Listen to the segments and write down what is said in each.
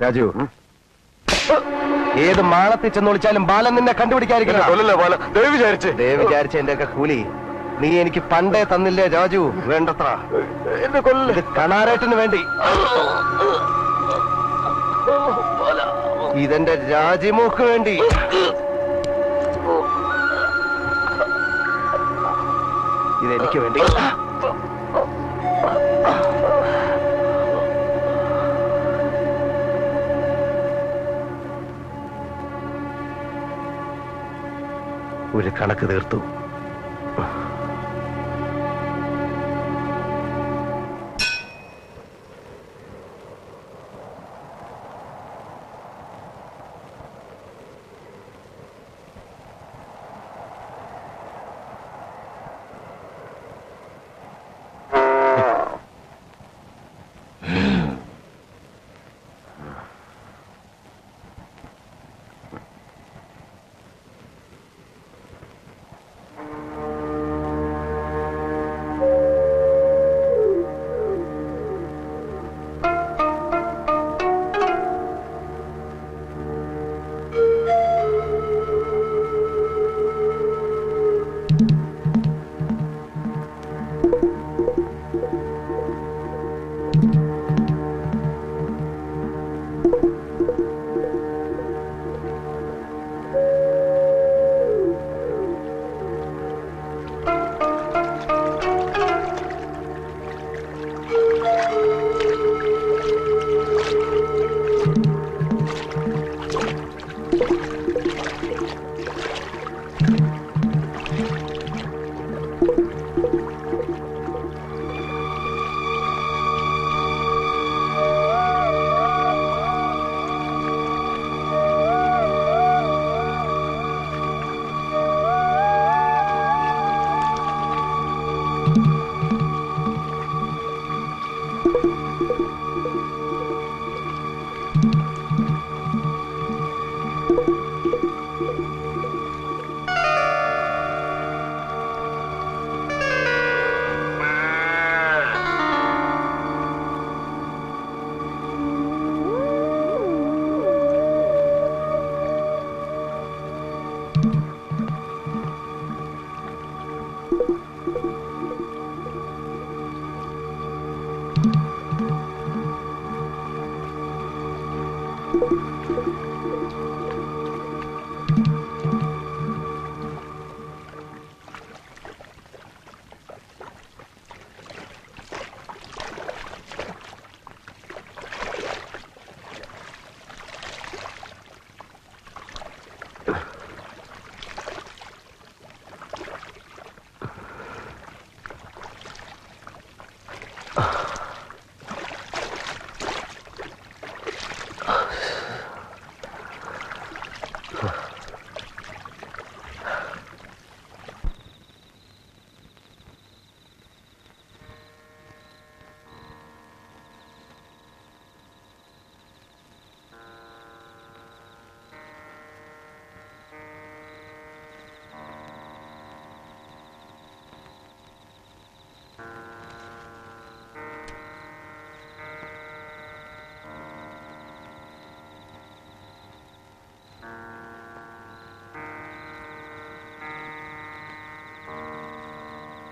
രാജു, ഏത് മാളത്തിൽ ചെന്ന് വിളിച്ചാലും ബാലൻ നിന്നെ കണ്ടുപിടിക്കാതിരിക്കില്ല. വിചാരിച്ച എന്റെ ഒക്കെ കൂലി നീ എനിക്ക് പണ്ടേ തന്നില്ലേ രാജു? വേണ്ടത്ര എന്നെ കൊല്ല. കണാരേട്ടന് വേണ്ടി ഇതെന്റെ രാജിമോക്ക് വേണ്ടി. ഇതെനിക്ക് വേണ്ടി. ഒരു കണക്ക് തീർത്തു.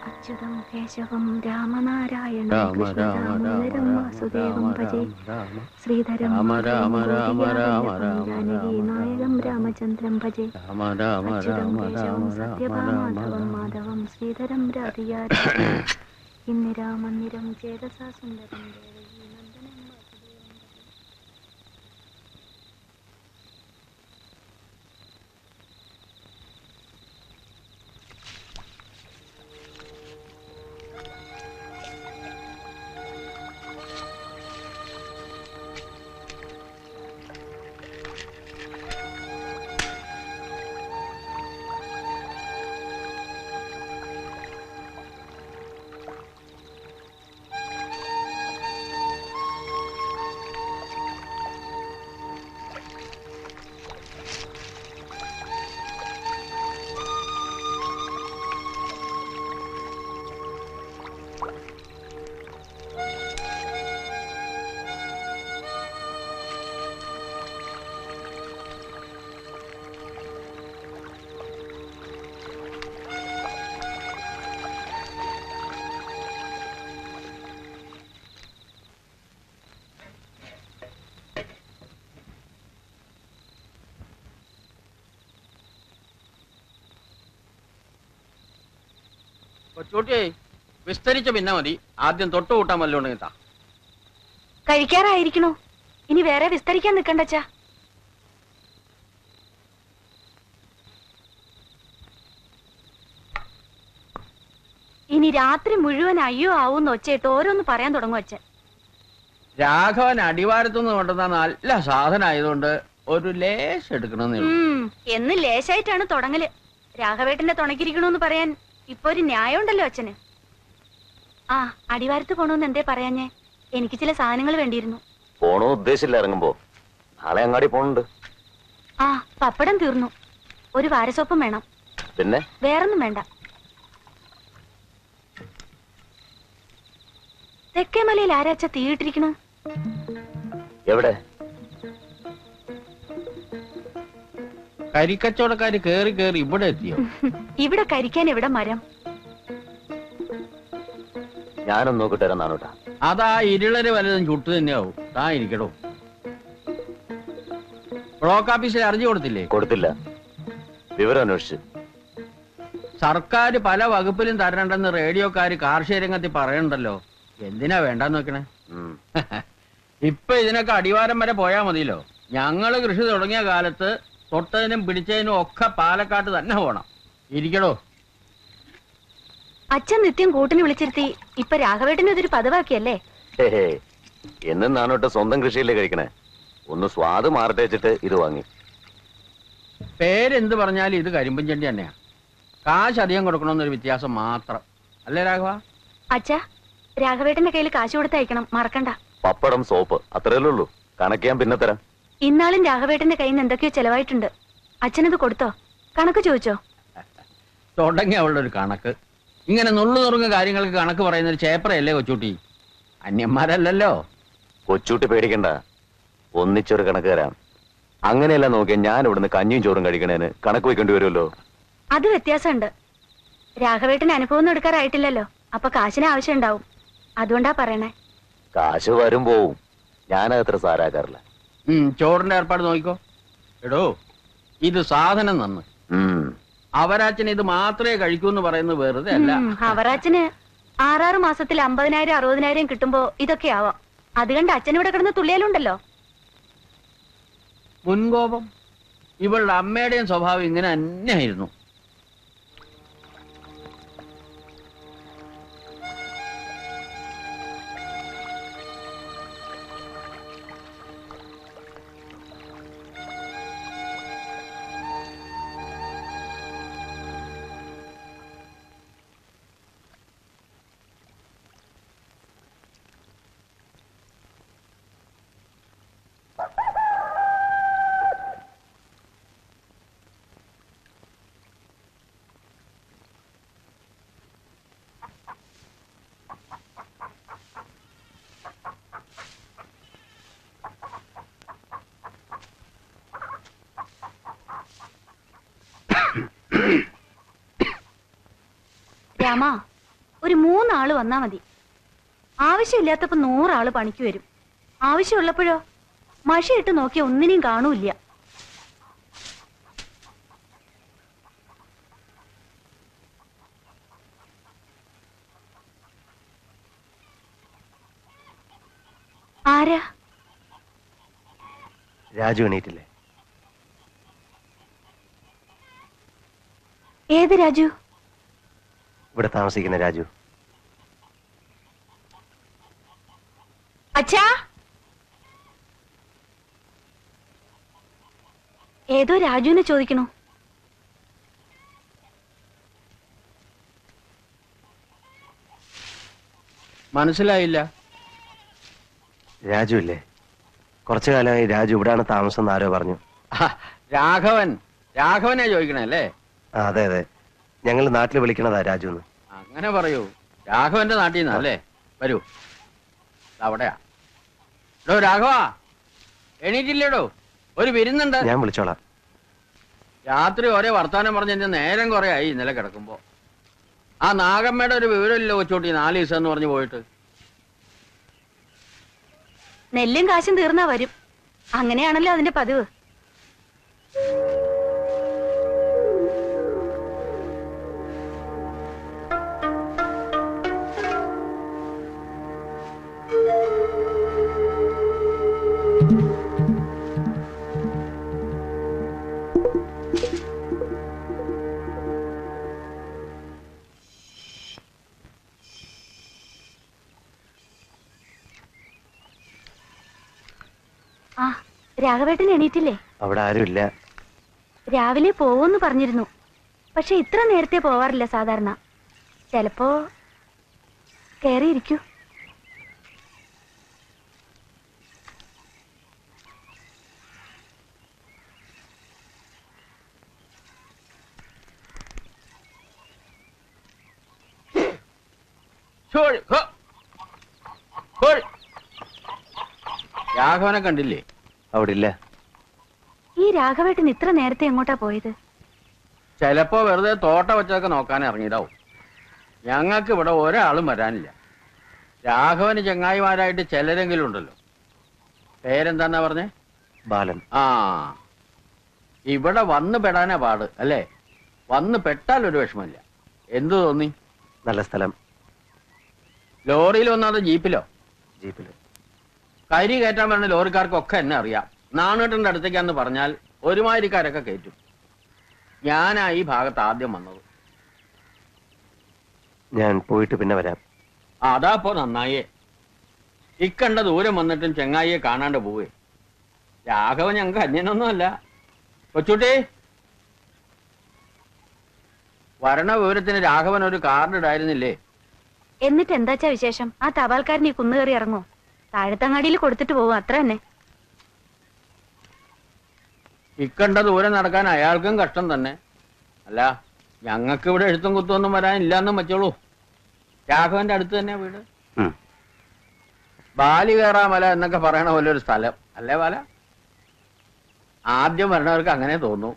അച്യുതം കേശവം രാമനാരായണം കൃഷ്ണദാമോദരം വാസുദേവം ഭജേ ശ്രീധരം നായകം രാമചന്ദ്രം ഭജേ അച്യുതം കേശവം സത്യഭാമാധവം മാധവം ശ്രീധരം രാധിയാ ഇന്ദിരാമന്ദിരം ചേതസാ സുന്ദരം ദേവകീ നന്ദനം വാസുദേവം ഭജേ. കൊച്ചൂട്ടിയെ വിസ്തരിച്ച പിന്നെ മതി. ആദ്യം തൊട്ട് കൂട്ടാൻ വല്ലോണ്ടെങ്കിൽ താ. കഴിക്കാറായിരിക്കണോ? ഇനി വേറെ വിസ്തരിക്കാൻ നിക്കണ്ടച്ചാ. ഇനി രാത്രി മുഴുവൻ അയ്യോ ആവൂന്ന് ഒച്ചയിട്ട് ഓരോന്ന് പറയാൻ തുടങ്ങും അച്ഛൻ. രാഘവൻ അടിവാരത്തുനിന്ന് കൊണ്ടുവന്ന നല്ല സാധനം ആയതുകൊണ്ട് ഒരു ലേശം എടുക്കണമെന്നേ ഉള്ളൂ. എന്ന് ലേശായിട്ടാണ് തുടങ്ങല്. രാഘവേട്ടന്റെ തുണക്കിരിക്കണോന്ന് പറയാൻ ഇപ്പൊ ഒരു ന്യായം ഉണ്ടല്ലോ അച്ഛന്. ആ, അടിവാരത്ത് പോണോന്ന് എന്തേ പറയാഞ്ഞേ? എനിക്ക് ചില സാധനങ്ങൾ വേണ്ടിയിരുന്നു. പോണോ ഉദ്ദേശില്ല. ഇറങ്ങുമ്പോ നാളെ അങ്ങാടി പോണുണ്ട്. ആ, പപ്പടം തീർന്നു. ഒരു വാരസോപ്പും വേണം. പിന്നെ വേറൊന്നും വേണ്ട. തെക്കേമലയിൽ ആരാച്ച തീയിട്ടിരിക്കണ? എവിടെ? കരിക്കച്ചവടക്കാര് കേറി കേറി ഇവിടെ എത്തിയോ? ഇവിടെ കരിക്കാൻ എവിടെ മരം? ഞാനൊന്ന് നോക്കിട്ട് വരാൻ നാണോട്ടാ. അതാ ഇരുളര് വലുതും ചുട്ടു തന്നെയാവും. താ ഇരിക്കടോ. ബ്ലോക്ക് ഓഫീസിൽ അറിഞ്ഞു കൊടുത്തില്ലേ? കൊടുത്തില്ല. വിവരം അന്വേഷിച്ച്. സർക്കാർ പല വകുപ്പിലും തരണ്ടെന്ന് റേഡിയോക്കാര് കാർഷിക രംഗത്തിൽ പറയണ്ടല്ലോ. എന്തിനാ വേണ്ടാന്ന് നോക്കണേ? ഇപ്പൊ ഇതിനൊക്കെ അടിവാരം വരെ പോയാ മതിയല്ലോ. ഞങ്ങള് കൃഷി തുടങ്ങിയ കാലത്ത് തൊട്ടതിനും പിടിച്ചതിനും ഒക്കെ പാലക്കാട്ട് തന്നെ പോണം. ഇരിക്കടോ. അച്ഛൻ നിത്യം കൂട്ടിന് വിളിച്ചിരുത്തി ഇപ്പൊ രാഘവേട്ടനെ ഇതൊരു പതിവാക്കിയല്ലേ? എന്നും നാണോട്ട് സ്വന്തം കൃഷിയല്ലേ കഴിക്കണേ. ഒന്ന് സ്വാദ് മാറട്ടെ വെച്ചിട്ട് ഇത് വാങ്ങി. പേരെന്ത് പറഞ്ഞാലും ഇത് കരിമ്പൻ ചെണ്ടി തന്നെയാ. കാശ് അധികം കൊടുക്കണമെന്നൊരു വ്യത്യാസം മാത്രം അല്ലേ രാഘവ? അച്ഛാ, രാഘവേട്ടന്റെ കയ്യിൽ കാശ് കൊടുത്തയക്കണം, മറക്കണ്ട. പപ്പടം, സോപ്പ് അത്രയല്ലേ ഉള്ളൂ. കണക്ക് ഞാൻ പിന്നെ തരാം. ഇന്നാളും രാഘവേട്ടന്റെ കയ്യിൽ നിന്ന് എന്തൊക്കെയോ ചെലവായിട്ടുണ്ട്. അച്ഛനത് കൊടുത്തോ? കണക്ക് ചോദിച്ചോ? തുടങ്ങി അവളുടെ ഒരു കണക്ക്. ഇങ്ങനെ നുള്ളു നുറുങ്ങ കാര്യങ്ങൾക്ക് കണക്ക് പറയുന്ന ഒരു ചേപ്പറയല്ലേ കൊച്ചൂട്ടി? അന്യന്മാരല്ലല്ലോ. കൊച്ചൂട്ടി പേടിക്കണ്ട, ഒന്നിച്ചൊരു കണക്ക് തരാം. അങ്ങനെയല്ല നോക്കിയാൽ ഞാൻ ഇവിടുന്ന് കഞ്ഞിയും ചോറും കഴിക്കണേന് കണക്ക് വെക്കേണ്ടി വരുമല്ലോ. അത് വ്യത്യാസമുണ്ട്. രാഘവേട്ടന് അനുഭവം ഒന്നും എടുക്കാറായിട്ടില്ലല്ലോ. അപ്പൊ കാശിന് ആവശ്യം ഉണ്ടാവും. അതുകൊണ്ടാ പറയണേ. കാശ് വരും പോവും. ഞാനത്ര സാരാക്കാറില്ല. ചോറിന്റെ ഏർപ്പാട് നോക്കിക്കോ. എടോ, ഇത് സാധനം നന്ന്. അവരാച്ചൻ ഇത് മാത്രമേ കഴിക്കൂ എന്ന് പറയുന്നത് വെറുതെ അല്ല. അവരാച്ചന് 6 മാസത്തിൽ 50,000 60,000 കിട്ടുമ്പോ ഇതൊക്കെ ആവാം. അത് കണ്ട് അച്ഛൻ ഇവിടെ കിടന്ന് തുള്ളിയാലുണ്ടല്ലോ. മുൻകോപം. ഇവളുടെ അമ്മയുടെയും സ്വഭാവം ഇങ്ങനെ തന്നെയായിരുന്നു. രാമ, ഒരു 3 ആള് വന്നാ മതി. ആവശ്യമില്ലാത്തപ്പോ 100 ആള് പണിക്ക് വരും. ആവശ്യമുള്ളപ്പോഴോ മഷിയിട്ട് നോക്കിയ ഒന്നിനെയും കാണൂല്ല. ആരാ? രാജു എണീറ്റില്ലേ? ഏത് രാജു? ഇവിടെ താമസിക്കുന്ന രാജു. അച്ഛാ, ഏതോ രാജുവിനെ ചോദിക്കണോ? മനസ്സിലായില്ല. രാജു ഇല്ലേ? കുറച്ചു കാലമായി രാജു ഇവിടാണ് താമസം എന്ന് ആരോ പറഞ്ഞു. രാഘവനെ ചോദിക്കണേ അല്ലേ? അതെ അതെ, ഞങ്ങൾ നാട്ടിൽ വിളിക്കണതാ രാജു എന്ന്. അങ്ങനെ പറയൂ. രാഘവന്റെ നാട്ടിൽ നിന്നല്ലേ? വരൂ, അവിടെയാ. എടോ രാഘവ, എണീറ്റില്ലേടോ? ഒരു വിരുന്നുണ്ട്. ഞാൻ വിളിച്ചോളാം. രാത്രി ഒരേ വർത്താനം പറഞ്ഞ നേരം കുറെ ആയി ഇന്നലെ കിടക്കുമ്പോ. ആ നാഗമ്മയുടെ ഒരു വിവരമില്ല കൊച്ചോട്ടി, 4 ദിവസം എന്ന് പറഞ്ഞു പോയിട്ട്. നെല്ലും കാശും തീർന്നാ വരും. അങ്ങനെയാണല്ലോ അതിന്റെ പതിവ്. ആ രാഘവേട്ടൻ എണീറ്റില്ലേ? അവിടെ ആരുമില്ല. രാവിലെ പോവെന്ന് പറഞ്ഞിരുന്നു. പക്ഷെ ഇത്ര നേരത്തെ പോവാറില്ല സാധാരണ. ചിലപ്പോ കയറിയിരിക്കൂ. രാഘവനെ കണ്ടില്ലേ? അവിടെ ഇല്ല. ഈ രാഘവേട്ടൻ ഇത്ര നേരത്തെ എങ്ങോട്ടാ പോയത്? ചിലപ്പോ വെറുതെ തോട്ട വെച്ചതൊക്കെ നോക്കാൻ ഇറങ്ങിയതാവും. ഞങ്ങൾക്ക് ഇവിടെ ഒരാളും വരാനില്ല. രാഘവന് ചങ്ങായിമാരായിട്ട് ചിലരെങ്കിലും ഉണ്ടല്ലോ. പേരെന്താന്നാ പറഞ്ഞേ? ബാലൻ. ആ, ഇവിടെ വന്ന് പെടാനാ പാട് അല്ലേ? വന്ന് പെട്ടാൽ ഒരു വിഷമമില്ല. എന്തു തോന്നി? നല്ല സ്ഥലം. ലോറിയിൽ വന്നാതോ ജീപ്പിലോ? ജീപ്പില്. കരി കയറ്റാൻ വരുന്ന ലോറിക്കാർക്കൊക്കെ എന്നെ അറിയാം. നാണേട്ടന്റെ അടുത്തേക്കാന്ന് പറഞ്ഞാൽ ഒരുമാതിരിക്കാരൊക്കെ കയറ്റും. ഞാനാ ഈ ഭാഗത്ത് ആദ്യം വന്നത്. ഞാൻ പോയിട്ട് പിന്നെ വരാം. അതാപ്പോ നന്നായേ. ഇക്കണ്ട ദൂരം വന്നിട്ടും ചെങ്ങായിയെ കാണാണ്ട് പോവേ. രാഘവൻ ഞങ്ങൾക്ക് അന്യനൊന്നുമല്ല. കൊച്ചുട്ടി, വരണ വിവരത്തിന് രാഘവൻ ഒരു കാർഡ് ഇടായിരുന്നില്ലേ? എന്നിട്ട് എന്താച്ചാ വിശേഷം? ആ തപാൽക്കാരൻ ഈ കുന്നുകയറി ഇറങ്ങോ? താഴത്തങ്ങാടിയിൽ കൊടുത്തിട്ട് പോവും, അത്ര തന്നെ. ഇക്കണ്ട ദൂരം നടക്കാൻ അയാൾക്കും കഷ്ടം തന്നെ. അല്ല, ഞങ്ങൾക്ക് ഇവിടെ എഴുത്തും കുത്തൊന്നും വരാനില്ലാന്നും വെച്ചോളൂ. രാഘവന്റെ അടുത്ത് തന്നെ വീട്. ബാലി കയറാമല എന്നൊക്കെ പറയണ പോലെ ഒരു സ്ഥലം അല്ലേ ബാല? ആദ്യം വരണവർക്ക് അങ്ങനെ തോന്നും.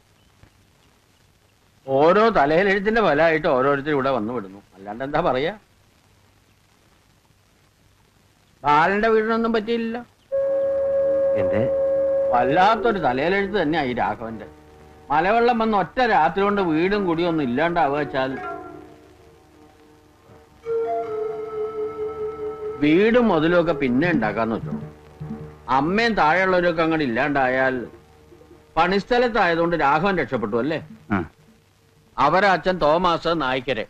ഓരോ തലയിലെഴുത്തിന്റെ ഫലമായിട്ട് ഓരോരുത്തരും ഇവിടെ വന്നു വിടുന്നു. അല്ലാണ്ട് എന്താ പറയാ? ബാലന്റെ വീടിനൊന്നും പറ്റിയില്ല. എന്റെ വല്ലാത്തൊരു തലയിലെഴുത്ത് തന്നെയാ ഈ രാഘവന്റെ. മലവെള്ളം വന്ന് ഒറ്റ രാത്രി കൊണ്ട് വീടും കുടിയൊന്നും ഇല്ലാണ്ടാവുക വെച്ചാൽ, വീടും മുതലുമൊക്കെ പിന്നെ ഉണ്ടാക്കാന്ന് വെച്ചോ. അമ്മയും താഴെയുള്ളവരൊക്കെ അങ്ങോട്ട് ഇല്ലാണ്ടായാൽ, പണിസ്ഥലത്തായതുകൊണ്ട് രാഘവൻ രക്ഷപ്പെട്ടു അല്ലേ? അവരെ അച്ഛൻ തോമാസ് നായ്ക്കരെ.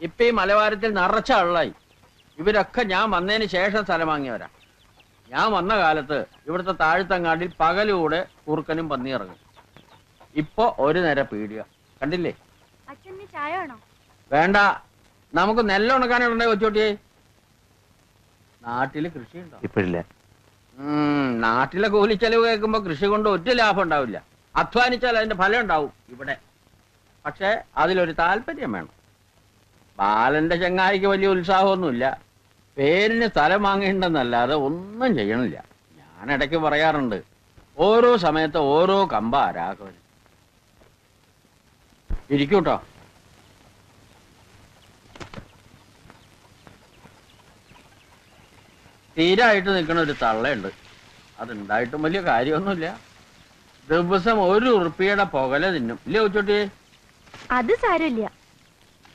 ഇപ്പൊ ഈ മലവാരത്തിൽ നിറച്ച ആളായി. ഇവരൊക്കെ ഞാൻ വന്നതിന് ശേഷം സ്ഥലം വാങ്ങിയവരാ. ഞാൻ വന്ന കാലത്ത് ഇവിടുത്തെ താഴ്ത്തങ്ങാടിൽ പകലൂടെ കുറുക്കനും പന്നി ഇറങ്ങും. ഇപ്പൊ ഒരു നേരം പീടിക. കണ്ടില്ലേ? അച്ഛന് ചായ വേണോ? വേണ്ട, നമുക്ക് നെല്ല് ഉണക്കാനുണ്ടേ കൊച്ചോട്ടിയെ. നാട്ടില് കൃഷിയുണ്ടോ? ഇപ്പോഴില്ല. നാട്ടിലെ കൂലിച്ചെലവ് കേൾക്കുമ്പോ കൃഷി കൊണ്ട് ഒറ്റ ലാഭം ഉണ്ടാവില്ല. അധ്വാനിച്ചാൽ അതിന്റെ ഫലം ഉണ്ടാവും ഇവിടെ. പക്ഷെ അതിലൊരു താല്പര്യം വേണം. ബാലന്റെ ചങ്ങായിക്ക് വലിയ ഉത്സാഹമൊന്നുമില്ല. പേരിന് സ്ഥലം വാങ്ങേണ്ടെന്നല്ലാതെ ഒന്നും ചെയ്യണില്ല. ഞാൻ ഇടയ്ക്ക് പറയാറുണ്ട്, ഓരോ സമയത്ത് ഓരോ കമ്പാ രാഘവൻ. ഇരിക്കൂട്ടോ. തീരായിട്ട് നിൽക്കണ ഒരു തള്ളയുണ്ട്. അതുണ്ടായിട്ടും വലിയ കാര്യമൊന്നുമില്ല. ദിവസം 1 ഉറുപ്പിയുടെ പുകല തിന്നും ഇല്ലേ കൊച്ചോട്ടി? അത് സാരമില്ല.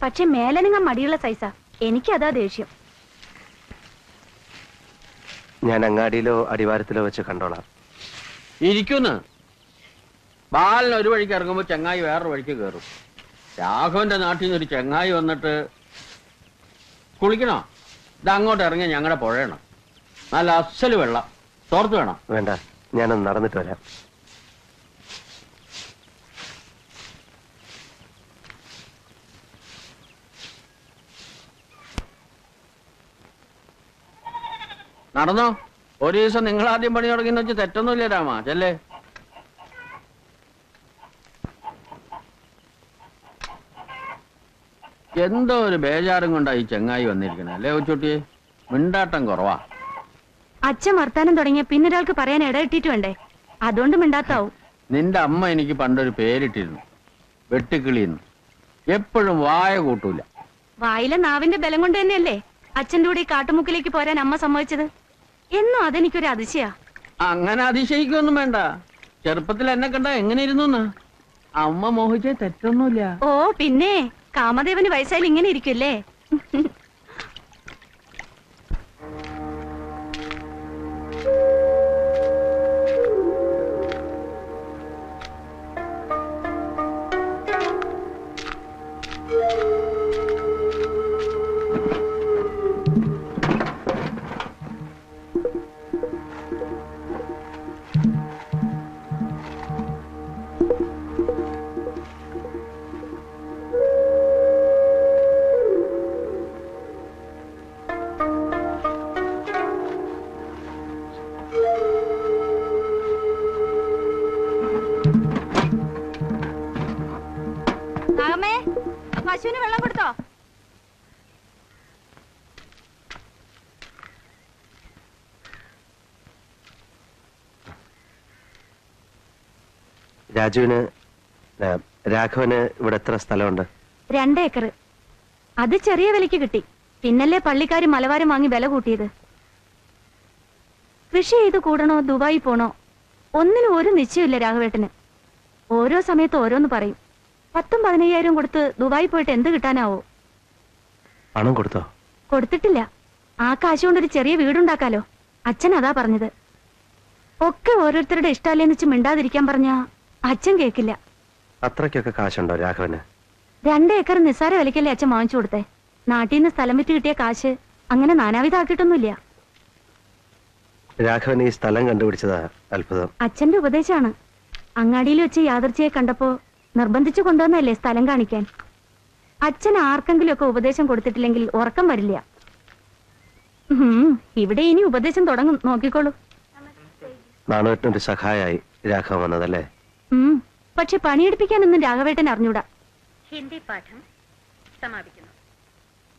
പക്ഷെ മേലനങ്ങ മടിയുള്ള സൈസാ. എനിക്കതാ ദേഷ്യം. ഞാൻ അങ്ങാടിയിലോ അടിവാരത്തിലോ വെച്ച് കണ്ടോളാം. ഇരിക്കുന്നു. ബാലൻ ഒരു വഴിക്ക് ഇറങ്ങുമ്പോ ചങ്ങായി വേറൊരു വഴിക്ക് കയറും. രാഘവന്റെ നാട്ടിൽ നിന്ന് ഒരു ചങ്ങായി വന്നിട്ട്, കുളിക്കണോ? ഇത് അങ്ങോട്ട് ഇറങ്ങി ഞങ്ങളുടെ പുഴയണം. നല്ല അസല് വെള്ളം. തോർത്ത് വേണം. വേണ്ട, ഞാനൊന്ന് നടന്നിട്ട് വരാം. നടന്നോ? ഒരു ദിവസം നിങ്ങൾ ആദ്യം പണി തുടങ്ങിയെന്ന് വെച്ച് തെറ്റൊന്നുമില്ല രാമ. ചെല്ലേ. എന്തോ ഒരു ബേജാറും കൊണ്ടാ ഈ ചെങ്ങായി വന്നിരിക്കണേ അല്ലേ കൊച്ചുട്ടിയെ? മിണ്ടാട്ടം കുറവാ. അച്ഛൻ വർത്താനം തുടങ്ങിയ പിന്നൊരാൾക്ക് പറയാൻ ഇടയിട്ടിട്ട് വേണ്ടേ? അതുകൊണ്ട് മിണ്ടാത്താവും. നിന്റെ അമ്മ എനിക്ക് പണ്ടൊരു പേരിട്ടിരുന്നു, വെട്ടുക്കിളിന്ന്. എപ്പോഴും വായ കൂട്ടൂല. വായിലെ നാവിന്റെ ബലം കൊണ്ട് തന്നെയല്ലേ അച്ഛന്റെ കൂടെ ഈ കാട്ടുമുക്കിലേക്ക് പോരാൻ അമ്മ സമ്മതിച്ചത്? എന്നും അതെനിക്കൊരു അതിശയാ. അങ്ങനെ അതിശയിക്കൊന്നും വേണ്ട. ചെറുപ്പത്തിൽ എന്നെ കണ്ട എങ്ങനെ ഇരുന്നു? അമ്മ മോഹിച്ചേ തെറ്റൊന്നുമില്ല. ഓ പിന്നെ, കാമദേവന് വയസ്സായാലും ഇങ്ങനെ ഇരിക്കുമല്ലേ? നാഗമ്മേ, പശുവിന് വെള്ളം കൊടുത്തോ? രാഘവന് ഇവിടെ എത്ര സ്ഥലമുണ്ട്? 2 ഏക്കർ. അത് ചെറിയ വിലയ്ക്ക് കിട്ടി. പിന്നല്ലേ പള്ളിക്കാര് മലവാരം വാങ്ങി വില കൂട്ടിയത്. കൃഷി ചെയ്ത് കൂടണോ ദുബായി പോണോ ഒന്നിനും ഒരു നിശ്ചയമില്ല രാഘവേട്ടന്. ഓരോ സമയത്ത് ഓരോന്ന് പറയും. 10,000-15,000 കൊടുത്ത് ദുബായി പോയിട്ട് എന്ത് കിട്ടാനാവോ? പണം കൊടുത്തോ? കൊടുത്തിട്ടില്ല. ആ കാശ് കൊണ്ടൊരു ചെറിയ വീടുണ്ടാക്കാലോ. അച്ഛൻ അതാ പറഞ്ഞത്. ഒക്കെ ഓരോരുത്തരുടെ ഇഷ്ടമല്ലേന്ന് വെച്ച് മിണ്ടാതിരിക്കാൻ പറഞ്ഞാ അച്ഛൻ കേക്കില്ല. അത്രയ്ക്കൊക്കെ കാശുണ്ടോ രാഘവന്? 2 ഏക്കർ നിസ്സാര വിലക്കല്ലേ അച്ഛൻ വാങ്ങിച്ചു കൊടുത്തേ. നാട്ടിൽ നിന്ന് സ്ഥലം വിറ്റ് കിട്ടിയ കാശ് അങ്ങനെ നാനാവിധാക്കിയിട്ടൊന്നുമില്ല. രാഘവൻ ഈ സ്ഥലം കണ്ടുപിടിച്ചതാ അത്ഭുതം. അച്ഛന്റെ ഉപദേശമാണ്. അങ്ങാടിയിൽ വെച്ച് യാദർച്ചയെ കണ്ടപ്പോ നിർബന്ധിച്ചു കൊണ്ടുവന്നല്ലേ സ്ഥലം കാണിക്കാൻ. അച്ഛൻ ആർക്കെങ്കിലും ഒക്കെ ഉപദേശം കൊടുത്തിട്ടില്ലെങ്കിൽ ഉറക്കം വരില്ല. ഇവിടെ ഇനി ഉപദേശം തുടങ്ങും, നോക്കിക്കോളൂ. നാണുവേട്ടനൊരു സഹായായി രാഘവൻ വന്നതല്ലേ? പക്ഷെ പണിയെടുപ്പിക്കാനൊന്നും രാഘവേട്ടൻ അറിഞ്ഞൂടാ. ഹിന്ദി പാഠം സമാപിക്കുന്നു.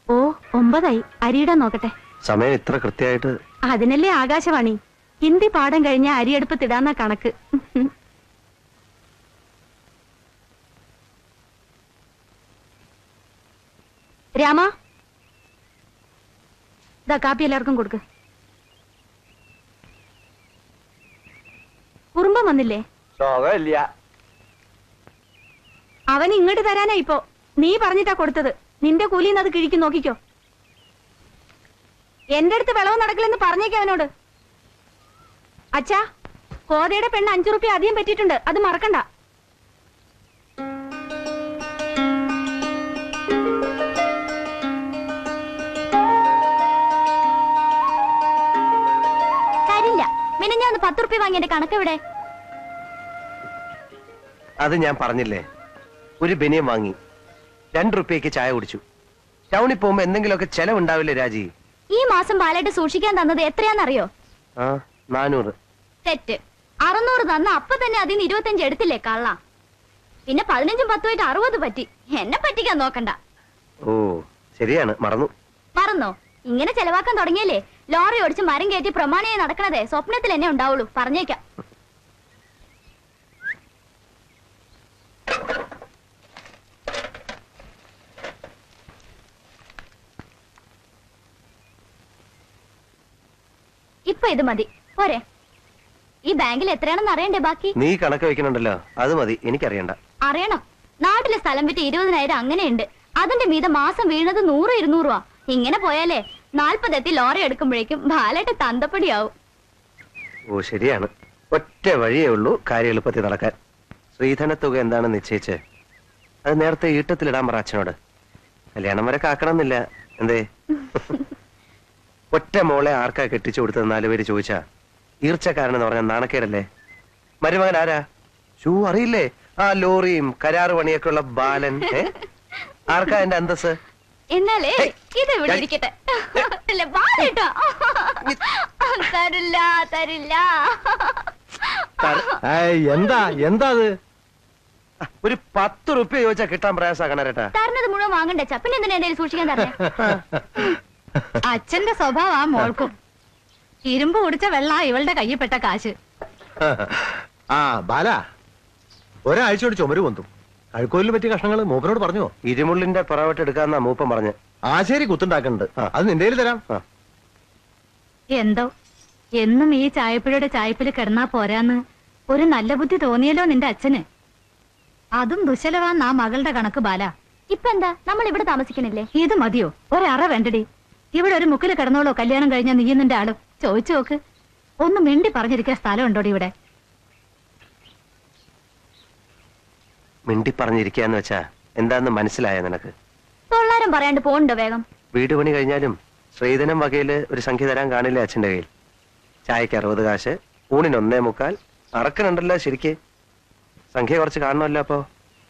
ഓ 9 അരിയിടാൻ നോക്കട്ടെ. സമയം ഇത്ര കൃത്യമായിട്ട്? അതിനല്ലേ ആകാശവാണി. ഹിന്ദി പാഠം കഴിഞ്ഞ അരിയെടുപ്പത്തിടാന്ന കണക്ക്. രാമ, ഇതാ കാപ്പി എല്ലാവർക്കും കൊടുക്ക്. കുറുമ്പം വന്നില്ലേ? അവൻ ഇങ്ങോട്ട് തരാനാ ഇപ്പോ. നീ പറഞ്ഞിട്ടാ കൊടുത്തത്. നിന്റെ കൂലിന്ന് അത് കിഴിക്കും, നോക്കിക്കോ. എന്റെ അടുത്ത് വിളവ് നടക്കില്ലെന്ന് പറഞ്ഞേക്ക് അവനോട്. അച്ഛാ, കോതയുടെ പെണ്ണ് 5 റുപ്യ അധികം പറ്റിയിട്ടുണ്ട്, അത് മറക്കണ്ട. തരില്ല. പിന്നെ ഞാൻ 10 റുപ്യ വാങ്ങി. എന്റെ കണക്കെവിടെ? അത് ഞാൻ പറഞ്ഞില്ലേ, ഒരു ബനിയം വാങ്ങി 2 റുപ്യക്ക് ചായ കുടിച്ചു. ടൗണിൽ പോകുമ്പോ എന്തെങ്കിലുമൊക്കെ ചെലവുണ്ടാവില്ലേ രാജി? ഈ മാസം പാലായിട്ട് സൂക്ഷിക്കാൻ തന്നത് എത്രയാണെന്നറിയോ? 400. തെറ്റ്. 600 തന്ന അപ്പൊ തന്നെ അതിന് 25 എടുത്തില്ലേ കള്ള. പിന്നെ 15ഉം 10ഉമായിട്ട് 60 പറ്റി. എന്നെ പറ്റിക്കാൻ നോക്കണ്ട. ഓ ശരിയാണ്, മറന്നോ? ഇങ്ങനെ ചെലവാക്കാൻ തുടങ്ങിയല്ലേ ലോറി ഓടിച്ച് മരം കയറ്റി പ്രമാണിയായി നടക്കണതേ സ്വപ്നത്തിൽ എന്നെ ഉണ്ടാവുള്ളൂ, പറഞ്ഞേക്കാം. ഇപ്പൊ ഇത് മതി പോരെ? ഈ ബാങ്കിൽ എത്രയാണെന്ന് അറിയണ്ടേ ബാക്കി? നീ കണക്ക് വെക്കണുണ്ടല്ലോ, അത് മതി, എനിക്കറിയണ്ട. അറിയണം. നാട്ടിലെ സ്ഥലം വിറ്റ് 20,000 അങ്ങനെയുണ്ട്. അതിന്റെ മീതെ മാസം വീണത് 100-200 രൂപ. ഇങ്ങനെ പോയാലേ 40 എത്തി ലോറി എടുക്കുമ്പോഴേക്കും ബാലായിട്ട് തന്തപ്പടിയാവും. ഓ ശരിയാണ്, ഒറ്റ വഴിയേ ഉള്ളൂ കാര്യം എളുപ്പത്തിൽ നടക്കാൻ. ശ്രീധന തുക എന്താണെന്ന് നിശ്ചയിച്ച് അത് നേരത്തെ ഈട്ടത്തിലിടാൻ പറ അച്ഛനോട്. കല്യാണം വരെ കാക്കണമെന്നില്ല. എന്തേ? ഒറ്റ മോളെ ആർക്കാ കെട്ടിച്ചു കൊടുത്തത് 4 പേര് ചോദിച്ചാ ഈർച്ചക്കാരനെന്ന് പറഞ്ഞ നാണക്കേടല്ലേ? മരുമകൻ ആരാ? അറിയില്ലേ? ആ ലോറിയും കരാറ് പണിയൊക്കെ ഉള്ള ബാലൻ. ആർക്കാ എന്റെ അന്തസ്? എന്നാലേ ഇത് ഇവിടെ ഇരിക്കട്ടെ. തരില്ല തരില്ല. എന്താ ഒരു 10 റുപ്യ ചോദിച്ചാ കിട്ടാൻ പ്രയാസാക്കണേട്ടാ. തരുന്നത് മുഴുവൻ വാങ്ങണ്ടേ? പിന്നെ എന്തിനാ എന്റെ സൂക്ഷിക്കാൻ തരേ? അച്ഛന്റെ സ്വഭാവ മോൾക്കും. ഇരുമ്പ് കുടിച്ച വെള്ള ഇവളുടെ കയ്യിൽപ്പെട്ട കാശ്. ബാല, ഒരാഴ്ച കൊണ്ട് ചുമര് പൊന്തും. അഴുക്കോലിന് പറ്റിയ കഷ്ണങ്ങൾ മൂപ്പനോട് പറഞ്ഞോ? ഇരുമുള്ളിന്റെ പുറവട്ട് എടുക്കാന്നാ മൂപ്പൻ പറഞ്ഞ്. ആശേരി കുത്തുണ്ടാക്കുന്നുണ്ട്, അത് നിന്റെ തരാം. എന്തോ എന്നും ഈ ചായപ്പുഴയുടെ ചായപ്പിൽ കിടന്നാ പോരാന്ന് ഒരു നല്ല ബുദ്ധി തോന്നിയല്ലോ നിന്റെ അച്ഛന്. അതും ദുശലവാന്ന് ആ മകളുടെ കണക്ക് ബാല. ഇപ്പൊ എന്താ നമ്മൾ ഇവിടെ താമസിക്കണില്ലേ? ഇത് മതിയോ? ഒരറ വേണ്ടടി. ഇവിടെ ഒരു മുക്കില് കിടന്നോളോ കല്യാണം കഴിഞ്ഞ നീ നിന്റെ ആളും. ചോദിച്ചു നോക്ക്. ഒന്ന് മിണ്ടി പറഞ്ഞിരിക്കാൻ സ്ഥലം ഉണ്ടോടി ഇവിടെ? മിണ്ടി പറഞ്ഞിരിക്കാന്ന് വെച്ചാ എന്താന്ന് മനസ്സിലായ നിനക്ക്? തൊള്ളാരം പറയാണ്ട് പോണ്ടോ വേഗം? വീട് പണി കഴിഞ്ഞാലും ശ്രീധനം വകയില് ഒരു സംഖ്യ തരാൻ കാണില്ലേ അച്ഛന്റെ കയ്യിൽ? ചായക്ക് 60 കാശ്, ഊണിന് 1.25, അറക്കനുണ്ടല്ലോ ശരിക്ക്. സംഖ്യ കുറച്ച് കാണണമല്ലോ അപ്പൊ.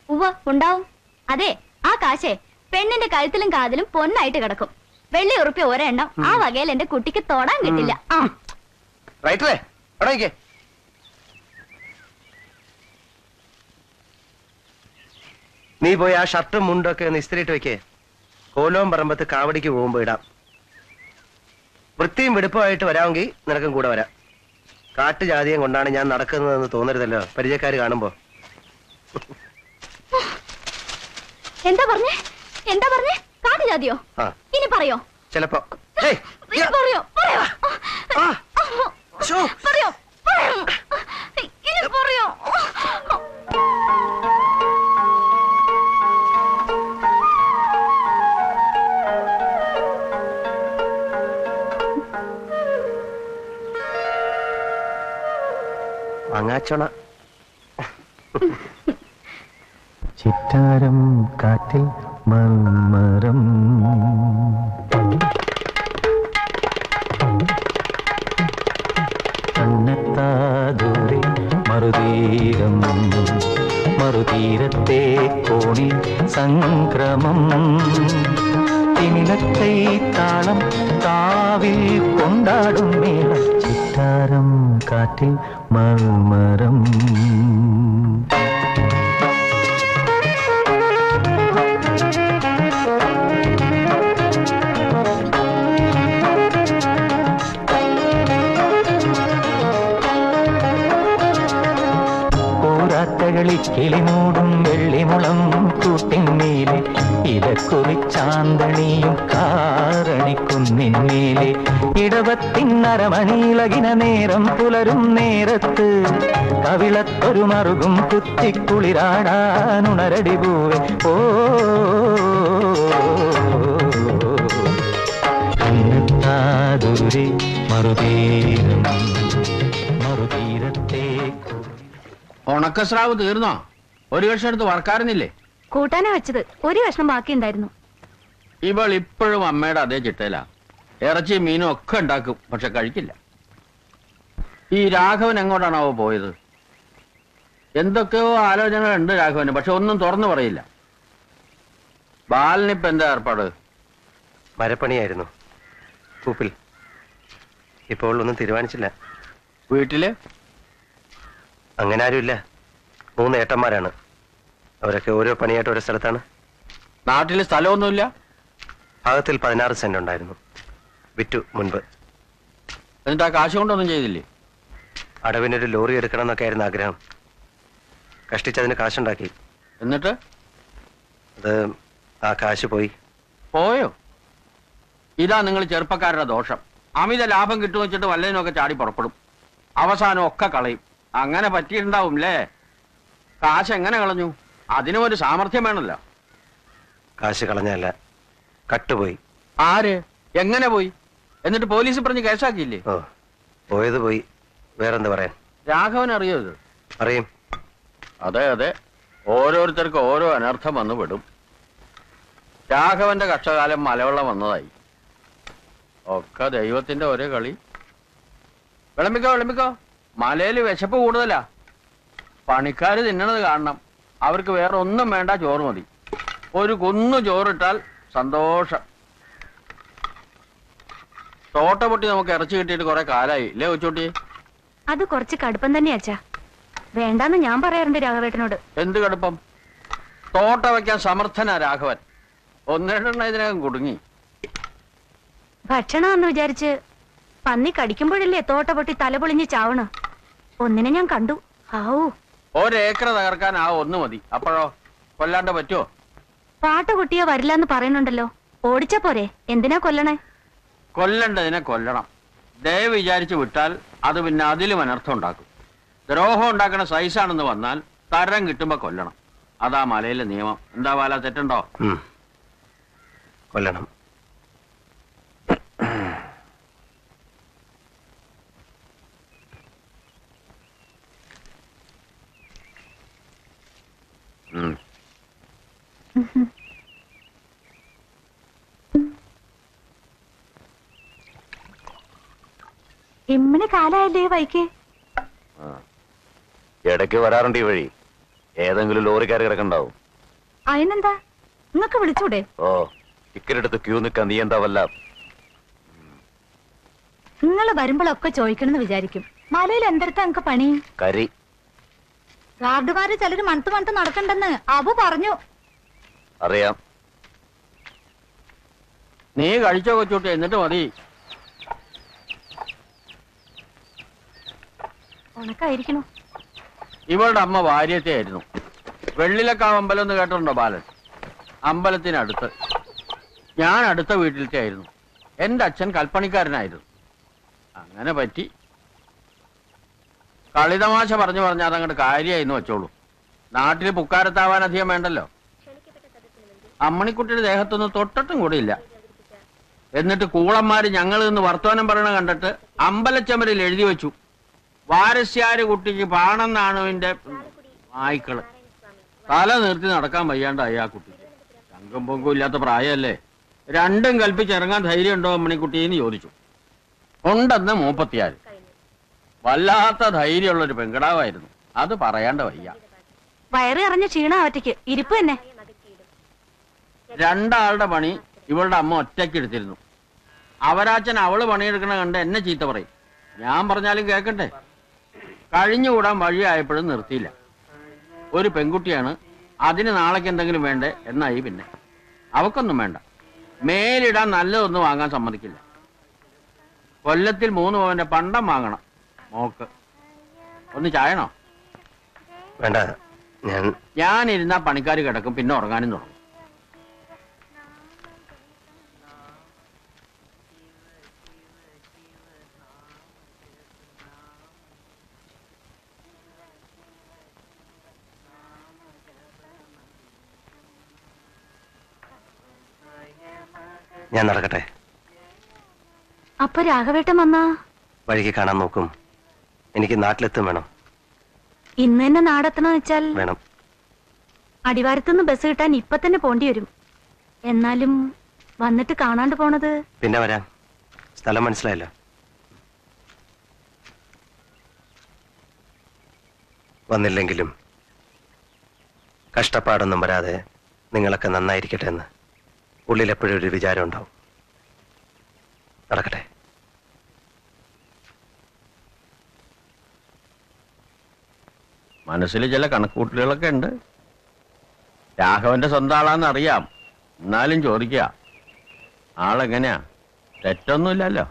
ഉവ്വ് ഉണ്ടാവും. അതെ, ആ കാശേ പെണ്ണിന്റെ കഴുത്തിലും കാതിലും പൊന്നായിട്ട് കിടക്കും. വെള്ളി ഉറുപ്പ്യ ഒരെണ്ണം ആ വകയിൽ എന്റെ കുട്ടിക്ക് തൊടാൻ കിട്ടില്ല. റൈറ്ററേ ഇറങ്ങിക്കേ. നീ പോയി ആ ഷർട്ടും മുണ്ടൊക്കെ ഒന്ന് ഇസ്തിരിയിട്ട് വെക്കേ. കോലോം പറമ്പത്ത് കാവടിക്ക് പോകുമ്പോ ഇടാം. വൃത്തിയും വെടുപ്പമായിട്ട് വരാമെങ്കിൽ നിനക്കും കൂടെ വരാം. കാട്ടുജാതിയും കൊണ്ടാണ് ഞാൻ നടക്കുന്നതെന്ന് തോന്നരുതല്ലോ പരിചയക്കാര് കാണുമ്പോ. എന്താ പറഞ്ഞേ? കാട്ടുജാതിയോ? ഇനി പറയോ? ചിലപ്പോ പറയോ? പറയോ? പറയോ? ഇനി പറയോ? അങ്ങാച്ചോണ. ചിറ്റാരം കാറ്റിൽ മർമരം കണ്ണെത്താദൂരെ മറുതീരം മറുതീരത്തെ കോണിൽ സംക്രമം തിമിലക്കൈ താളം കാവിൽ കൊണ്ടാടും മേളം ചിറ്റാരം കാറ്റിൽ മർമരം. കിളിമൂടും വെള്ളിമുളം കൂട്ടിന്മേലെ ഇലക്കുറിച്ചാന്തണിയും കാരണിക്കുന്നിന്മേലെ ഇടവത്തിന്നരമണിയിളകിന നേരം പുലരും നേരത്ത് കവിളത്തൊരു മറുകും കുത്തിക്കുളിരാടാനുണരടി പൂവെ. ഓ കണ്ണെത്താദൂരെ മറുതീരം മറുതീരത്തെ. ഉണക്കസ്രാവ് തീർന്നോ? ഒരു കഷ്ണം എടുത്ത് വറക്കാറുന്നില്ലേ? കൂട്ടാനാ വെച്ചത്, ഒരു കഷ്ണം ബാക്കിയുണ്ടായിരുന്നു. ഇവൾ ഇപ്പോഴും അമ്മയുടെ അതേ ചിട്ടയിലാ. ഇറച്ചിയും മീനും ഒക്കെ ഉണ്ടാക്കും, പക്ഷെ കഴിക്കില്ല. ഈ രാഘവൻ എങ്ങോട്ടാണാവോ പോയത്? എന്തൊക്കെയോ ആലോചനകളുണ്ട് രാഘവന്, പക്ഷെ ഒന്നും തുറന്നു പറയില്ല. ബാലനിപ്പ എന്താ ഏർപ്പാട്? മരപ്പണിയായിരുന്നു കൂപ്പിൽ. ഇപ്പോൾ ഒന്നും തീരുമാനിച്ചില്ല. വീട്ടില് അങ്ങനെ ആരുമില്ല. 3 ഏട്ടന്മാരാണ്. അവരൊക്കെ ഓരോ പണിയായിട്ട് ഓരോ സ്ഥലത്താണ്. നാട്ടില് സ്ഥലമൊന്നുമില്ല. ഭാഗത്തിൽ 16 സെന്റ് ഉണ്ടായിരുന്നു. വിറ്റു മുൻപ്. എന്നിട്ട് ആ കാശ് കൊണ്ടൊന്നും ചെയ്തില്ലേ? അടവിനൊരു ലോറി എടുക്കണം എന്നൊക്കെ ആയിരുന്നു ആഗ്രഹം. കഷ്ടിച്ചതിന് കാശുണ്ടാക്കി. എന്നിട്ട് അത് ആ കാശ് പോയി. പോയോ? ഇതാ നിങ്ങൾ ചെറുപ്പക്കാരുടെ ദോഷം. അമിത ലാഭം കിട്ടുമെന്ന് വെച്ചിട്ട് വല്ലതിനൊക്കെ ചാടി പുറപ്പെടും. അവസാനം ഒക്കെ കളയും. അങ്ങനെ പറ്റിയിട്ടുണ്ടാവും അല്ലേ? കാശ് എങ്ങനെ കളഞ്ഞു? അതിനും ഒരു സാമർഥ്യം വേണമല്ലോ. കാശ് കളഞ്ഞല്ല, കട്ടുപോയി. ആര്? എങ്ങനെ പോയി? എന്നിട്ട് പോലീസ് പറഞ്ഞ് കേസാക്കിയില്ലേ? ഓ, പോയത് പോയി. വേറെന്ത് പറയാൻ? രാഘവൻ അറിയോ ഇത്? അറിയും. അതെ അതെ, ഓരോരുത്തർക്ക് ഓരോ അനർത്ഥം വന്നു വിടും. രാഘവന്റെ കഷ്ടകാലം മലവെള്ളം വന്നതായി. ഒക്കെ ദൈവത്തിന്റെ ഒരേ കളി. വിളമ്പിക്കോ. മലയില് വിശപ്പ് കൂടുതലാ. പണിക്കാര് തിന്നണത് കാണണം. അവർക്ക് വേറെ ഒന്നും വേണ്ട, ചോറ് മതി. ഒരു കുന്നു ചോറിട്ടാൽ സന്തോഷം. തോട്ട പൊട്ടി നമുക്ക് ഇറച്ചി കിട്ടിയിട്ട് കുറെ കാലായി ഇല്ലേ കൊച്ചുട്ടി? അത് കുറച്ച് കടുപ്പം തന്നെ അച്ഛാ. വേണ്ടാന്ന് ഞാൻ പറയാറുണ്ട് രാഘവേട്ടനോട്. എന്ത് കടുപ്പം? തോട്ട വയ്ക്കാൻ സമർത്ഥനാ രാഘവൻ. 1-2 ഇതിനകം കുടുങ്ങി. ഭക്ഷണം എന്ന് വിചാരിച്ച് പന്നി കടിക്കുമ്പോഴല്ലേ തോട്ട പൊട്ടി തലപൊളിഞ്ഞ് ചാവണ. ഒന്നിനെ ഞാൻ കണ്ടു. ആവൂ, 1 ഏക്കർ തകർക്കാൻ ആ 1 മതി. അപ്പോഴോ കൊല്ലാണ്ട് പറ്റുമോ? പാട്ട കുട്ടിയെ വരില്ലെന്ന് പറയുന്നുണ്ടല്ലോ. ഓടിച്ച പോരെ, എന്തിനാ കൊല്ലണേ? കൊല്ലണ്ടതിനെ കൊല്ലണം. ദയവ് വിചാരിച്ച് വിട്ടാൽ അത് പിന്നെ അതിലും അനർത്ഥം ഉണ്ടാക്കും. ദ്രോഹം ഉണ്ടാക്കുന്ന സൈസാണെന്ന് വന്നാൽ തരം കിട്ടുമ്പോ കൊല്ലണം. അതാ മലയിലെ നിയമം. എന്താ വാല, തെറ്റുണ്ടോ? കൊല്ലണം. ഇമ്മന് കാലായല്ലേ വൈക്ക്? ഇടയ്ക്ക് വരാറുണ്ട് ഈ വഴി. ഏതെങ്കിലും ലോറിക്കാർ കിടക്കണ്ടാവും. അതിനെന്താ, നിങ്ങക്ക് വിളിച്ചൂടെ? ഓ, ടിക്കറ്റ് എടുത്ത് ക്യൂ നിൽക്കാൻ നീ എന്താ വല്ല? നിങ്ങള് വരുമ്പോഴൊക്കെ ചോദിക്കണമെന്ന് വിചാരിക്കും. മലയിൽ എന്തെടുത്താ നിങ്ങക്ക് പണി? കരി. ഗാർഡുമാര് ചിലര് മണത്ത് മണത്ത് നടക്കണ്ടെന്ന് അബു പറഞ്ഞു. അറിയാം. നീ കഴിച്ചോ കൊച്ചോട്ടെ, എന്നിട്ട് മതി. ഉണക്കായിരിക്കണു. ഇവളുടെ അമ്മ വാര്യത്തെ ആയിരുന്നു. വെള്ളിലക്കാവ് അമ്പലം എന്ന് കേട്ടിട്ടുണ്ടോ ബാലൻ? അമ്പലത്തിനടുത്ത്. ഞാൻ അടുത്ത വീട്ടിലത്തെ ആയിരുന്നു. എന്റെ അച്ഛൻ കൽപ്പണിക്കാരനായിരുന്നു. അങ്ങനെ പറ്റി. കളിതമാശ പറഞ്ഞു അതങ്ങോട്ട് കാര്യമായിരുന്നു വെച്ചോളൂ. നാട്ടിൽ പുക്കാരത്താവാൻ അധികം വേണ്ടല്ലോ. അമ്മണിക്കുട്ടിയുടെ ദേഹത്തൊന്നും തൊട്ടിട്ടും കൂടിയില്ല. എന്നിട്ട് കൂളന്മാര് ഞങ്ങൾ നിന്ന് വർത്തമാനം പറയണ കണ്ടിട്ട് അമ്പലച്ചമരിൽ എഴുതി വെച്ചു, വാരസ്യാര് കുട്ടിക്ക് പാണെന്നാണുവിന്റെ നായ്ക്കള്. തല നിർത്തി നടക്കാൻ വയ്യാണ്ടായി ആ കുട്ടിക്ക്. ചങ്കം പൊങ്കും ഇല്ലാത്ത പ്രായമല്ലേ. രണ്ടും കൽപ്പിച്ചിറങ്ങാൻ ധൈര്യം ഉണ്ടോ അമ്മണിക്കുട്ടിന്ന് ചോദിച്ചു. ഉണ്ടെന്ന് 34. വല്ലാത്ത ധൈര്യമുള്ളൊരു പെങ്കടാവായിരുന്നു. അത് പറയാണ്ട് വയ്യ. വയറ് അറിഞ്ഞ ക്ഷീണ ഒറ്റയ്ക്ക് ഇരിപ്പ് തന്നെ. രണ്ടാളുടെ പണി ഇവളുടെ അമ്മ ഒറ്റയ്ക്ക് എടുത്തിരുന്നു. അവരാച്ചൻ അവള് പണിയെടുക്കണ കണ്ട് എന്നെ ചീത്ത പറയും. ഞാൻ പറഞ്ഞാലും കേൾക്കട്ടെ. കഴിഞ്ഞുകൂടാൻ വഴിയായപ്പോഴും നിർത്തിയില്ല. ഒരു പെൺകുട്ടിയാണ്, അതിന് നാളേക്ക് എന്തെങ്കിലും വേണ്ടേ എന്നായി. പിന്നെ അവക്കൊന്നും വേണ്ട. മേലിടാൻ നല്ലതൊന്നും വാങ്ങാൻ സമ്മതിക്കില്ല. കൊല്ലത്തിൽ 3 പവന്റെ പണ്ടം വാങ്ങണം മോക്ക്. ഒന്ന് ചായണോ? വേണ്ട. ഞാനിരുന്നാ പണിക്കാർ കിടക്കും, പിന്നെ ഉറങ്ങാനും തുടങ്ങും. ഞാൻ നടക്കട്ടെ. അപ്പൊ രാഘവേട്ടൻ വന്നാ? വഴിക്ക് കാണാൻ നോക്കും. എനിക്ക് നാട്ടിലെത്തും വേണം. ഇന്ന് തന്നെ നാടെത്തണം വെച്ചാൽ വേണം. അടിവാരത്തുനിന്ന് ബസ് കിട്ടാൻ ഇപ്പൊ തന്നെ പോണ്ടി വരും. എന്നാലും വന്നിട്ട് കാണാണ്ട് പോണത്. പിന്നെ വരാം. സ്ഥലം മനസ്സിലായല്ലോ. വന്നില്ലെങ്കിലും കഷ്ടപ്പാടൊന്നും വരാതെ നിങ്ങളൊക്കെ നന്നായിരിക്കട്ടെ എന്ന് ഉള്ളിലെപ്പോഴും ഒരു വിചാരം ഉണ്ടാവും. നടക്കട്ടെ. മനസ്സിൽ ചില കണക്കുകൂട്ടലുകളൊക്കെ ഉണ്ട്. രാഘവന്റെ സ്വന്തം ആളാന്ന് അറിയാം. എന്നാലും ചോദിക്കുക, ആളെങ്ങനെയാ? തെറ്റൊന്നുമില്ലല്ലോ.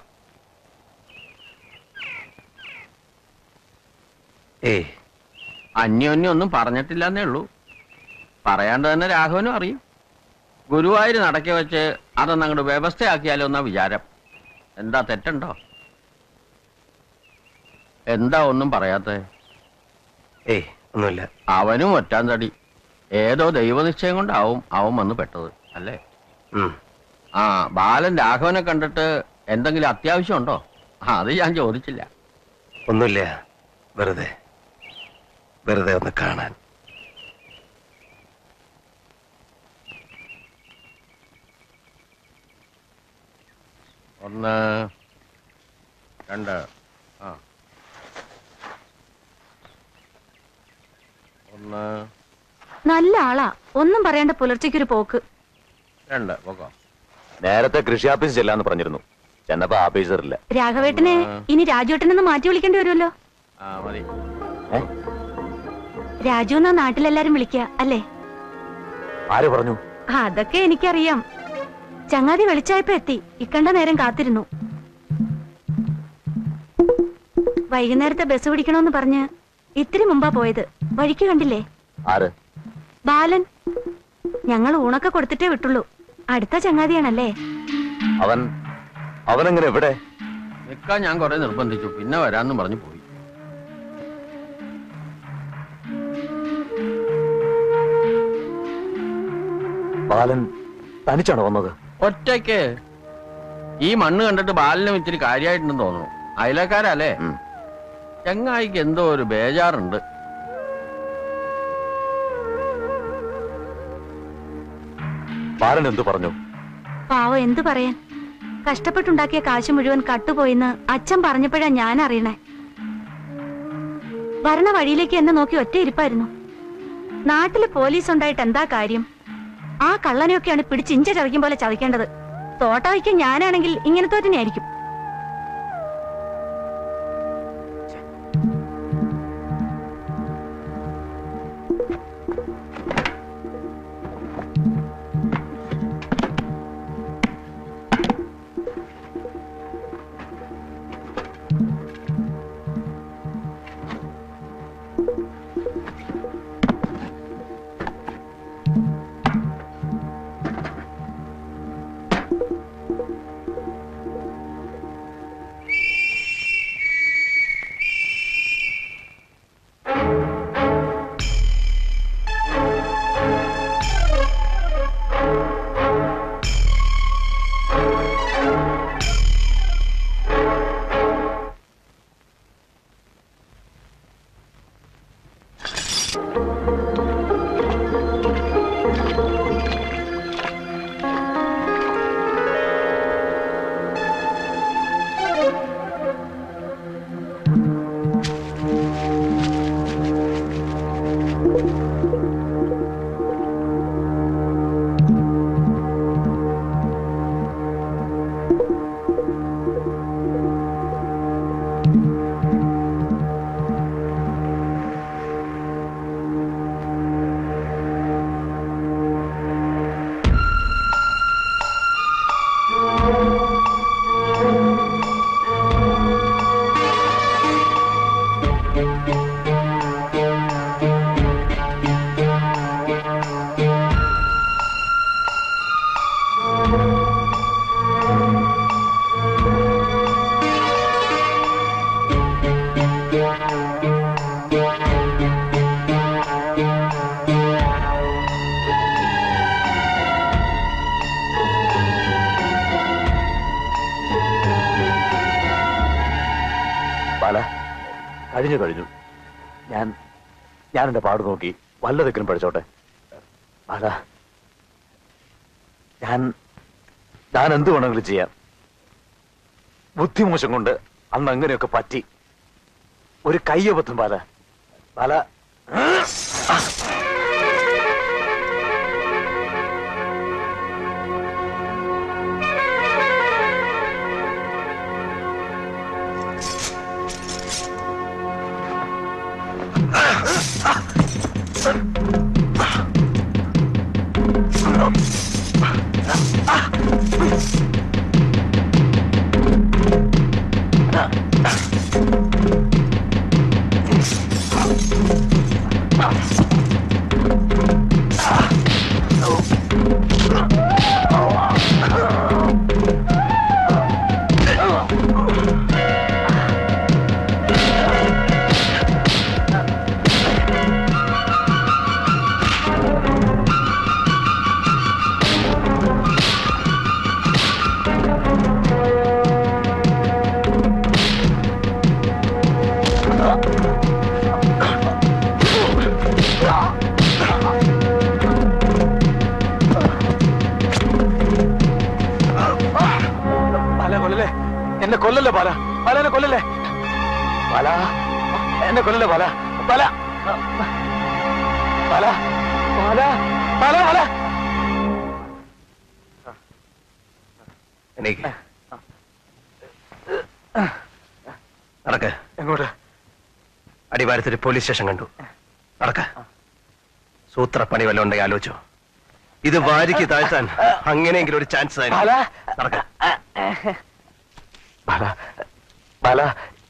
ഏയ്, അന്യോന്യം ഒന്നും പറഞ്ഞിട്ടില്ലെന്നേ ഉള്ളൂ. പറയാണ്ട് തന്നെ രാഘവനും അറിയും. ഗുരുവായൂർ നടക്കി വെച്ച് അതൊന്നും അങ്ങോട്ട് വ്യവസ്ഥയാക്കിയാലോ എന്നാ വിചാരം. എന്താ തെറ്റുണ്ടോ? എന്താ ഒന്നും പറയാത്തേ? ഏയ്, ഒന്നുമില്ല. അവനും ഒറ്റാൻ തടി. ഏതോ ദൈവനിശ്ചയം കൊണ്ടാവും അവൻ വന്ന് പെട്ടത് അല്ലേ? ആ, ബാലൻ രാഘവനെ കണ്ടിട്ട് എന്തെങ്കിലും അത്യാവശ്യം ഉണ്ടോ? അത് ഞാൻ ചോദിച്ചില്ല. ഒന്നുമില്ല. വെറുതെ വെറുതെ ഒന്ന് കാണാൻ. ഒന്ന്, രണ്ട്, ആ, ഒന്ന്, നല്ല ആളാ. ഒന്നും പറയേണ്ട പുലർച്ചയ്ക്കൊരു പോക്ക്. രണ്ട്, പോകാം. നേരത്തെ കൃഷി ഓഫീസ് ചെല്ലാന്ന് പറഞ്ഞിരുന്നു. ചെന്നപ്പോ ഓഫീസറില്ല. രാഘവേട്ടനെ ഇനി രാജുവേട്ടനെന്ന് മാറ്റി വിളിക്കേണ്ടി വരുമല്ലോ. ആ, മതി. രാജു എന്നാ നാട്ടിലെല്ലാരും വിളിക്കുക അല്ലേ? ആര് പറഞ്ഞു? അതൊക്കെ എനിക്കറിയാം. ചങ്ങാതി വെളിച്ചായപ്പോ എത്തി. ഇക്കണ്ട നേരം കാത്തിരുന്നു. വൈകുന്നേരത്തെ ബസ് പിടിക്കണോന്ന് പറഞ്ഞ് ഇത്തിരി മുമ്പാ പോയത്. വഴിക്ക് കണ്ടില്ലേ? ആര്? ബാലൻ. ഞങ്ങൾ ഊണൊക്കെ കൊടുത്തിട്ടേ വിട്ടുള്ളൂ. അടുത്ത ചങ്ങാതിയാണല്ലേ? അവനെങ്ങനെ എവിടെ? നിൽക്കാൻ ഞാൻ കുറെ നിർബന്ധിച്ചു. പിന്നെ വരാന്നും പറഞ്ഞു പോയി. ബാലൻ തനിച്ചാണോ വന്നത്? ഒറ്റയ്ക്ക്. ഈ മണ്ണ് കണ്ടിട്ട് ബാലനും ഇത്തിരി കാര്യമായിട്ടുണ്ടെന്ന് തോന്നുന്നു. അയലക്കാരല്ലേ? ചങ്ങായിക്ക് എന്തോ ഒരു ബേജാറുണ്ട്. ബാലൻ എന്തു പറഞ്ഞു? പാവം എന്തു പറയാൻ. കഷ്ടപ്പെട്ടുണ്ടാക്കിയ കാശ് മുഴുവൻ കട്ടുപോയിന്ന് അച്ഛൻ പറഞ്ഞപ്പോഴാ ഞാൻ അറിയണേ. വരണ വഴിയിലേക്ക് എന്നെ നോക്കി ഒറ്റ ഇരിപ്പായിരുന്നു. നാട്ടില് പോലീസ് ഉണ്ടായിട്ട് എന്താ കാര്യം? ആ കള്ളനെയൊക്കെയാണ് പിടിച്ചിഞ്ച ചതയ്ക്കും പോലെ ചതയ്ക്കേണ്ടത്. തോട്ട വയ്ക്കാൻ ഞാനാണെങ്കിൽ ഇങ്ങനത്തെ തന്നെയായിരിക്കും. കഴിഞ്ഞു കഴിഞ്ഞു. ഞാൻ എന്റെ പാട് നോക്കി വല്ലതൊക്കെ പഠിച്ചോട്ടെ. ബാല, ഞാൻ എന്ത് വേണമെങ്കിലും ചെയ്യാം. ബുദ്ധിമോശം കൊണ്ട് അന്ന് അങ്ങനെയൊക്കെ പറ്റി. ഒരു കയ്യബദ്ധം ബാല. ബാല എന്നെ കൊല്ലല്ലേ ബാല. ബാല എന്നെ കൊല്ലല്ലേ ബാല. എന്നെ കൊല്ലല്ലേ ബാല. ബാല ബാല ബാല ബാല ബാല. എണീക്ക്. നടക്ക്. എങ്ങോട്ട്? അടിവാരത്തൊരു പോലീസ് സ്റ്റേഷൻ കണ്ടു. നടക്ക. സൂത്രപ്പണി വല്ലതും ഉണ്ടെങ്കിൽ ആലോചിച്ചോ. ഇത് വാരിക്ക് താഴ്ത്താൻ അങ്ങനെയെങ്കിലും ഒരു ചാൻസ് നടക്ക. ബാല ബാല,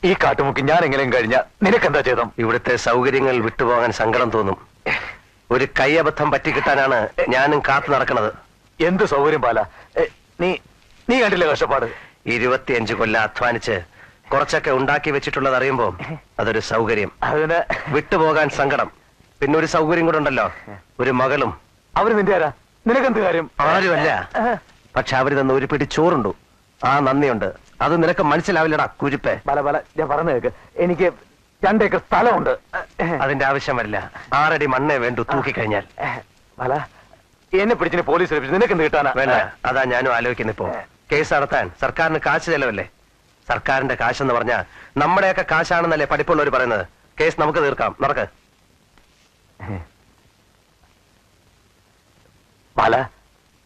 ഈ കാട്ടുമുക്കി ഞാൻ എങ്ങനെയും കഴിഞ്ഞ നിനക്കെന്താ ചെയ്തം? ഇവിടുത്തെ സൗകര്യങ്ങൾ വിട്ടുപോകാൻ സങ്കടം തോന്നും. ഒരു കൈയബദ്ധം പറ്റിക്കിട്ടാനാണ് ഞാനും കാത്തു നടക്കുന്നത്. എന്ത് സൗകര്യം ബാല? നീ കണ്ടില്ലേ കഷ്ടപ്പാട്? 25 കൊല്ലം അധ്വാനിച്ച് കുറച്ചൊക്കെ ഉണ്ടാക്കി വെച്ചിട്ടുള്ളത് അറിയുമ്പോ അതൊരു സൗകര്യം. അതിന് വിട്ടുപോകാൻ സങ്കടം. പിന്നെ ഒരു സൗകര്യം കൂടെ ഉണ്ടല്ലോ, ഒരു മകളും. അവര് നിന്റെ ആരാ? നിനക്കെന്ത് കാര്യം? ആരുമല്ല, പക്ഷെ അവര് തന്ന ഒരു പിടി ചോറുണ്ടു. ആ നന്ദിയുണ്ട്. അത് നിനക്ക് മനസ്സിലാവില്ലടാ കുരിപ്പേ. ബാല ബാല, ഞാൻ പറഞ്ഞു കേക്ക്. എനിക്ക് 2 ഏക്കർ സ്ഥലമുണ്ട്. അതിന്റെ ആവശ്യം വരില്ല. 6 അടി മണ്ണേ വേണ്ടു തൂക്കിക്കഴിഞ്ഞാൽ. ബാല, എന്നെ പിടിച്ചിന് പോലീസ് നിനക്ക് എന്ത് കിട്ടാനാ? വേണ്ട, അതാ ഞാനും ആലോചിക്കുന്നിപ്പോ. കേസ് നടത്താൻ സർക്കാരിന് കാശ് ചെലവല്ലേ? സർക്കാരിന്റെ കാശെന്ന് പറഞ്ഞാൽ നമ്മുടെയൊക്കെ കാശാണെന്നല്ലേ പഠിപ്പുള്ളവർ പറയുന്നത്. കേസ് നമുക്ക് തീർക്കാം. നടക്ക്. ബാല,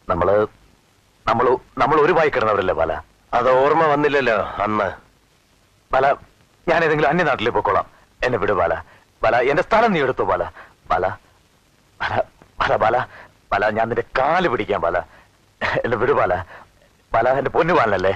നമ്മൾ ഒരു വായി കിടന്നവരല്ലേ ബാല? അത് ഓർമ്മ വന്നില്ലല്ലോ അന്ന്. ബാല, ഞാൻ ഏതെങ്കിലും അന്യനാട്ടിലേക്ക് പോയിക്കോളാം. എന്നെ വിട് ബാല. ബാല, എന്റെ സ്ഥലം നീ എടുത്തു ബാല. ബാല ബാല ബാല ബാല ബാല, ഞാൻ നിന്റെ കാല് പിടിക്കാം ബാല. എന്നെ വിട് ബാല. ബാല, എന്റെ പൊന്നു ബാലനല്ലേ?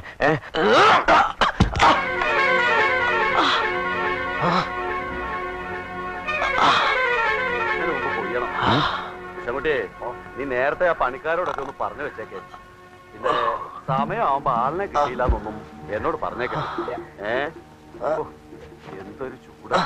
നീ നേരത്തെ ആ പണിക്കാരോടൊക്കെ ഒന്ന് പറഞ്ഞു വെച്ചേക്കേ. പിന്നെ സമയമാകുമ്പോ ആളിനെ കിട്ടിയില്ലെന്നൊന്നും എന്നോട് പറഞ്ഞേക്കാം. എന്തൊരു ചൂടാ.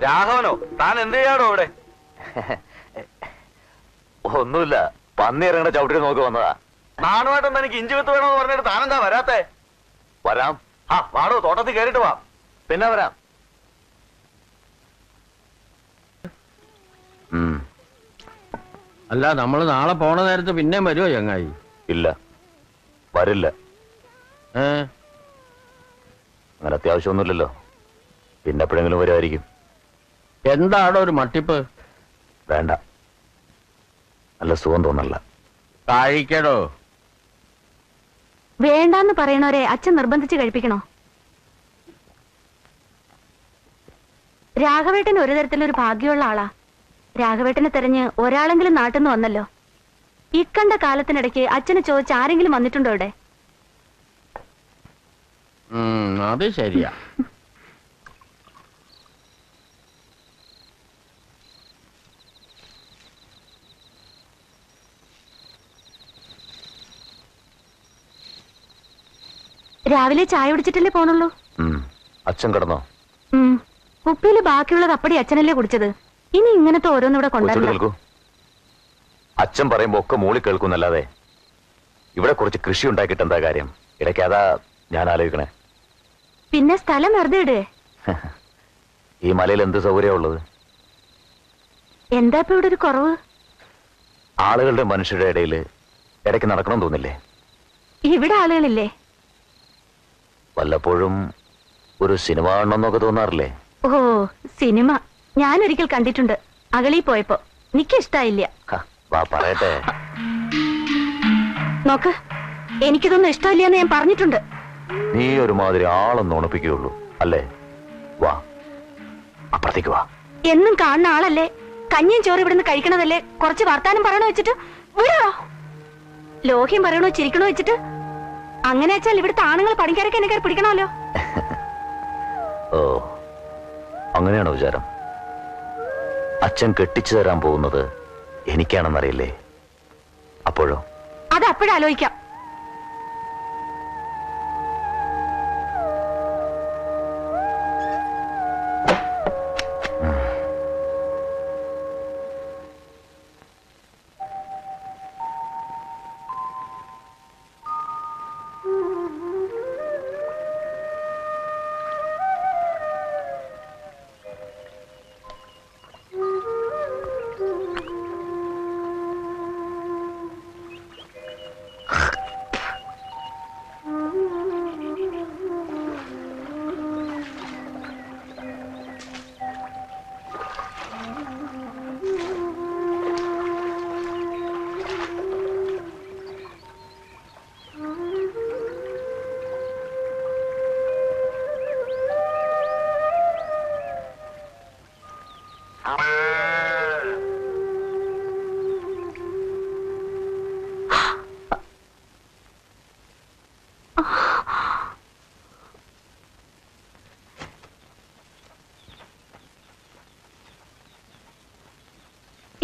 രാഘവനോ? താൻ എന്ത് ചെയ്യാടോ ഇവിടെ? ഒന്നുമില്ല, പന്നി ഇറങ്ങണ ചവിട്ടി നോക്കി വന്നതാ. നാണുമായിട്ടൊന്നും എനിക്ക് ഇഞ്ചി വിത്ത് വേണമെന്ന് പറഞ്ഞിട്ട് താനെന്താ വരാത്തെ? വരാം. ആ വാടോ, തോട്ടത്തിൽ കേറിട്ട് വാ. പിന്നെ വരാം. അല്ല, നമ്മള് നാളെ പോണ നേരത്ത് പിന്നെയും വരുമോ ചങ്ങായി? ഇല്ല, വരില്ല. അങ്ങനെ അത്യാവശ്യമൊന്നുമില്ലല്ലോ. പിന്നെ എപ്പോഴെങ്കിലും വരുമായിരിക്കും. എന്താണോ ഒരു മട്ടിപ്പ്? വേണ്ട, നല്ല സുഖം തോന്നല്ല. കഴിക്കടോ. വേണ്ടാന്ന് പറയണവരെ അച്ഛൻ നിർബന്ധിച്ച് കഴിപ്പിക്കണോ? രാഘവേട്ടന് ഒരു തരത്തിലൊരു ഭാഗ്യമുള്ള ആളാ. രാഘവേട്ടനെ തെരഞ്ഞ് ഒരാളെങ്കിലും നാട്ടിൽ നിന്ന് വന്നല്ലോ. ഇക്കണ്ട കാലത്തിനിടയ്ക്ക് അച്ഛനെ ചോദിച്ച് ആരെങ്കിലും വന്നിട്ടുണ്ടോ ഇവിടെ? അത് ശരിയാ. രാവിലെ ചായ കുടിച്ചിട്ടല്ലേ പോണുള്ളൂ? അച്ഛൻ കിടന്നോ? കുപ്പിയില് ബാക്കിയുള്ളത് അപ്പടി അച്ഛനല്ലേ കുടിച്ചത്. ഇനി ഇങ്ങനത്തെ ഓരോന്നിവിടെ കൊണ്ടുവരണം. അച്ഛൻ പറയുമ്പോ ഒക്കെ മൂളി കേൾക്കുന്നല്ലാതെ ഇവിടെ കുറച്ച് കൃഷി ഉണ്ടാക്കിയിട്ട് എന്താ കാര്യം? ഇടയ്ക്ക് അതാ ഞാൻ ആലോചിക്കണേ. പിന്നെ സ്ഥലം വെറുതെ ഇടേ. ഈ മലയിൽ എന്ത് സൗകര്യം ഉള്ളത്? എന്താ ഇപ്പൊ ഇവിടെ ഒരു കുറവ്? ആളുകളുടെ മനുഷ്യരുടെ ഇടയിൽ ഇടയ്ക്ക് നടക്കണം തോന്നില്ലേ? ഇവിടെ ആളുകളില്ലേ? വല്ലപ്പോഴും ഒരു സിനിമ കാണണമെന്നൊക്കെ തോന്നാറില്ലേ? ഓ, സിനിമ ഞാനൊരിക്കൽ കണ്ടിട്ടുണ്ട്. അകളി പോയപ്പോ എനിക്കിഷ്ടായില്ല. വാ പറയട്ടെ. നോക്ക്, എനിക്കിതൊന്നും ഇഷ്ടമില്ലെന്ന് ഞാൻ പറഞ്ഞിട്ടുണ്ട്. നീ ഒരുമാതിരി ആളൊന്നും ഉണപ്പിക്കുകയുള്ളൂ അല്ലേ? വാ, അപ്പുറത്തേക്ക് വാ. എന്നും കാണുന്ന ആളല്ലേ, കഞ്ഞിയും ചോറ് ഇവിടുന്ന് കഴിക്കണതല്ലേ. കുറച്ച് വർത്താനം പറയണോ വെച്ചിട്ട് വിടോ. ലോഹ്യം പറയണോ ചിരിക്കണോ വെച്ചിട്ട്. അങ്ങനെ വെച്ചാൽ ഇവിടുത്തെ ആണുങ്ങൾ പണിക്കാരൊക്കെ എന്നെ കയറി പിടിക്കണമല്ലോ. ഓ, അങ്ങനെയാണോ വിചാരം? അച്ഛൻ കെട്ടിച്ചു തരാൻ പോകുന്നത് എനിക്കാണെന്നറിയില്ലേ? അപ്പോഴോ? അത് അപ്പോഴാലോചിക്കാം.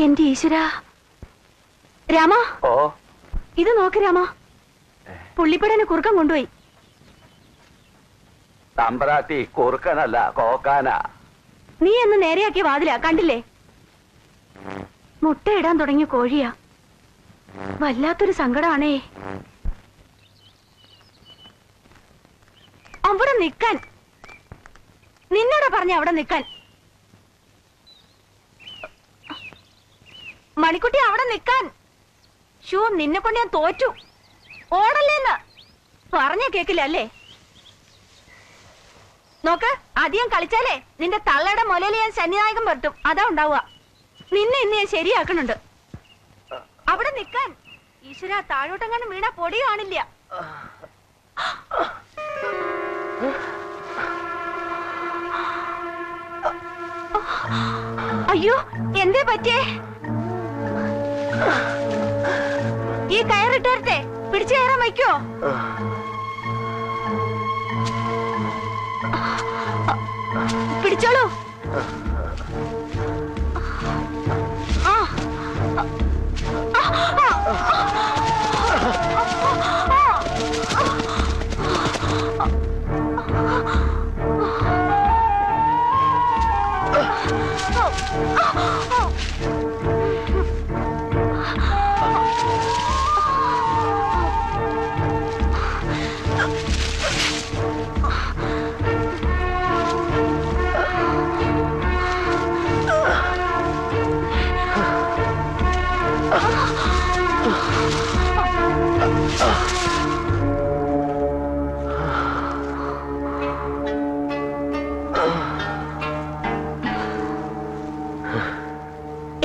എന്റെ ഈശ്വര. രാമ, ഓ, ഇത് നോക്ക് രാമ, പുള്ളിപ്പടനെ കുറുക്കം കൊണ്ടുപോയി. തമ്പരാട്ടി കുറുക്കനല്ല, കോക്കാന. നീ എന്ന് നേരെയാക്കിയ വാതിലാ, കണ്ടില്ലേ? മുട്ടയിടാൻ തുടങ്ങിയ കോഴിയാ. വല്ലാത്തൊരു സങ്കടമാണേ. അവിടെ നിക്കാൻ, നിന്നോടാ പറഞ്ഞ അവിടെ നിക്കാൻ. മണിക്കുട്ടി അവിടെ നിക്കാൻ. ഷൂ, നിന്നെ കൊണ്ട് ഞാൻ തോറ്റു. ഓടല്ലേന്ന് പറഞ്ഞ കേക്കില്ല അല്ലേ? നോക്ക്, അധികം കളിച്ചാലേ നിന്റെ തള്ളയുടെ മുലയിൽ ഞാൻ ശനിനായകം പറ്റും. അതാ ഉണ്ടാവുക. നിന്നെ ഇന്ന് ഞാൻ ശരിയാക്കണുണ്ട്. അവിടെ നിക്കാൻ. ഈശ്വര, താഴോട്ടെങ്ങാനും വീണ പൊടി കാണില്ല. അയ്യോ, എന്തേ പറ്റേ? ഈ കയറിട്ടേ പിടിച്ചു കയറാൻ വയ്ക്കോ? പിടിച്ചോളൂ.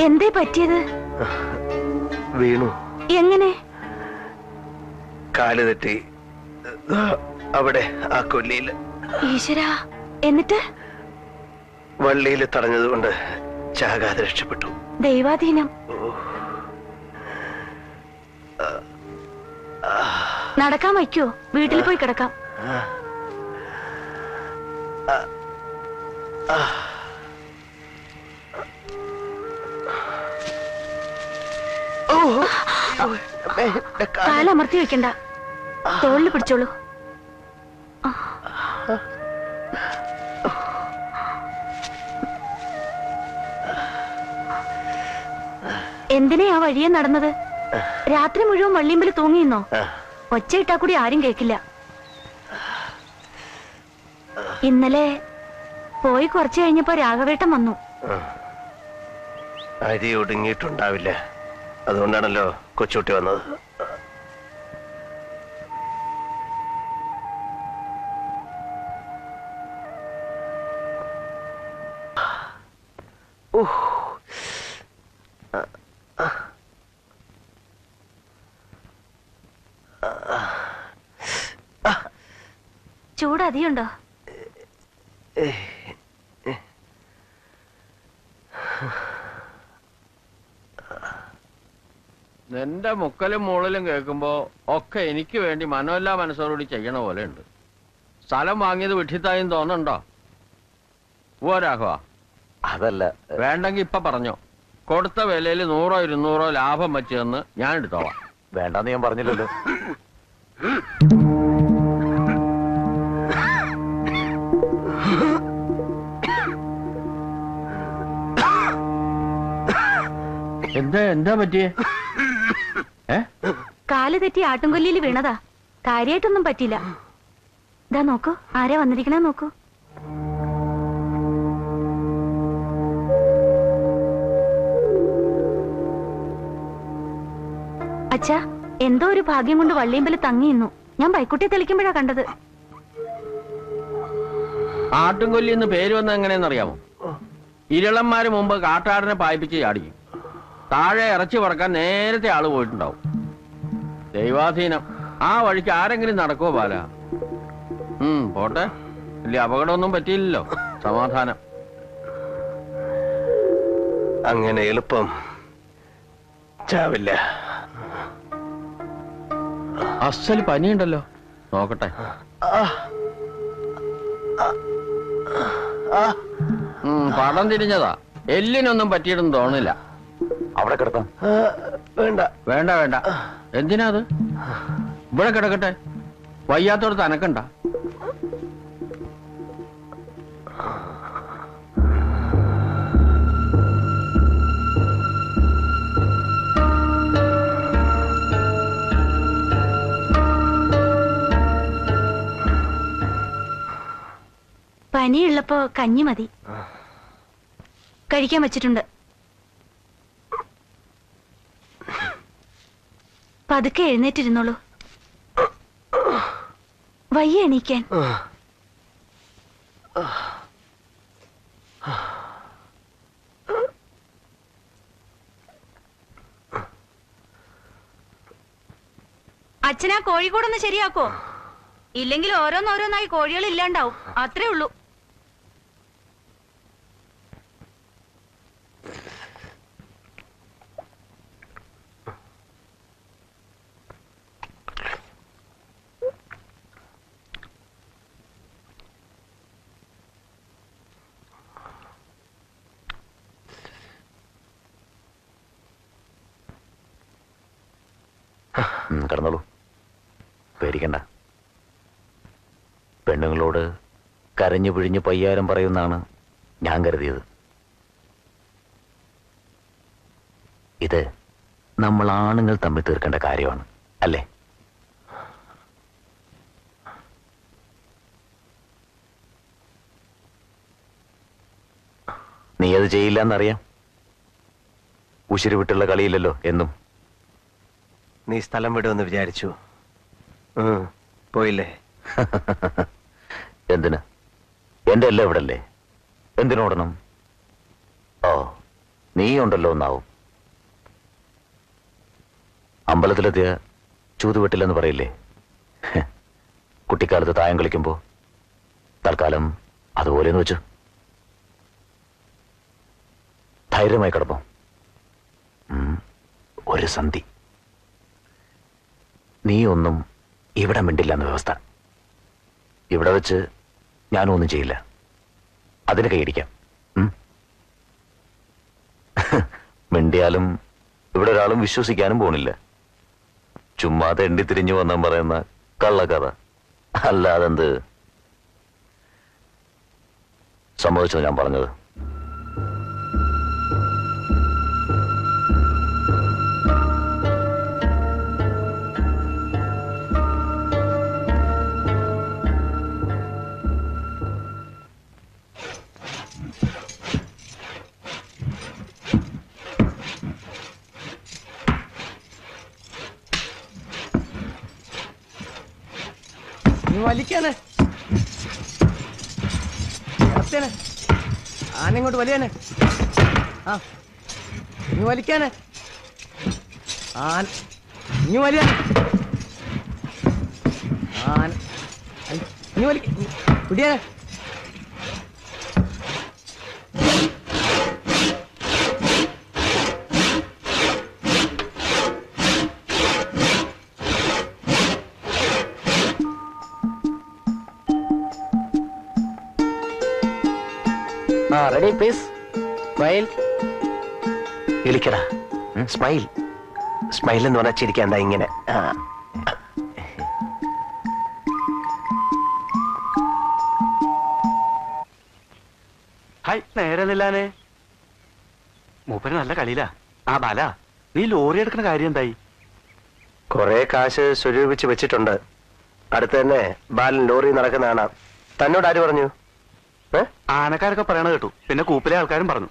എന്തേ പറ്റിയത്? വീണു. എങ്ങനെ? കാല് തെറ്റി അവിടെ ആ കൊല്ലിയില്. ഈശ്വരാ, എന്നിട്ട്? വള്ളിയിൽ തടഞ്ഞതുകൊണ്ട് ചാകാതെ രക്ഷപ്പെട്ടു. ദൈവാധീനം. നടക്കാൻ വയ്ക്കോ? വീട്ടിൽ പോയി കിടക്കാം. കാലമർത്തി വെക്കണ്ട, തോളിൽ പിടിച്ചോളൂ. എന്തിനാ ആ വഴിയെ നടന്നത്? രാത്രി മുഴുവൻ വള്ളിയമ്പല് തൂങ്ങിയിരുന്നോ? ഒച്ചയിട്ടാ കൂടി ആരും കേക്കില്ല. ഇന്നലെ പോയി കുറച്ചു കഴിഞ്ഞപ്പോ രാഘവേട്ടൻ വന്നു. അരി ഒടുങ്ങിയിട്ടുണ്ടാവില്ല, അതുകൊണ്ടാണല്ലോ കൊച്ചുകുട്ടി വന്നത്. ചൂട് അധികമുണ്ടോ? നിന്റെ മുക്കലും മൂളലും കേൾക്കുമ്പോ ഒക്കെ എനിക്ക് വേണ്ടി മനോല്ലാ മനസ്സോടുകൂടി ചെയ്യണ പോലെ ഉണ്ട്. സ്ഥലം വാങ്ങിയത് വിട്ടിത്തായും തോന്നുന്നുണ്ടോ? ഓ രാഘവ, അതല്ല. വേണ്ടെങ്കി ഇപ്പൊ പറഞ്ഞോ. കൊടുത്ത വിലയിൽ 100 200 ലാഭം വെച്ചെന്ന് ഞാൻ എടുത്തോളാം. വേണ്ടാന്ന് ഞാൻ പറഞ്ഞില്ലല്ലോ. എന്താ പറ്റിയേ? കാല് തെറ്റി ആട്ടുംകൊല്ലിയിൽ വീണതാ. കാര്യായിട്ടൊന്നും പറ്റില്ല. ഇതാ നോക്കൂ, ആരാ വന്നിരിക്കണേ നോക്കൂ. അച്ഛാ, എന്തോ ഒരു ഭാഗ്യം കൊണ്ട് വള്ളിയമ്പല് തങ്ങിയിരുന്നു. ഞാൻ ബൈക്കുട്ടിയെ തെളിക്കുമ്പോഴാ കണ്ടത്. ആട്ടുംകൊല്ലി പേര് വന്ന എങ്ങനെയെന്നറിയാമോ? ഇരളന്മാര് മുമ്പ് കാട്ടാടിനെ പായിപ്പിച്ച് ചാടിക്കും. താഴെ ഇറച്ചി പറക്കാൻ നേരത്തെ ആള് പോയിട്ടുണ്ടാവും. ദൈവാധീനം. ആ വഴിക്ക് ആരെങ്കിലും നടക്കുവോ ബാല? പോട്ടെ, വലിയ അപകടമൊന്നും പറ്റിയില്ലല്ലോ. സമാധാനം. അങ്ങനെ എളുപ്പം ചാവില്ല. അസൽ പനിയുണ്ടല്ലോ, നോക്കട്ടെ. പടം തിരിഞ്ഞതാ, എല്ലിനൊന്നും പറ്റിയിട്ടൊന്നും തോന്നില്ല. അവിടെ കിടത്താം. വേണ്ട വേണ്ട വേണ്ട. എന്തിനാ അത്? ഇവിടെ കിടക്കട്ടെ, വയ്യാത്തോടത്ത് അനക്കണ്ട. പനിയുള്ളപ്പോ കഞ്ഞി മതി, കഴിക്കാൻ വെച്ചിട്ടുണ്ട്. പതുക്കെ എഴുന്നേറ്റിരുന്നോളൂ. വയ്യ എണീക്കാൻ. അച്ഛനാ കോഴിക്കോടൊന്ന് ശരിയാക്കോ, ഇല്ലെങ്കിൽ ഓരോന്നോരോന്നായി കോഴികൾ ഇല്ലാണ്ടാവും. അത്രേ ഉള്ളൂ. കിടന്നോളൂ, പേടിക്കണ്ട. പെണ്ണുങ്ങളോട് കരഞ്ഞു പിഴിഞ്ഞ് പയ്യാരം പറയുന്നാണ് ഞാൻ കരുതിയത്. ഇത് നമ്മൾ ആണുങ്ങൾ തമ്മിൽ തീർക്കേണ്ട കാര്യമാണ്, അല്ലേ? നീ അത് ചെയ്യില്ല എന്നറിയാം. ഉശിരി വിട്ടുള്ള കളിയില്ലല്ലോ എന്നും. നീ സ്ഥലം വിടുമെന്ന് വിചാരിച്ചു. പോയില്ലേ? എന്തിന്? എന്റെ എല്ലാം ഇവിടല്ലേ, എന്തിനോടണം? ഓ, നീ ഉണ്ടല്ലോ എന്നാവും. അമ്പലത്തിലെത്തിയ ചൂതുവെട്ടില്ലെന്ന് പറയില്ലേ? കുട്ടിക്കാലത്ത് തായം കളിക്കുമ്പോ തൽക്കാലം അതുപോലെന്ന് വെച്ചു. ധൈര്യമായി കിടപ്പോ. ഒരു സന്ധി. നീ ഒന്നും ഇവിടെ മിണ്ടില്ല എന്ന വ്യവസ്ഥ. ഇവിടെ വെച്ച് ഞാനും ഒന്നും ചെയ്യില്ല. അതിന് കൈയടിക്കാം. മിണ്ടിയാലും ഇവിടെ ഒരാളും വിശ്വസിക്കാനും പോണില്ല. ചുമ്മാ തെണ്ടി തിരിഞ്ഞു വന്നാൻ പറയുന്ന കള്ളക്കഥ. അല്ലാതെന്ത്? സമ്മതിച്ചത് ഞാൻ പറഞ്ഞത്. വലിക്കാനെ ആനങ്ങോട്ട് വലിയാനെ. ആ നീ വലിക്കാനെ. നീ വലിയാനെ. നീ വലി പിടിയാനെ. Ready please. സ്മൈൽ. വിളിക്കടാ. സ്മൈൽ. സ്മൈൽ എന്ന് പറഞ്ഞാൽ ചിരിക്കാൻ എന്താ ഇങ്ങനെ? ഹായ്, നേരെ നില്ലാനെ. മൂപ്പര് നല്ല കളിയിലാ. ആ ബാല, നീ ലോറി എടുക്കുന്ന കാര്യം എന്തായി? കുറെ കാശ് സ്വരൂപിച്ച് വെച്ചിട്ടുണ്ട്. അടുത്ത് തന്നെ ബാലൻ ലോറി നടക്കുന്ന കാണാം. തന്നോട് ആര് പറഞ്ഞു? ആനക്കാരൊക്കെ പറയണ കേട്ടു. പിന്നെ കൂപ്പിലെ ആൾക്കാരും പറഞ്ഞു.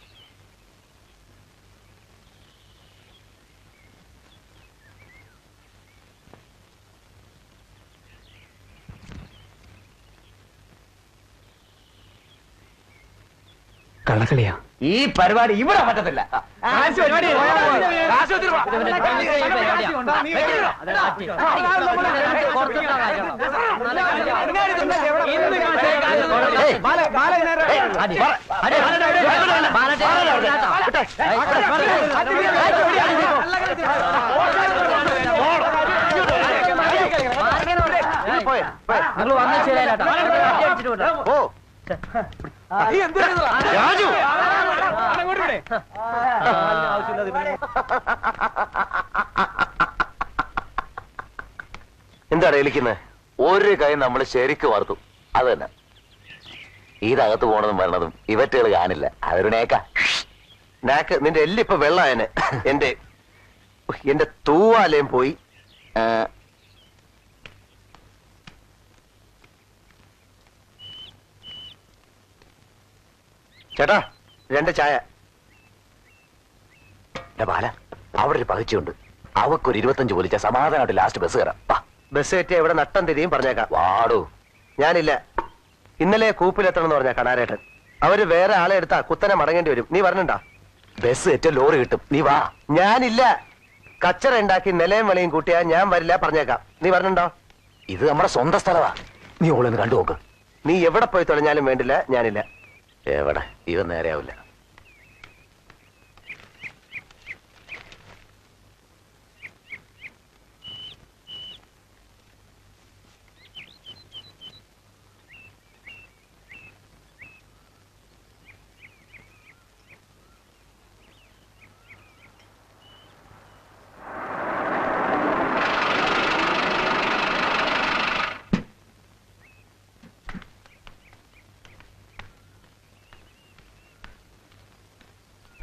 കള്ളക്കളിയാ ഈ പരിപാടി. ഇവിടെ പറ്റത്തില്ല. എന്താണ് വിളിക്കുന്നത്? ഒരു കൈ നമ്മൾ ശരിക്ക് വാർത്തു. അത് തന്നെ. ഇതകത്ത് പോണതും വരണതും ഇവറ്റുകൾ കാണില്ല. അതൊരു നേക്ക. നാക്ക് നിന്റെ എല്ലിപ്പൊ വെള്ളായന്. എന്റെ തൂവാലയും പോയി. ചേട്ടാ, 2 ചായ. ബാല, അവിടെ ഒരു പകച്ചുണ്ട്. അവക്കൊരു 25 പോലിച്ച സമാധാനമായിട്ട് ലാസ്റ്റ് ബസ് കയറാം. ബസ് കയറ്റിയ ഇവിടെ നട്ടം തിരിയും പറഞ്ഞേക്കാം. വാടൂ. ഞാനില്ല. ഇന്നലെ കൂപ്പിലെത്തണം എന്ന് പറഞ്ഞ കണാരേട്ടൻ. അവര് വേറെ ആളെ എടുത്താ കുത്തനെ മടങ്ങേണ്ടി വരും. നീ പറഞ്ഞിണ്ടാ? ബസ് ഏറ്റ ലോറി കിട്ടും. നീ വാ. ഞാനില്ല. കച്ചറ ഉണ്ടാക്കി നിലയും വെളിയും കൂട്ടിയാ ഞാൻ വരില്ല പറഞ്ഞേക്കാം. നീ പറഞ്ഞിണ്ടോ? ഇത് നമ്മുടെ സ്വന്തം സ്ഥലമാ. നീ ഓളൊന്ന് കണ്ടു നോക്ക്. നീ എവിടെ പോയി തുഴഞ്ഞാലും വേണ്ടില്ല, ഞാനില്ല. എവിടെ? ഇവ നേരെയാവില്ല.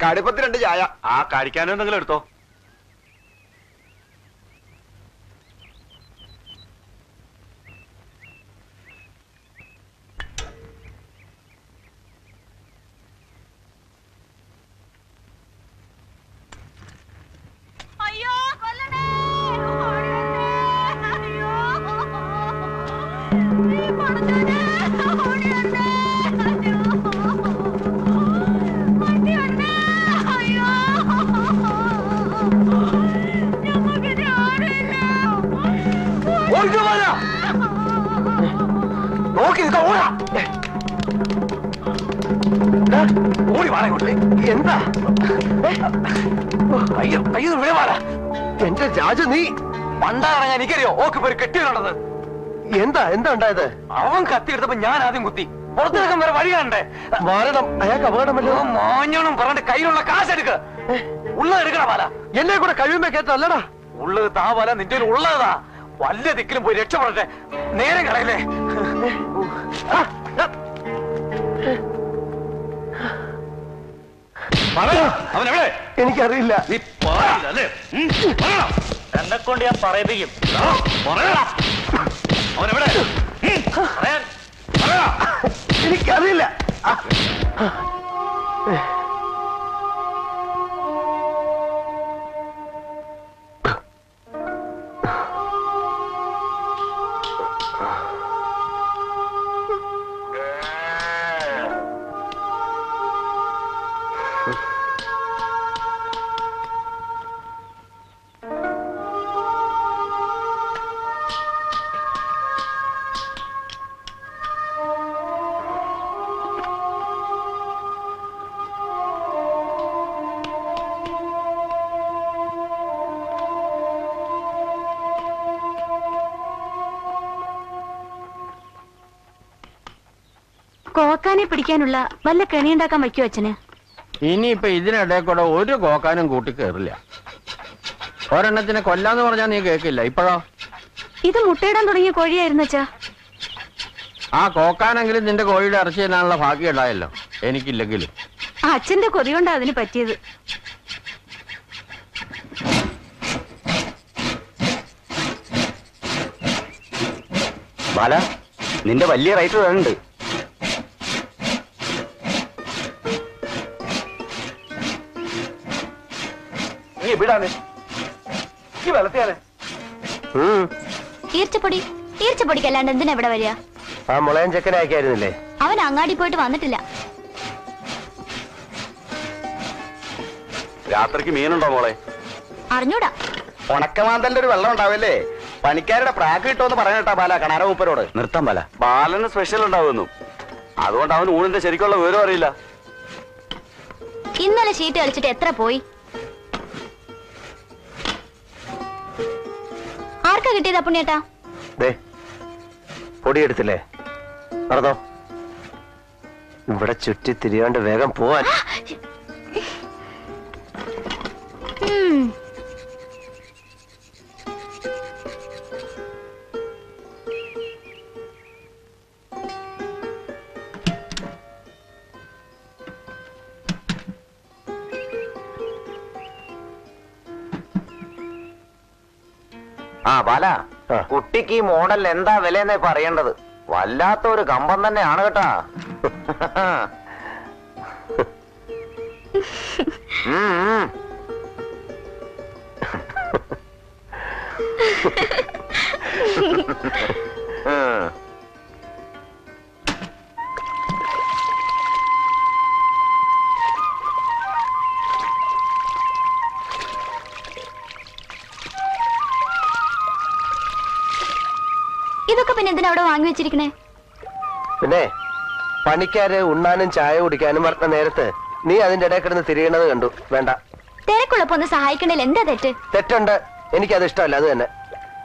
കടുപ്പത്തിൽ 2 ചായ. ആ കഴിക്കാനോ എന്തെങ്കിലും എടുത്തോ. ഓടി വാടാ ഇങ്ങോട്ട്. എന്താ അയ്യോ അയ്യോ ഇവിടെ വാടാ. എന്റെ രാജു നീ പണ്ടാറങ്ങാൻ എനിക്കറിയോ ഓക്കിപ്പോ ഒരു കെട്ടിയുണ്ടെന്ന്. എന്താ എന്താ ഉണ്ടായത്? അവൻ കത്തിയെടുത്തപ്പോ ഞാൻ ആദ്യം കുത്തി. പുറത്തിറക്കാൻ വേറെ വഴി കാണണ്ടേ? മാരണം, അയാൾക്ക് അപകടമല്ലോ. മോഞ്ഞോണം പറഞ്ഞിട്ട് കയ്യിലുള്ള കാശ് എടുക്ക. ഉള്ളത് എടുക്കണ പാല. എന്നെ കൂടെ കഴിയുമ്പോ കേട്ടല്ലടാ. ഉള്ളത് താ പാല, നിന്റെ ഉള്ളതാ. വല്ല ദിക്കിലും പോയി രക്ഷപ്പെടട്ടെ. നേരം കളയല്ലേ. അവനെവിടെ? എനിക്കറിയില്ല. നീ പറയില്ലേ? എന്നെ കൊണ്ട് ഞാൻ പറയിപ്പിക്കും. അവനെവിടെ? എനിക്കറിയില്ല. കോക്കാനെ പിടിക്കാനുള്ള വല്ല കെണിയുണ്ടാക്കാൻ വയ്ക്കോ അച്ഛന്? ഇനിയിപ്പൊ ഇതിനിടയിൽ കൂടെ ഒരു കോക്കാനും കൂട്ടി കയറില്ല. ഒരെണ്ണത്തിനെ കൊല്ലാന്ന് പറഞ്ഞാൽ നീ കേൾക്കില്ല. ഇപ്പോഴോ? ഇത് മുട്ടയിടാൻ തുടങ്ങിയ കോഴിയായിരുന്നു അച്ഛാ. ആ കോക്കാനെങ്കിലും നിന്റെ കോഴിയുടെ ഇറച്ചി തരാനുള്ള ഭാഗ്യം ഉണ്ടായല്ലോ, എനിക്കില്ലെങ്കിലും. അച്ഛന്റെ കൊതി കൊണ്ടാ അതിന് പറ്റിയത്. ബാല, നിന്റെ വലിയ റൈറ്റർ വേണ്ട. നീ വിടാനെ ഈ വെള്ളത്തിയാനെ. ഈർച്ചപ്പൊടിക്കല്ലാണ്ട് എന്തിനാ ഇവിടെ വരിക? ആ മുളയൻ ചെക്കനെ അയക്കായിരുന്നില്ലേ? അവൻ അങ്ങാടി പോയിട്ട് വന്നിട്ടില്ല. രാത്രിക്ക് മീനുണ്ടോ മോളെ? അറിഞ്ഞൂടാ. ഉണക്കമാന്തലിന്റെ ഒരു വെള്ളം ഉണ്ടാവല്ലേ? പണിക്കാരുടെ പ്രാക്ക് കിട്ടുമെന്ന് പറഞ്ഞിട്ടാ ബാല കണാര മൂപ്പരോട്. നിർത്താൻ ബാല. ബാലന് സ്പെഷ്യൽ ഉണ്ടാവുന്നു. അതുകൊണ്ട് അവൻ ഊണിന്റെ ശരിക്കുള്ള വിവരം അറിയില്ല. ഇന്നലെ ഷീറ്റ് കളിച്ചിട്ട് എത്ര പോയി? ആർക്കാ കിട്ടിയതാ പുണ്യേട്ടാ? പൊടിയെടുത്തില്ലേ? നടന്നോ. ഇവിടെ ചുറ്റി തിരിയാണ്ട് വേഗം പോവാൻ. ആ ബാല, കുട്ടിക്ക് ഈ മോഡൽ എന്താ വിലയെന്നേ പറയേണ്ടത്. വല്ലാത്ത ഒരു കമ്പം തന്നെയാണ് കേട്ടാ. ഇതൊക്കെ പിന്നെ എന്തിനാ അവിടെ വാങ്ങി വെച്ചിരിക്കണേ? പിന്നെ പണിക്കാര് ഉണ്ണാനും ചായ കുടിക്കാനും പറഞ്ഞ നേരത്ത് നീ അതിന്റെ ഇടയിൽ കിടന്ന് തിരിയണത് കണ്ടു. വേണ്ട. തിരക്കുള്ളപ്പോ ഒന്ന് സഹായിക്കണ്ടേ? എന്താ തെറ്റ്? തെറ്റുണ്ട്. എനിക്കത് ഇഷ്ടമല്ല. അത് തന്നെ.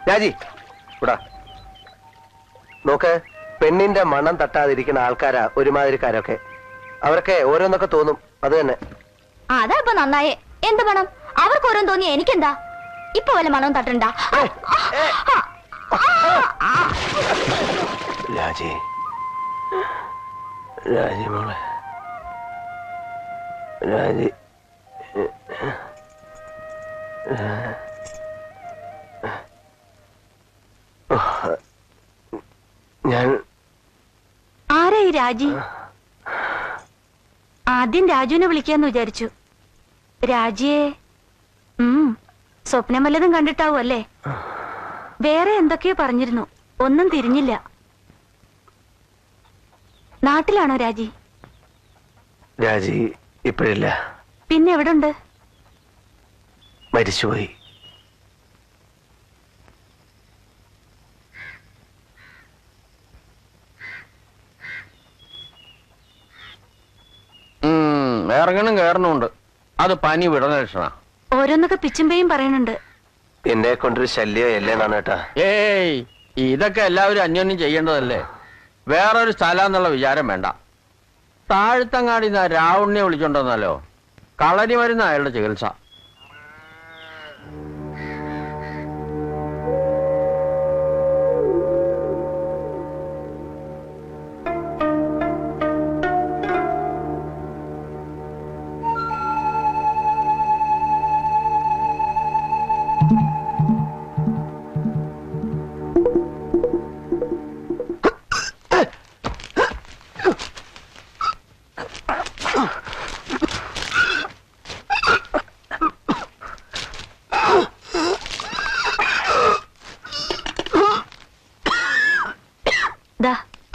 രാജി കൂടാ നോക്ക്. പെണ്ണിന്റെ മണം തട്ടാതിരിക്കുന്ന ആൾക്കാരാ ഒരുമാതിരിക്കാരൊക്കെ. അവർക്ക് ഓരോന്നൊക്കെ തോന്നും. അത് തന്നെ. അതാ ഇപ്പൊ നന്നായേ. എന്ത് മണം? അവർക്ക് ഓരോന്ന് തോന്നിയ എനിക്കെന്താ? ഇപ്പൊ വല്ല മണവും തട്ടണ്ട. രാജി, രാജി മോളെ, രാജി. ഞാൻ ആരാ ഈ രാജി? ആദ്യം രാജുവിനെ വിളിക്കാന്ന് വിചാരിച്ചു. രാജിയെ സ്വപ്നം വല്ലതും കണ്ടിട്ടാവും അല്ലേ? വേറെ എന്തൊക്കെയോ പറഞ്ഞിരുന്നു. ഒന്നും തിരിഞ്ഞില്ല. നാട്ടിലാണോ രാജി? രാജി ഇപ്പോഴില്ല. പിന്നെ എവിടുണ്ട്? മരിച്ചുപോയി. ഇറങ്ങണം കയറണമുണ്ട്. അത് പനി വിടണ ലക്ഷണ. ഓരോന്നൊക്കെ പിച്ചുമ്പയും പറയുന്നുണ്ട്. എന്നെ കൊണ്ടൊരു ശല്യം അല്ലേന്നാണ് കേട്ടാ. ഏയ്, ഇതൊക്കെ എല്ലാവരും അന്യോന്യം ചെയ്യേണ്ടതല്ലേ. വേറൊരു സ്ഥലം എന്നുള്ള വിചാരം വേണ്ട. താഴ്ത്തങ്ങാടി രാവുണ്ണിയെ വിളിച്ചോണ്ടെന്നല്ലോ. കളരി മരുന്ന് അയാളുടെ ചികിത്സ.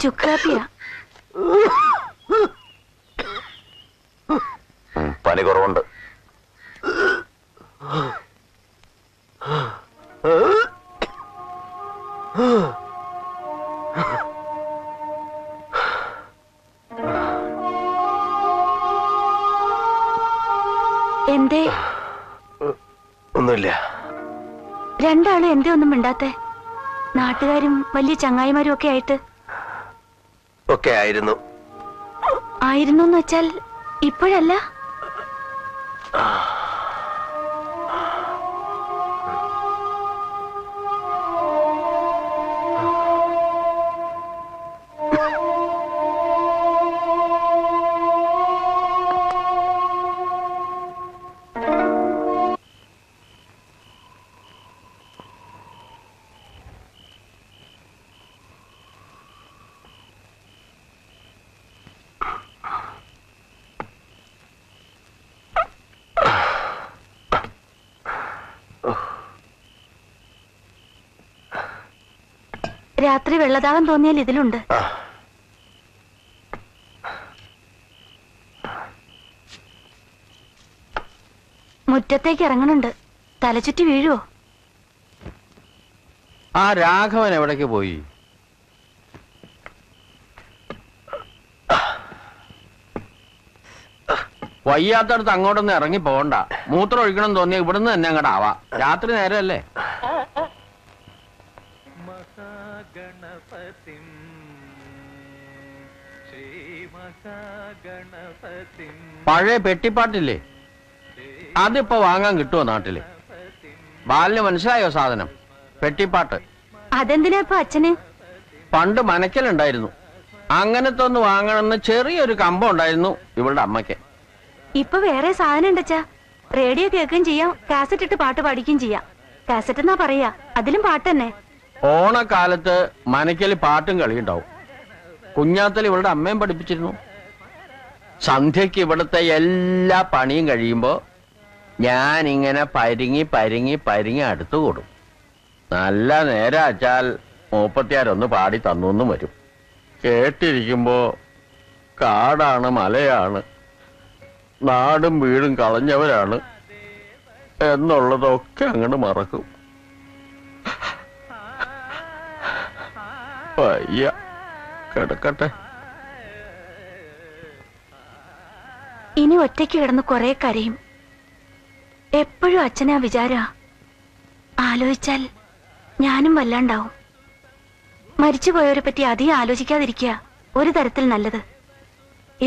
ചുക്കാപ്പിയാ. പനി കുറവുണ്ട്. എന്തേ? ഒന്നുമില്ല. രണ്ടാളും എന്തേ ഒന്നും മിണ്ടാത്തെ? നാട്ടുകാരും വലിയ ചങ്ങായിമാരും ഒക്കെ ആയിട്ട്. ഒക്കെ ആയിരുന്നു. ആയിരുന്നു എന്ന് വെച്ചാൽ ഇപ്പോഴല്ല. രാത്രി വെള്ളദാഹം തോന്നിയാൽ ഇതിലുണ്ട്. മുറ്റത്തേക്ക് ഇറങ്ങണുണ്ട്. തലചുറ്റി വീഴുവോ? ആ രാഘവൻ എവിടേക്ക് പോയി? വയ്യാത്തടത്ത് അങ്ങോട്ടൊന്നും ഇറങ്ങി പോകണ്ട. മൂത്രം ഒഴിക്കണം തോന്നിയ ഇവിടുന്ന് തന്നെ അങ്ങോട്ട് ആവാ. രാത്രി നേരമല്ലേ. പഴയ പെട്ടിപ്പാട്ടില്ലേ, അതിപ്പോ വാങ്ങാൻ കിട്ടുമോ നാട്ടില്? ബാലിന് മനസ്സിലായോ സാധനം? പെട്ടിപ്പാട്ട്. അതെന്തിനാ ഇപ്പൊ അച്ഛന്? പണ്ട് മനക്കലുണ്ടായിരുന്നു. അങ്ങനത്തെ ഒന്ന് വാങ്ങണമെന്ന് ചെറിയൊരു കമ്പം ഉണ്ടായിരുന്നു ഇവളുടെ അമ്മയ്ക്ക്. ഇപ്പൊ വേറെ സാധനം ഉണ്ടച്ചാ. റേഡിയോ കേൾക്കുകയും ചെയ്യാം, കാസറ്റ് ഇട്ട് പാട്ട് പാടിക്കുകയും ചെയ്യാം. കാസറ്റ് എന്നാ പറയാ, അതിലും പാട്ട് തന്നെ. ഓണക്കാലത്ത് മനക്കല് പാട്ടും കളിയുണ്ടാവും. കുഞ്ഞാത്തൽ ഇവളുടെ അമ്മയും പഠിപ്പിച്ചിരുന്നു. സന്ധ്യക്ക് ഇവിടുത്തെ എല്ലാ പണിയും കഴിയുമ്പോ ഞാനിങ്ങനെ പരിങ്ങി പരിങ്ങി പരിങ്ങി അടുത്തു കൂടും. നല്ല നേരാച്ചാൽ 36 പാടി തന്നു വരും. കേട്ടിരിക്കുമ്പോ കാടാണ്, മലയാണ്, നാടും വീടും കളഞ്ഞവരാണ് എന്നുള്ളതൊക്കെ അങ്ങോട്ട് മറക്കും. വയ്യ, കിടക്കട്ടെ. ഇനി ഒറ്റയ്ക്ക് കിടന്ന് കുറെ കരയും. എപ്പോഴും അച്ഛനാ വിചാര. ആലോചിച്ചാൽ ഞാനും വല്ലാണ്ടാവും. മരിച്ചുപോയവരെ പറ്റി അധികം ആലോചിക്കാതിരിക്കുക ഒരു തരത്തിൽ നല്ലത്.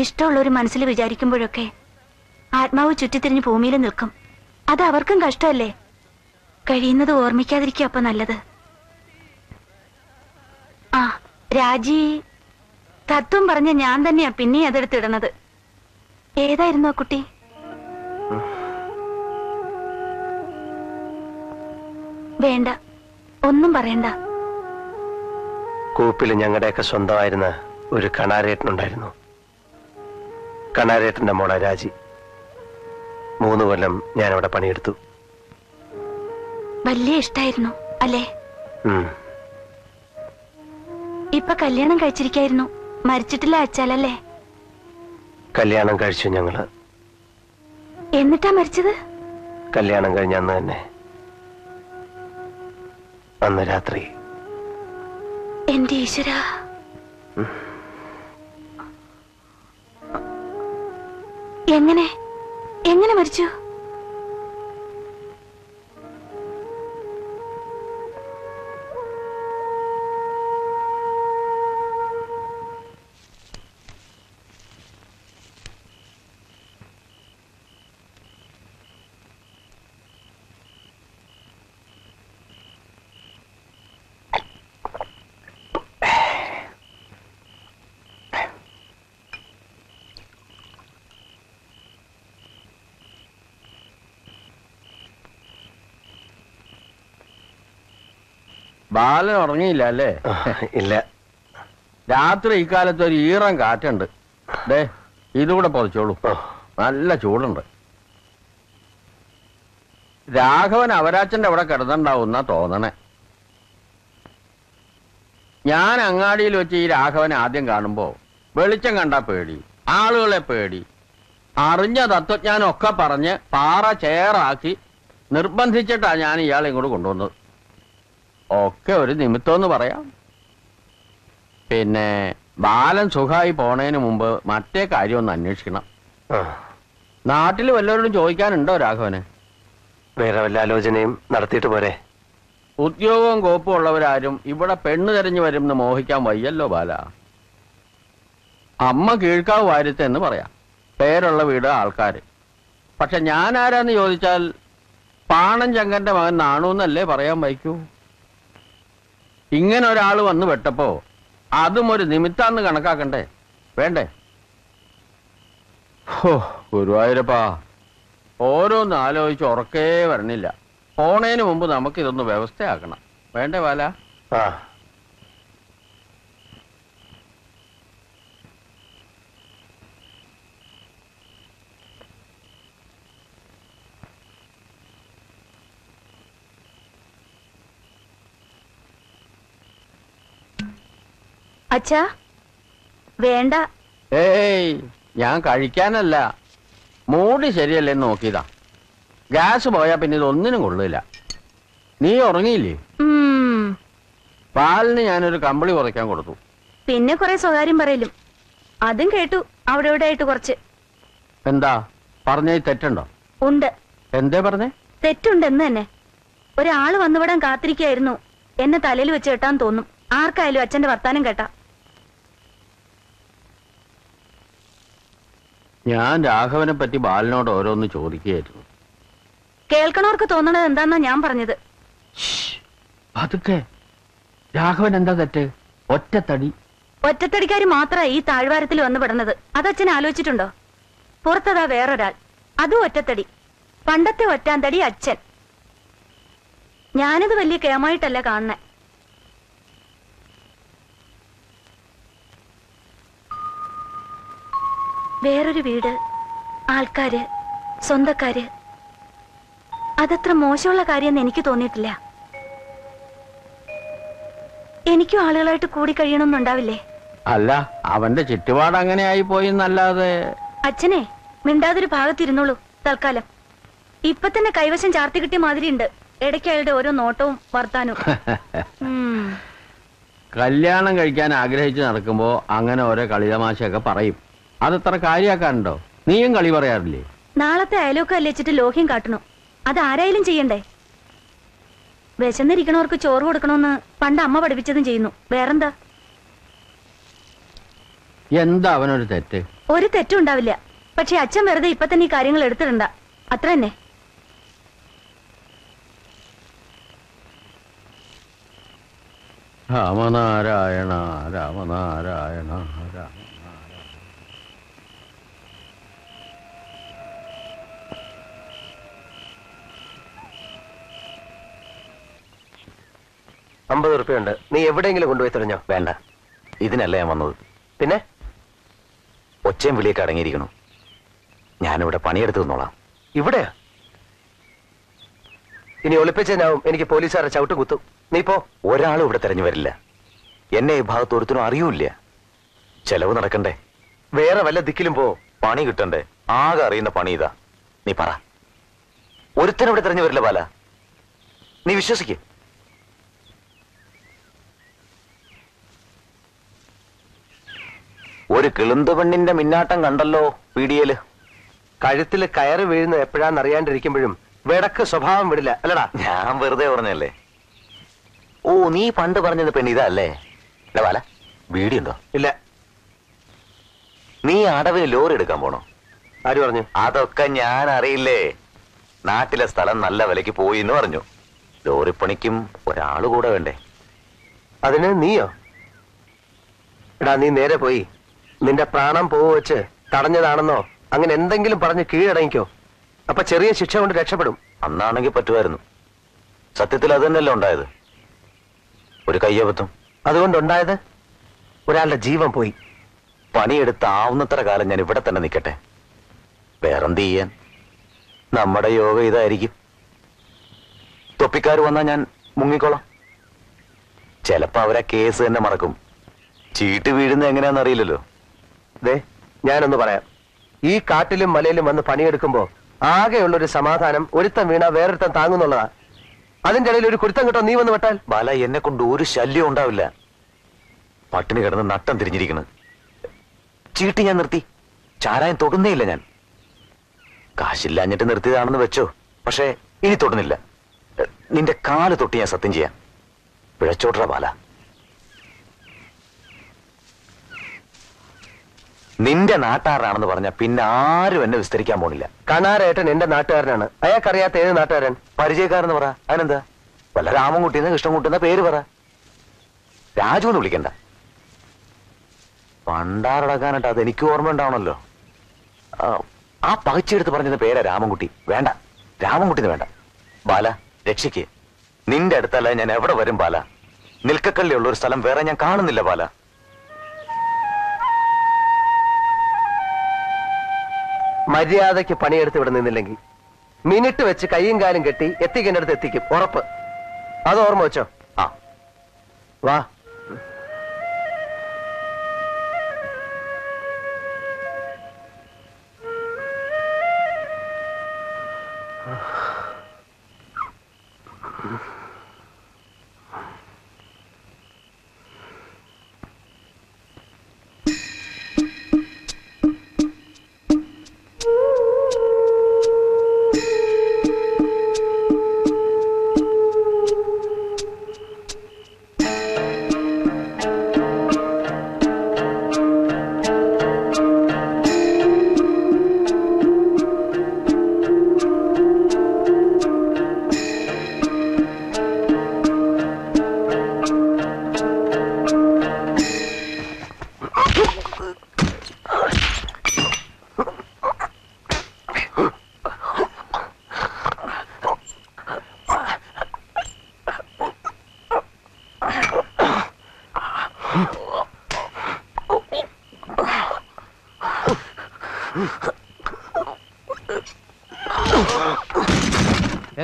ഇഷ്ടമുള്ളൊരു മനസ്സിൽ വിചാരിക്കുമ്പോഴൊക്കെ ആത്മാവ് ചുറ്റിത്തിരിഞ്ഞ് ഭൂമിയിൽ നിൽക്കും. അത് അവർക്കും കഷ്ടമല്ലേ. കഴിയുന്നത് ഓർമ്മിക്കാതിരിക്കുക അപ്പൊ നല്ലത്. ആ രാജി തത്വം പറഞ്ഞ ഞാൻ തന്നെയാ പിന്നെ അതെടുത്തിടണത്. ഏതായിരുന്നു ആ കുട്ടി? വേണ്ട, ഒന്നും പറയണ്ട. കൂപ്പിൽ ഞങ്ങളുടെയൊക്കെ സ്വന്തമായിരുന്ന ഒരു കണാരേട്ടനുണ്ടായിരുന്നു. കണാരേട്ടന്റെ മോളെ രാജി. 3 കൊല്ലം ഞാനവിടെ പണിയെടുത്തു. വലിയ ഇഷ്ടായിരുന്നു അല്ലേ? ഇപ്പൊ കല്യാണം കഴിച്ചിരിക്കായിരുന്നു. മരിച്ചിട്ടില്ല അച്ചാലല്ലേ? കല്യാണം കഴിച്ചു ഞങ്ങള്. എന്നിട്ടാ മരിച്ചത്? കല്യാണം കഴിഞ്ഞ അന്ന് തന്നെ, അന്ന് രാത്രി. എന്റെ ഈശ്വരാ. എങ്ങനെ എങ്ങനെ മരിച്ചു? ബാലൻ ഉറങ്ങിയില്ല അല്ലേ? ഇല്ല. രാത്രി ഇക്കാലത്ത് ഒരു ഈറൻ കാറ്റുണ്ട്. ദേ ഇതുകൂടെ പൊതിച്ചോളൂ, നല്ല ചൂടുണ്ട്. രാഘവൻ അവരാച്ചന്റെ അവിടെ കിടന്നുണ്ടാവുന്ന തോന്നണേ. ഞാൻ അങ്ങാടിയിൽ വെച്ച് ഈ രാഘവനെ ആദ്യം കാണുമ്പോ വെളിച്ചം കണ്ടാ പേടി, ആളുകളെ പേടി, അറിഞ്ഞ തത്വജ്ഞാനം ഒക്കെ പറഞ്ഞ് പാറ ചേറാക്കി നിർബന്ധിച്ചിട്ടാ ഞാൻ ഇയാളെ ഇങ്ങോട്ട് കൊണ്ടുവന്നത്. ഒക്കെ ഒരു നിമിത്തമെന്ന് പറയാം. പിന്നെ ബാലൻ സുഖമായി പോണേന് മുമ്പ് മറ്റേ കാര്യം ഒന്ന് അന്വേഷിക്കണം. നാട്ടിൽ വല്ലവരോടും ചോദിക്കാനുണ്ടോ രാഘവന്? വേറെ വല്ല ആലോചനയും നടത്തിയിട്ട് പോരെ? ഉദ്യോഗവും കോപ്പും ഉള്ളവരാരും ഇവിടെ പെണ്ണ് തെരഞ്ഞു വരും എന്ന് മോഹിക്കാൻ വയ്യല്ലോ ബാല. അമ്മ കീഴ്ക്കാവ് വാര്യത്ത് എന്ന് പറയാം, പേരുള്ള വീട്, ആൾക്കാര്. പക്ഷെ ഞാൻ ആരാന്ന് ചോദിച്ചാൽ പാണൻ ചങ്കന്റെ മകൻ നാണൂന്നല്ലേ പറയാൻ വയ്ക്കൂ. ഇങ്ങനെ ഒരാൾ വന്ന് വെട്ടപ്പോ അതും ഒരു നിമിത്താന്ന് കണക്കാക്കണ്ടേ വേണ്ടേ? ഹോ ഗുരുവായൂരപ്പാ, ഓരോന്ന് ആലോചിച്ച് ഉറക്കേ വരണില്ല. പോണേന് മുമ്പ് നമുക്കിതൊന്ന് വ്യവസ്ഥയാക്കണം വേണ്ടേ ബാല? അച്ഛാ വേണ്ട. ഏയ് ഞാൻ കഴിക്കാനല്ല, മൂടി ശരിയല്ലേന്ന് നോക്കിയതാ. ഗ്യാസ് പോയാ പിന്നെ ഇതൊന്നിനും കൊള്ളില്ല. നീ ഉറങ്ങിയില്ലേ? പാലിന് ഞാനൊരു കമ്പിളി കുറയ്ക്കാൻ കൊടുത്തു. പിന്നെ കുറെ സ്വകാര്യം പറയലും അതും കേട്ടു അവിടെ ഇവിടെ ആയിട്ട് കുറച്ച്. എന്താ പറഞ്ഞ തെറ്റുണ്ടോ? ഉണ്ട്. എന്തേ പറഞ്ഞേ? തെറ്റുണ്ടെന്ന് തന്നെ. ഒരാള് വന്നുവിടാൻ കാത്തിരിക്കായിരുന്നു. എന്നെ തലയിൽ വെച്ച് കെട്ടാൻ തോന്നും ആർക്കായാലും അച്ഛന്റെ വർത്താനം കേട്ടാ. ഞാൻ രാഘവനെ പറ്റി ബാലനോട് ഓരോന്ന് ചോദിക്കുകയായിരുന്നു. കേൾക്കണവർക്ക് തോന്നണത് എന്താന്നാ ഞാൻ പറഞ്ഞത്. അതൊക്കെ രാഘവൻ എന്താ തെറ്റ്? ഒറ്റത്തടി. ഒറ്റത്തടിക്കാര് മാത്രമാ ഈ താഴ്വാരത്തിൽ വന്നു പെടുന്നത്. അതച്ഛൻ ആലോചിച്ചിട്ടുണ്ടോ? പുറത്തതാ വേറൊരാൾ, അതും ഒറ്റത്തടി. പണ്ടത്തെ ഒറ്റാന്തടി അച്ഛൻ. ഞാനത് വലിയ കേമായിട്ടല്ല കാണുന്നേ. വേറൊരു വീട്, ആൾക്കാര്, സ്വന്തക്കാര്, അതത്ര മോശമുള്ള കാര്യമെന്ന് എനിക്ക് തോന്നിയിട്ടില്ല. എനിക്കും ആളുകളായിട്ട് കൂടി കഴിയണമെന്നുണ്ടാവില്ലേ? അല്ല, അവന്റെ ചുറ്റുപാട് അങ്ങനെ ആയി പോയി എന്നല്ലാതെ. അച്ഛനെ മിണ്ടാതൊരു ഭാഗത്തിരുന്നോളൂ തൽക്കാലം. ഇപ്പൊ തന്നെ കൈവശം ചാർത്തി കിട്ടിയ മാതിരി ഉണ്ട് ഇടയ്ക്ക് അയാളുടെ ഓരോ നോട്ടവും വർത്താനവും. കല്യാണം കഴിക്കാൻ ആഗ്രഹിച്ച് നടക്കുമ്പോ അങ്ങനെ ഓരോ കളിതമാശയൊക്കെ പറയും. അതത്ര കാര്യാക്കാനുണ്ടോ? നീയും കളി പറയാറില്ലേ? നാളത്തെ അയലൊക്കെ അല്ലേച്ചിട്ട് ലോഹ്യം കാട്ടണു. അതാരായാലും ചെയ്യണ്ടേ? വിശന്നിരിക്കണവർക്ക് ചോറ് കൊടുക്കണമെന്ന് പണ്ട് അമ്മ പഠിപ്പിച്ചതും ചെയ്യുന്നു. വേറെന്താ? എന്താ അവനൊരു തെറ്റ്? ഒരു തെറ്റും ഉണ്ടാവില്ല. പക്ഷെ അച്ഛൻ വെറുതെ ഇപ്പൊ തന്നെ ഈ കാര്യങ്ങൾ എടുത്തിടണ്ട, അത്ര തന്നെ. രാമനാരായണ രാമനാരായണ രാമ. 50 ഉറുപ്പിയുണ്ട്. നീ എവിടെയെങ്കിലും കൊണ്ടുപോയി തെളിഞ്ഞോ? വേണ്ട, ഇതിനല്ല ഞാൻ വന്നത്. പിന്നെ ഒച്ചയും വിളിയൊക്കെ അടങ്ങിയിരിക്കണം. ഞാനിവിടെ പണിയെടുത്ത് നിന്നോളാം. ഇവിടെയാ? ഇനി ഒളിപ്പിച്ചതിനാവും എനിക്ക് പോലീസുകാരെ ചവിട്ട് കുത്തും. നീ പോ. ഒരാളും ഇവിടെ തെരഞ്ഞു വരില്ല. എന്നെ ഈ ഭാഗത്ത് ഒരുത്തിനും അറിയൂല്ല. ചെലവ് നടക്കണ്ടേ? വേറെ വല്ല ദിക്കിലും പോ. പണി കിട്ടണ്ടേ? ആകെ അറിയുന്ന പണി ഇതാ. നീ പറ, ഒരുത്തനും ഇവിടെ തെരഞ്ഞു വരില്ല ബാല. നീ വിശ്വസിക്ക്. ഒരു കിളുന്ത് പെണ്ണിന്റെ മിന്നാട്ടം കണ്ടല്ലോ പീഡിയയില്. കഴുത്തിൽ കയറ് വീഴുന്നത് എപ്പോഴാന്ന് അറിയാണ്ടിരിക്കുമ്പോഴും വിടക്ക് സ്വഭാവം വിടില്ല അല്ലടാ. ഞാൻ വെറുതെ പറഞ്ഞല്ലേ. ഓ, നീ പണ്ട് പറഞ്ഞത് പെണ്ണ് ഇതല്ലേ? ബാല, വീടിയുണ്ടോ? ഇല്ല. നീ അടവിന് ലോറി എടുക്കാൻ പോണോ? ആര് പറഞ്ഞു? അതൊക്കെ ഞാൻ അറിയില്ലേ. നാട്ടിലെ സ്ഥലം നല്ല വിലക്ക് പോയി എന്ന് പറഞ്ഞു. ലോറിപ്പണിക്കും ഒരാള് കൂടെ വേണ്ടേ? അതിന് നീയോ? എടാ, നീ നേരെ പോയി നിന്റെ പ്രാണം പോവ് വെച്ച് തടഞ്ഞതാണെന്നോ അങ്ങനെ എന്തെങ്കിലും പറഞ്ഞ് കീഴടങ്ങിക്കോ. അപ്പൊ ചെറിയ ശിക്ഷ കൊണ്ട് രക്ഷപ്പെടും. അന്നാണെങ്കിൽ പറ്റുമായിരുന്നു. സത്യത്തിൽ അത് തന്നെയല്ലേ ഉണ്ടായത്, ഒരു കയ്യബദ്ധം. അതുകൊണ്ടുണ്ടായത് ഒരാളുടെ ജീവൻ പോയി. പണിയെടുത്ത് ആവുന്നത്ര കാലം ഞാൻ ഇവിടെ തന്നെ നിൽക്കട്ടെ. വേറെന്ത് ചെയ്യാൻ? നമ്മുടെ യോഗ ഇതായിരിക്കും. തൊപ്പിക്കാർ വന്നാൽ ഞാൻ മുങ്ങിക്കോളാം. ചിലപ്പോ അവരാ കേസ് തന്നെ മറക്കും. ചീട്ട് വീഴുന്ന എങ്ങനെയാന്ന് അറിയില്ലല്ലോ. ദേ, ഞാനൊന്ന് പറയാം. ഈ കാട്ടിലും മലയിലും വന്ന് പണിയെടുക്കുമ്പോ ആകെയുള്ളൊരു സമാധാനം ഒരുത്തം വീണ വേറൊരുത്തം താങ്ങുന്നുള്ളതാ. അതിന്റെ ഇടയിൽ ഒരു കുരുത്തം കിട്ടോ നീ വന്ന് വിട്ടാൽ? ബാല, എന്നെ കൊണ്ട് ഒരു ശല്യം ഉണ്ടാവില്ല. പട്ടിണി കിടന്ന് നട്ടം തിരിഞ്ഞിരിക്കണ്. ചീട്ട് ഞാൻ നിർത്തി. ചാരായം തൊടുന്നേയില്ല ഞാൻ. കാശില്ലാഞ്ഞിട്ട് നിർത്തിയതാണെന്ന് വെച്ചോ, പക്ഷേ ഇനി തൊടുന്നില്ല. നിന്റെ കാല് തൊട്ട് ഞാൻ സത്യം ചെയ്യാം. പിഴച്ചോട്ടറ ബാല. നിന്റെ നാട്ടാറാണെന്ന് പറഞ്ഞ പിന്നെ ആരും എന്നെ വിസ്തരിക്കാൻ പോണില്ല. കണാരേട്ടൻ എന്റെ നാട്ടുകാരനാണ്. അയാൾക്കറിയാത്ത ഏത് നാട്ടുകാരൻ? പരിചയക്കാരെന്ന് പറ. അതിനെന്താ? വല്ല രാമൻകുട്ടിന്ന് കൃഷ്ണൻകുട്ടിന്ന പേര് പറ. രാജു എന്ന് വിളിക്കണ്ട. പണ്ടാറടക്കാനായിട്ട് അത് എനിക്ക് ഓർമ്മ ഉണ്ടാവണല്ലോ. ആ പകച്ചെടുത്ത് പറഞ്ഞത് പേരാ രാമൻകുട്ടി. വേണ്ട, രാമൻകുട്ടിന്ന് വേണ്ട. ബാല, രക്ഷിക്ക്. നിന്റെ അടുത്തല്ല ഞാൻ എവിടെ വരും ബാല. നിൽക്കക്കള്ളിയുള്ള ഒരു സ്ഥലം വേറെ ഞാൻ കാണുന്നില്ല ബാല. മര്യാദയ്ക്ക് പണിയെടുത്ത് ഇവിടെ നിന്നില്ലെങ്കിൽ മിനിറ്റ് വെച്ച് കയ്യും കാലും കെട്ടി എത്തിക്കേണ്ടടുത്ത് എത്തിക്കും, ഉറപ്പ്. അത് ഓർമ്മ വെച്ചോ. ആ, വാ.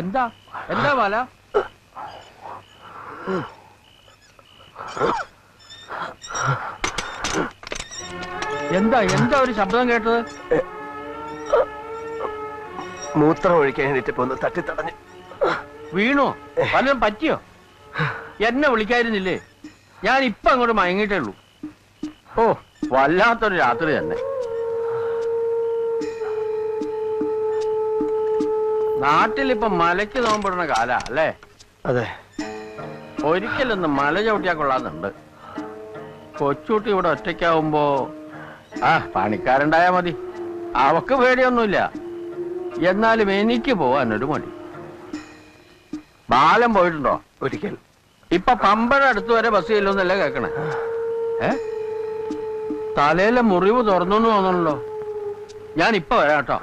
എന്താ എന്താ ബാല? എന്താ എന്താ ഒരു ശബ്ദം കേട്ടത്? മൂത്രം ഒഴിക്കാൻ എണീറ്റപ്പോ ഒന്ന് തട്ടിത്തടഞ്ഞു. വീണോ? വല്ലതും പറ്റിയോ? എന്നെ വിളിക്കായിരുന്നില്ലേ? ഞാൻ ഇപ്പൊ അങ്ങോട്ട് മയങ്ങിട്ടേ ഉള്ളൂ. ഓ, വല്ലാത്തൊരു രാത്രി തന്നെ. നാട്ടിലിപ്പൊ മലയ്ക്ക് നോമ്പിടുന്ന കാലാ അല്ലേ? അതെ. ഒരിക്കലൊന്ന് മല ചവിട്ടിയാ കൊള്ളാന്നുണ്ട്. കൊച്ചുകുട്ടി ഇവിടെ ഒറ്റയ്ക്കാവുമ്പോ പണിക്കാരുണ്ടായാ മതി. അവക്ക് പേടിയൊന്നുമില്ല. എന്നാലും എനിക്ക് പോവാനൊരു മടി. ബാലം പോയിട്ടുണ്ടോ? ഒരിക്കൽ. ഇപ്പൊ പമ്പഴ അടുത്ത് വരെ ബസ് ചെല്ലുന്നല്ലേ കേക്കണേ? തലയിലെ മുറിവ് തുറന്നു തോന്നണല്ലോ. ഞാൻ ഇപ്പൊ വരാം കേട്ടോ.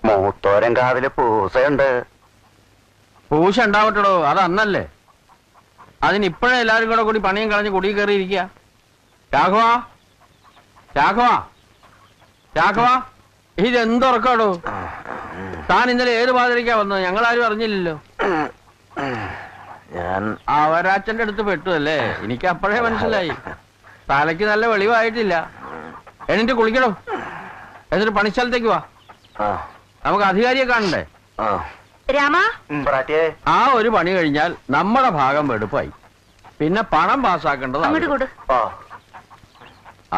മൂത്തോരം കാവില് പൂസയുണ്ട്. പൂശ ഉണ്ടാവട്ടോ, അത് അന്നല്ലേ. അതിനിപ്പോഴേ എല്ലാരും കൂടെ കൂടി പണിയും കളഞ്ഞ് കുടി കയറിയിരിക്കുക. രാഘവ, രാഘവ, രാഘവ, ഇതെന്തുറക്കാടോ? താൻ ഇന്നലെ ഏത് പാതിരിക്കാ വന്നത്? ഞങ്ങളാരും അറിഞ്ഞില്ലല്ലോ. ഞാൻ അവരാച്ചന്റെ അടുത്ത് പെട്ടു അല്ലേ? എനിക്ക് അപ്പോഴേ മനസ്സിലായി. തലയ്ക്ക് നല്ല വെളിവായിട്ടില്ല. എന്നിട്ട് കുളിക്കണോ? എന്നിട്ട് പണിസ്ഥലത്തേക്ക് വാ. നമുക്ക് അധികാരിയെ കാണണ്ടേ? രാമ, ആ ഒരു പണി കഴിഞ്ഞാൽ നമ്മുടെ ഭാഗം വെടുപ്പായി. പിന്നെ പണം പാസ്സാക്കേണ്ടത്. അങ്ങോട്ട് കൊടു.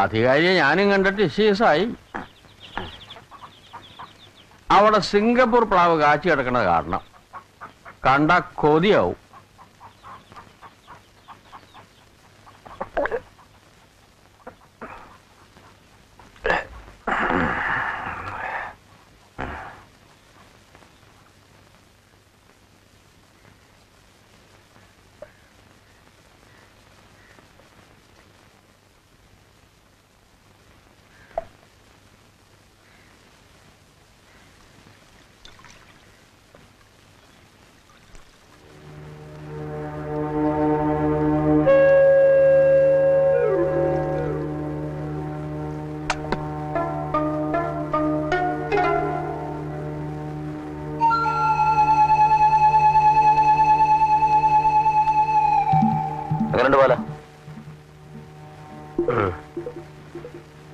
അധികാരിയെ ഞാനും കണ്ടിട്ട് ഇഷ്യൂസായി. അവിടെ സിംഗപ്പൂർ പ്ലാവ് കാച്ചി കിടക്കണ കാരണം കണ്ട കൊതിയാവും.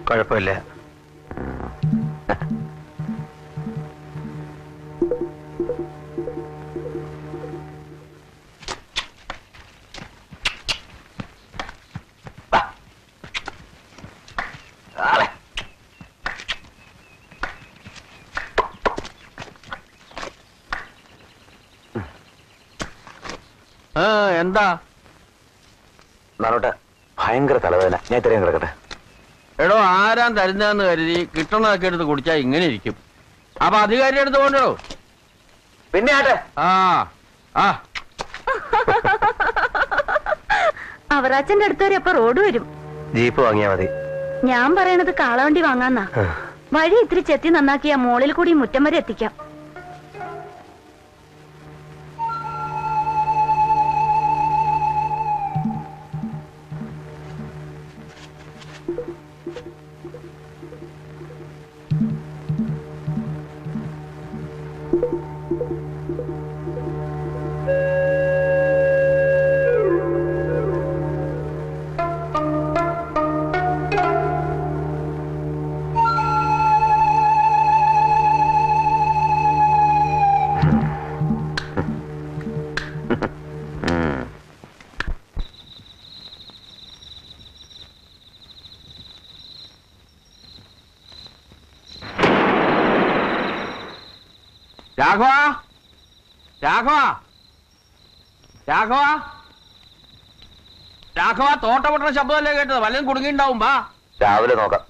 കുഴപ്പമില്ല. എന്താ നാളോട്ടെ ഭയങ്കര തലവേദന. ഞാൻ ഇത്രയും കിടക്കട്ടെ. എടോ, ആരാൻ തരുന്നതെന്ന് കരുതി കിട്ടണതൊക്കെ എടുത്ത് കുടിച്ചാ ഇങ്ങനെ ഇരിക്കും. അപ്പൊ അധികാരി എടുത്ത് കൊണ്ടോ. പിന്നെ ആട്ടെ. അവറാച്ചന്റെ അടുത്ത് വരെ അപ്പൊ റോഡ് വരും. ജീപ്പ് വാങ്ങിയാ മതി. ഞാൻ പറയണത് കാളവണ്ടി വാങ്ങാന്നാ. വഴി ഇത്തിരി ചെത്തി നന്നാക്കിയാ മോളിൽ കൂടി മുറ്റം വരെ എത്തിക്കാം. രാഘവ, രാഘവ, രാഘവ, രാഘവ, തോട്ടപൊട്ടണ ശബ്ദമല്ലേ കേട്ടത്? വല്ലതും കുടുങ്ങിണ്ടാവും. വാ, രാവിലെ നോക്കാം.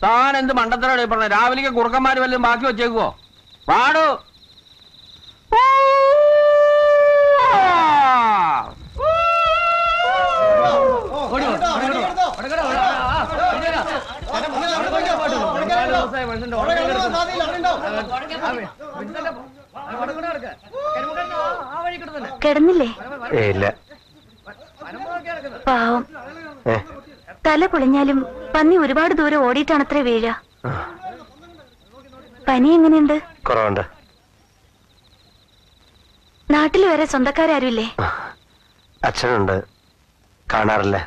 താൻ എന്ത് മണ്ടത്തരാണ് പറഞ്ഞ? രാവിലേക്ക് കുറുക്കന്മാര് വല്ലതും ബാക്കി വെച്ചേക്കുവോ? വാടു. കിടന്നില്ലേ? ഇല്ല. പാവം. തല പൊളിഞ്ഞാലും പന്നി ഒരുപാട് ദൂരം ഓടിയിട്ടാണത്രേ വീഴ. പനി എങ്ങനെയുണ്ട്? കുറവുണ്ട്. നാട്ടിൽ വരെ സ്വന്തക്കാരാരുമില്ലേ? അച്ഛനുണ്ട്, കാണാറില്ല.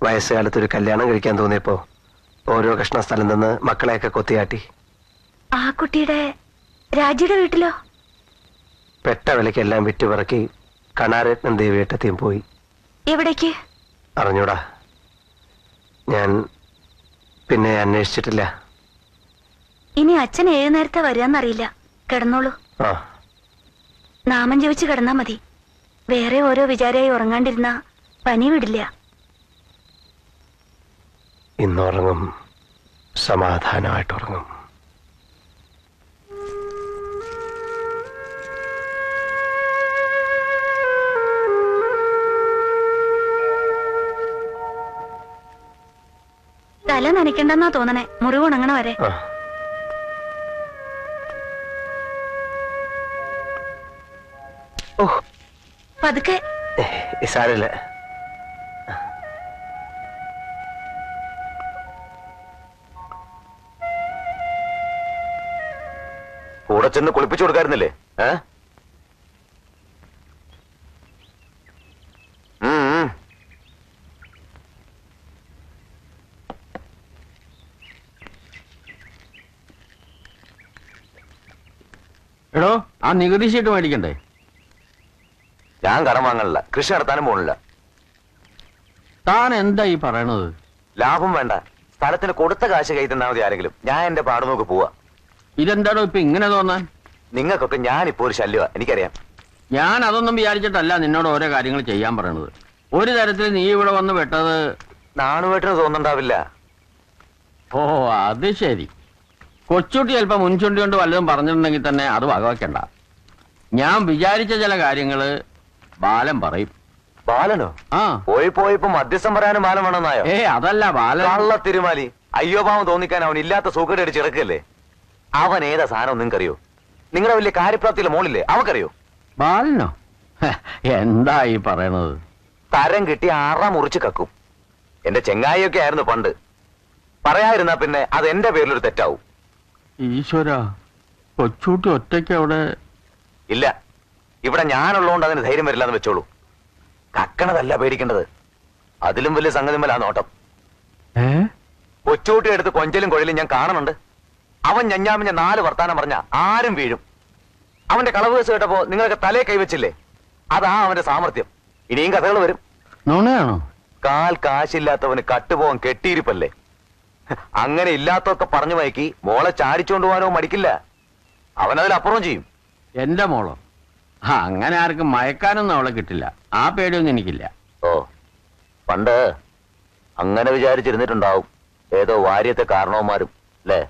വയസ്സുകാലത്ത് ഒരു കല്യാണം കഴിക്കാൻ തോന്നിയപ്പോ ഓരോ കഷ്ണ സ്ഥലം നിന്ന് മക്കളെയൊക്കെ കൊത്തിയാട്ടി. ആ കുട്ടിയുടെ രാജിയുടെ വീട്ടിലോ? പെട്ട വിലക്കെല്ലാം വിറ്റുപിറക്കി കണാരത്നം ദേവിയേട്ടത്തെയും പോയി. എവിടേക്ക് അറിഞ്ഞൂടാ. ഞാൻ പിന്നെ അന്വേഷിച്ചിട്ടില്ല. ഇനി അച്ഛൻ ഏത് നേരത്തെ വരികയെന്നറിയില്ല. കിടന്നോളൂ. നാമം ജപിച്ച് കിടന്നാ മതി. വേറെ ഓരോ വിചാരമായി ഉറങ്ങാണ്ടിരുന്ന പനി വിടില്ല. ഇന്നുറങ്ങും, സമാധാനമായിട്ട് ഉറങ്ങും. തല നനയ്ക്കണ്ടെന്നാ തോന്നണേ, മുറിവ് ഉണങ്ങണ വരെ. പതുക്കെ. സാരമില്ല. കൂടെ ചെന്ന് കുളിപ്പിച്ചു കൊടുക്കായിരുന്നില്ലേ? എടോ ആ നികുതി ഷീട്ട് മേടിക്കണ്ടേ? ഞാൻ കടം വാങ്ങണില്ല, കൃഷി നടത്താനും പോണില്ല. താൻ എന്താ ഈ പറയണത്? ലാഭം വേണ്ട, സ്ഥലത്തിന് കൊടുത്ത കാശ് കൈ തന്നാൽ മതി ആരെങ്കിലും. ഞാൻ എന്റെ പാട് നോക്ക് പോവാ. ഇതെന്താടോ ഇപ്പൊ ഇങ്ങനെ തോന്നാൻ? നിങ്ങൾക്കൊക്കെ ഞാനിപ്പോ ഒരു ശല്യമാ, എനിക്കറിയാം. ഞാൻ അതൊന്നും വിചാരിച്ചിട്ടല്ല നിന്നോട് ഓരോ കാര്യങ്ങൾ ചെയ്യാൻ പറയണത്. ഒരു തരത്തിൽ നീ ഇവിടെ വന്ന് വെട്ടത് നാണുവേട്ടിന് തോന്നുന്നുണ്ടാവില്ല. ഓ അത് ശരി. കൊച്ചുട്ടി ചിലപ്പോ മുൻചുണ്ടി കൊണ്ട് വല്ലതും പറഞ്ഞിട്ടുണ്ടെങ്കിൽ തന്നെ അത് വകവെക്കണ്ട. ഞാൻ വിചാരിച്ച ചില കാര്യങ്ങള് ബാലൻ പറയും. ബാലനോ? ആ പോയിപ്പോ മധ്യസ്ഥം പറയാനും ബാലൻ വേണമെന്നായോ? അതല്ല ബാലൻ. കള്ള തിരുമാലി, അയ്യോ പാവം തോന്നിക്കാൻ അവൻ ഇല്ലാത്ത സൂക്കേട് അടിച്ച് ഇറക്കല്ലേ. അവൻ ഏതാ സാധനം നിങ്ങൾക്കറിയോ? നിങ്ങളുടെ വലിയ കാര്യപ്രാപ്തിയിലെ മോളില്ലേ, അവക്കറിയോ? ബാലനോ? എന്താ ഈ പറയണത്? തരം കിട്ടി ആറാ മുറിച്ച് കക്കും. എന്റെ ചെങ്ങായിയൊക്കെ ആയിരുന്നു പണ്ട്. പറയാതിരുന്നാ പിന്നെ അത് എന്റെ പേരിലൊരു തെറ്റാവും. ഈശ്വര, കൊച്ചൂട്ടി ഒറ്റയ്ക്ക് അവിടെ ഇല്ല, ഇവിടെ ഞാനുള്ളതുകൊണ്ട് അതിന് ധൈര്യം വരില്ലെന്ന് വെച്ചോളൂ. കക്കണതല്ല പേടിക്കേണ്ടത്, അതിലും വലിയ സംഗതിമല്ല നോട്ടം. കൊച്ചൂട്ടി എടുത്ത് കൊഞ്ചലും കൊഴലും ഞാൻ കാണുന്നുണ്ട്. അവൻ ഞഞ്ഞാമിഞ്ഞ 4 വർത്താനം പറഞ്ഞ ആരും വീഴും. അവന്റെ കളവ് കേസ് കേട്ടപ്പോ നിങ്ങൾക്ക് തലേ കൈവച്ചില്ലേ, അതാ അവന്റെ സാമർത്ഥ്യം. ഇനിയും കഥകൾ വരും. നുണയാണോ? കാൽ കാശില്ലാത്തവന് കട്ടുപോകാൻ കെട്ടിയിരിപ്പല്ലേ. അങ്ങനെ ഇല്ലാത്തൊക്കെ പറഞ്ഞു മയക്കി മോളെ ചാടിച്ചോണ്ട് പോകാനോ മടിക്കില്ല. അവനതിലപ്പുറം ചെയ്യും. എന്റെ മോളോ? അങ്ങനെ ആർക്കും മയക്കാനൊന്നും അവളെ കിട്ടില്ല. ആ പേടിയൊന്നും എനിക്കില്ല. ഓ, പണ്ട് അങ്ങനെ വിചാരിച്ചിരുന്നിട്ടുണ്ടാവും ഏതോ വാര്യത്തെ കാരണവന്മാരും അല്ലേ?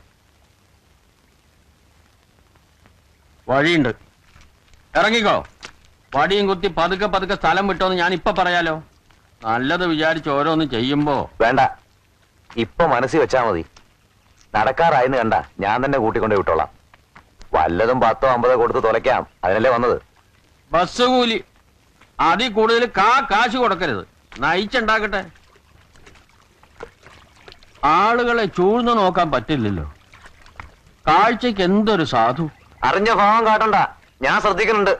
വഴിയുണ്ട്, ഇറങ്ങിക്കോ. വടിയും കുത്തി പതുക്കെ പതുക്കെ സ്ഥലം വിട്ടോന്ന് ഞാൻ ഇപ്പൊ പറയാലോ. നല്ലത് വിചാരിച്ച് ഓരോന്ന് ചെയ്യുമ്പോ വേണ്ട, ഇപ്പൊ മനസ്സിൽ വെച്ചാ മതി. നടക്കാറായെന്ന് കണ്ട ഞാൻ തന്നെ കൂട്ടിക്കൊണ്ടേ വിട്ടോളാം. വല്ലതും 10 50 കൊടുത്ത് തുലയ്ക്കാം, അതിനല്ലേ വന്നത്. ബസ് കൂലി അതിൽ കൂടുതൽ കാശ് കൊടുക്കരുത്, നയിച്ചുണ്ടാക്കട്ടെ. ആളുകളെ ചൂഴ്ന്നു നോക്കാൻ പറ്റില്ലല്ലോ. കാഴ്ചക്ക് എന്തൊരു സാധു. അറിഞ്ഞ ഭാവം കാട്ടണ്ട, ഞാൻ ശ്രദ്ധിക്കുന്നുണ്ട്.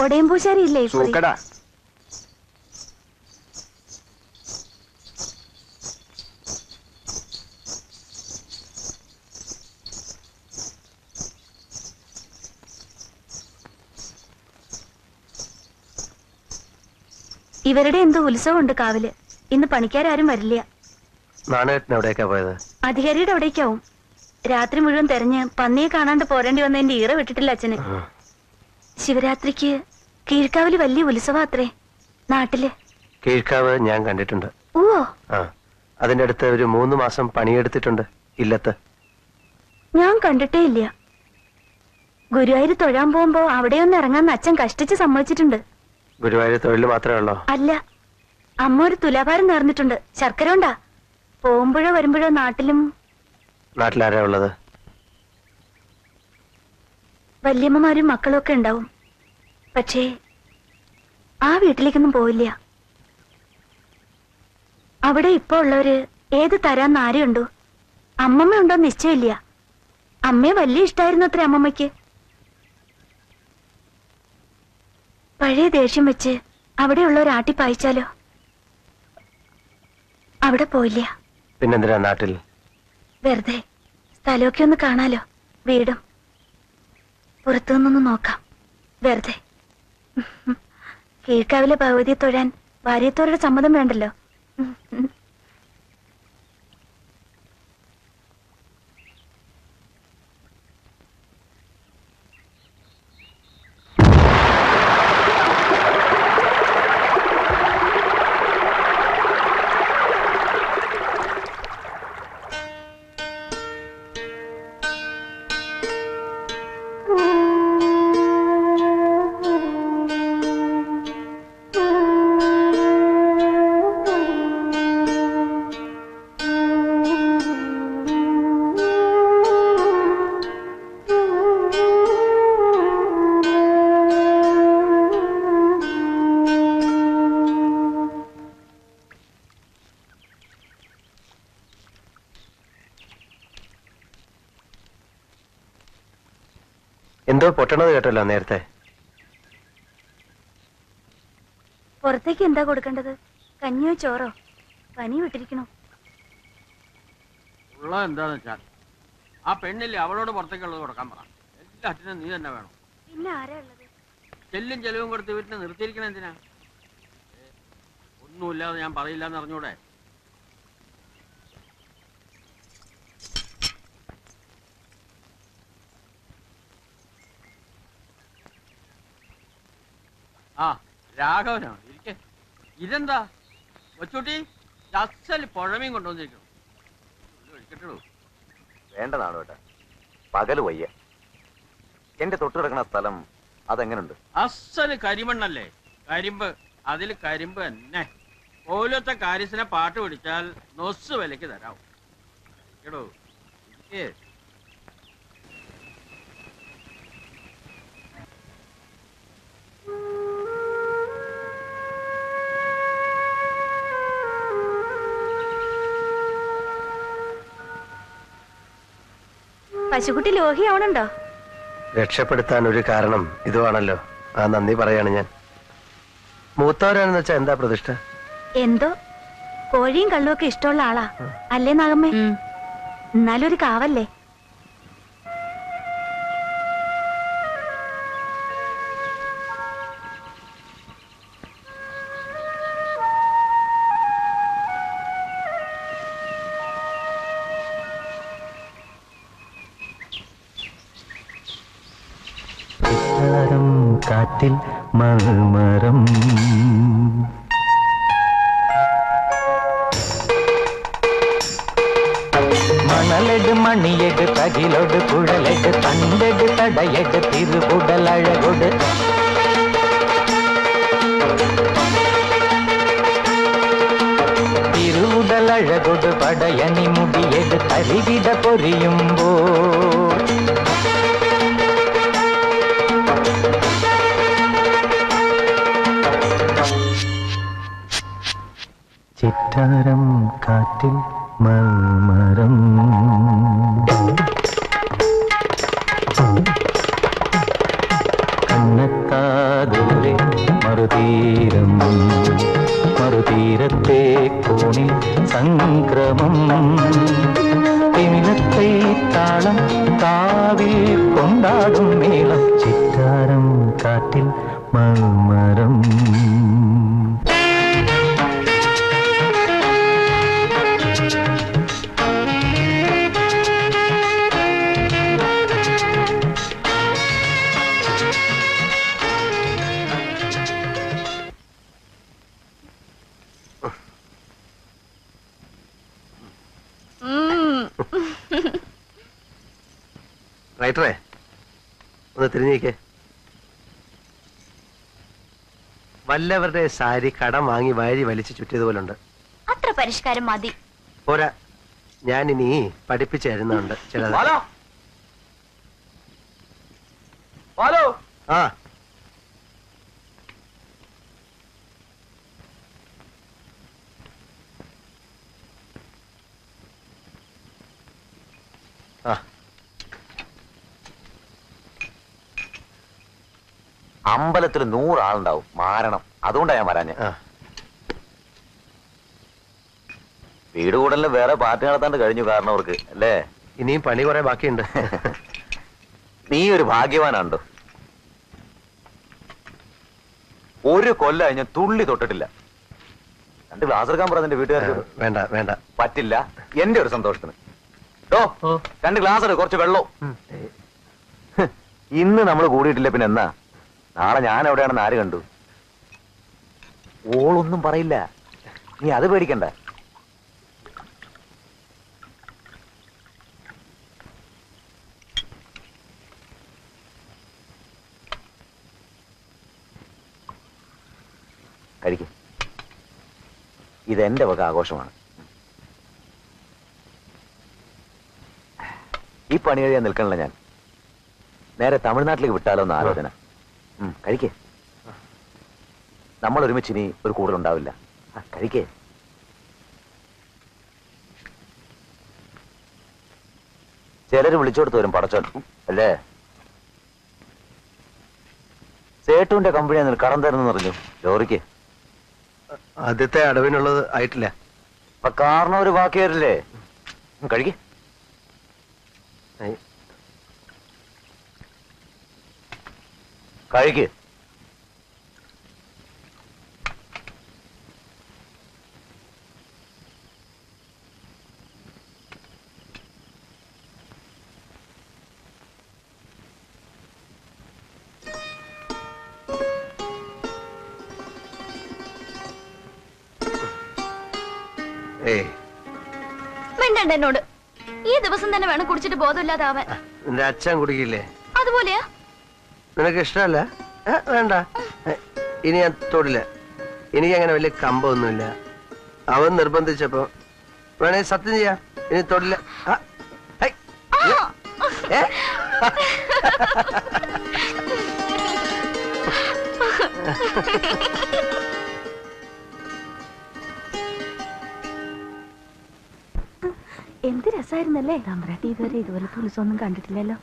ഒടയമ്പൂശാരിയില്ലേ? സൂക്കടാ. ഇവരുടെ എന്തോ ഉത്സവമുണ്ട് കാവില്. ഇന്ന് പണിക്കാരും വരില്ല. നാണേട്ടൻ എവിടേക്കാ പോയത്? അധികാരിയുടെ അവിടേക്കാവും. രാത്രി മുഴുവൻ തെരഞ്ഞ് പന്നിയെ കാണാണ്ട് പോരേണ്ടി വന്നതിന്റെ ഈറ വിട്ടിട്ടില്ല അച്ഛന്. ശിവരാത്രിക്ക് കീഴ്ക്കാവില് വലിയ ഉത്സവം നാട്ടില്. കീഴ്ക്കാവ് ഞാൻ കണ്ടിട്ടുണ്ട്. ഓ, അതിന്റെ അടുത്ത് ഒരു 3 മാസം പണിയെടുത്തിട്ടുണ്ട് ഇല്ലത്ത്. ഞാൻ കണ്ടിട്ടേ ഇല്ല. ഗുരുവായൂർ തൊഴാൻ പോകുമ്പോ അവിടെയൊന്ന് ഇറങ്ങാന്ന് അച്ഛൻ കഷ്ടിച്ച് സമ്മതിച്ചിട്ടുണ്ട്. ഗുരുവായൂർ തൊഴിൽ മാത്രമേ ഉള്ളോ? അല്ല, അമ്മ ഒരു തുലാഭാരം നേർന്നിട്ടുണ്ട്. ശർക്കര ഉണ്ടാ. പോകുമ്പോഴോ വരുമ്പോഴോ നാട്ടിലാരാ ഉള്ളത്? വല്യമ്മമാരും മക്കളും ഒക്കെ ഉണ്ടാവും. പക്ഷേ ആ വീട്ടിലേക്കൊന്നും പോയില്ല. അവിടെ ഇപ്പൊ ഉള്ളവര് ഏത് തരാന്ന് ആരെയുണ്ടോ? അമ്മമ്മ ഉണ്ടോ നിശ്ചയമില്ല. അമ്മയെ വലിയ ഇഷ്ടായിരുന്നു അത്ര അമ്മമ്മയ്ക്ക്. പഴയ ദേഷ്യം വെച്ച് അവിടെയുള്ളവർ ആട്ടിപ്പായിച്ചാലോ? അവിടെ പോയില്ല. പിന്നെന്തിനാ നാട്ടിൽ? വെറുതെ സ്ഥലമൊക്കെ ഒന്ന് കാണാലോ, വീടും. പുറത്തുനിന്നൊന്ന് നോക്കാം, വെറുതെ. കീഴ്ക്കാവിലെ ഭഗവതിയെ തൊഴാൻ ഭാര്യത്തോരുടെ സമ്മതം വേണ്ടല്ലോ. എന്തോ പൊട്ടണത് കേട്ടല്ലോ നേരത്തെ. പുറത്തേക്ക് എന്താ കൊടുക്കേണ്ടത്? കഞ്ഞിയോ ചോറോ? പനി വിട്ടിരിക്കണോ? ഉള്ള എന്താന്ന് വെച്ചാൽ ആ പെണ്ണില്ലേ അവളോട് പുറത്തേക്കുള്ളത് കൊടുക്കാൻ പറ. എല്ലാറ്റിനും നീ തന്നെ വേണം. പിന്നെ ആരാ ഉള്ളത്? ചെല്ലും ചെലവും കൊടുത്ത് വീട്ടിൽ നിർത്തിയിരിക്കണം എന്തിനാ? ഒന്നുമില്ലാതെ ഞാൻ പറയില്ല എന്ന് അറിഞ്ഞൂടെ? ആ രാഘവനോ? ഇരിക്കെ. ഇതെന്താ കൊച്ചുട്ടി? അസൽ പുഴമീൻ കൊണ്ടുവന്നിരിക്കണം. ഒഴിക്കട്ടുള്ളൂ. വേണ്ടതാണ് കേട്ടാ, പകല് വയ്യ. എന്റെ തൊട്ട് കിടക്കുന്ന സ്ഥലം അതെങ്ങനുണ്ട്? അസല് കരിമണ്ണല്ലേ, കരിമ്പ്. അതിൽ കരിമ്പ് തന്നെ. പോലത്തെ കാര്യസിനെ പാട്ട് പിടിച്ചാൽ നൊസ് വിലക്ക് തരാം. കേടോ ഇരിക്കേ. പശുക്കുട്ടി ലോഹിയാവണുണ്ടോ? രക്ഷപ്പെടുത്താൻ ഒരു കാരണം ഇതുവാണല്ലോ. ആ നന്ദി പറയാണ് ഞാൻ. മൂത്തവരാണെന്ന് വെച്ചാ എന്താ പ്രതിഷ്ഠ? എന്തോ കോഴിയും കള്ളും ഒക്കെ ഇഷ്ടമുള്ള ആളാ അല്ലേ നാഗമ്മേ? എന്നാലും ഒരു കാവല്ലേ? കാറ്റിൽ മറുമരം மணலெடு மணியெடு தகிலொடு குழலெடு தண்டெடு தடையெடு திருவுடல் அழகொடு திருவுடல் அழகொடு படையணி முடியெடு தருகிட பொரியும்போ ചിറ്റാരം കാറ്റിൽ മൽമരം കണ്ണെത്താദൂരെ മറുതീരം മറുതീരത്തെ കോണിൽ സംക്രമം തിമിനത്തെ താളം കാവിൽ കൊണ്ടാടും മേളം ചിറ്റാരം കാറ്റിൽ മൽമരം റൈറ്ററേ ഒന്ന് തിരിഞ്ഞേക്ക്. വല്ലവരുടെ സാരി കടം വാങ്ങി വാരി വലിച്ചു ചുറ്റിയതുപോലുണ്ട്. അത്ര പരിഷ്കാരം മതി. പോരാ, ഞാനിനി പഠിപ്പിച്ചു തരുന്നുണ്ട് ചിലത്. ആ ആ അമ്പലത്തിൽ 100 ആളുണ്ടാവും, മാരണം. അതുകൊണ്ടാ ഞാൻ വരാഞ്ഞ. വീട് കൂടലിന് വേറെ പാർട്ടി നടത്താണ്ട് കഴിഞ്ഞു കാരണം അവർക്ക് അല്ലേ? ഇനിയും പണി കുറെ ബാക്കിയുണ്ട്. നീ ഒരു ഭാഗ്യവാനാണ്ടോ. ഒരു കൊല്ലം ഞാൻ തുള്ളി തൊട്ടിട്ടില്ല. 2 ഗ്ലാസ് എടുക്കാൻ പറ നിന്റെ വീട്ടുകാർക്ക്. വേണ്ട വേണ്ട, പറ്റില്ല. എന്റെ ഒരു സന്തോഷത്തിന് 2 ഗ്ലാസ് എടുക്കും, കുറച്ച് വെള്ളവും. ഇന്ന് നമ്മൾ കൂടിയിട്ടില്ല പിന്നെ എന്നാ? നാളെ ഞാൻ എവിടെയാണെന്ന് ആര് കണ്ടു? ഓളൊന്നും പറയില്ല, നീ അത് പേടിക്കണ്ട. കഴിക്കും. ഇതെന്റെ വക ആഘോഷമാണ്. ഈ പണി കഴിയാൻ നിൽക്കണില്ല ഞാൻ. നേരെ തമിഴ്നാട്ടിലേക്ക് വിട്ടാലോ എന്ന ആലോചന. കഴിക്കേ. നമ്മൾ ഒരുമിച്ച് ഇനി ഒരു കൂടുതലുണ്ടാവില്ല. കഴിക്കേ. ചിലര് വിളിച്ചോടുത്ത് വരും പടച്ചോൻ അല്ലേ? സേട്ടുവിന്റെ കമ്പനി കടം തരുന്നു പറഞ്ഞു ലോറിക്ക്. ആദ്യത്തെ അടവിനുള്ളത് ആയിട്ടില്ല. അപ്പൊ കാരണം ഒരു ബാക്കി വരില്ലേ? കഴിക്ക്. കഴിക്ക്. മിണ്ടണ്ട എന്നോട്. ഈ ദിവസം തന്നെ വേണം കുടിച്ചിട്ട് ബോധമില്ലാതാവാൻ. നിന്റെ അച്ഛൻ കുടിക്കില്ലേ? അതുപോലെയാ? നിനക്ക് ഇഷ്ടമല്ല? വേണ്ട, ഇനി ഞാൻ തൊടില്ല. എനിക്കങ്ങനെ വലിയ കമ്പമൊന്നുമില്ല. അവൻ നിർബന്ധിച്ചപ്പോ വേണേ സത്യം ചെയ്യാം, ഇനി തൊടില്ല. എന്ത് രസമായിരുന്നല്ലേ? തമ്പ്രാട്ടി ഇതുവരെ ഇതുപോലത്തെ ഉത്സവമൊന്നും കണ്ടിട്ടില്ലല്ലോ.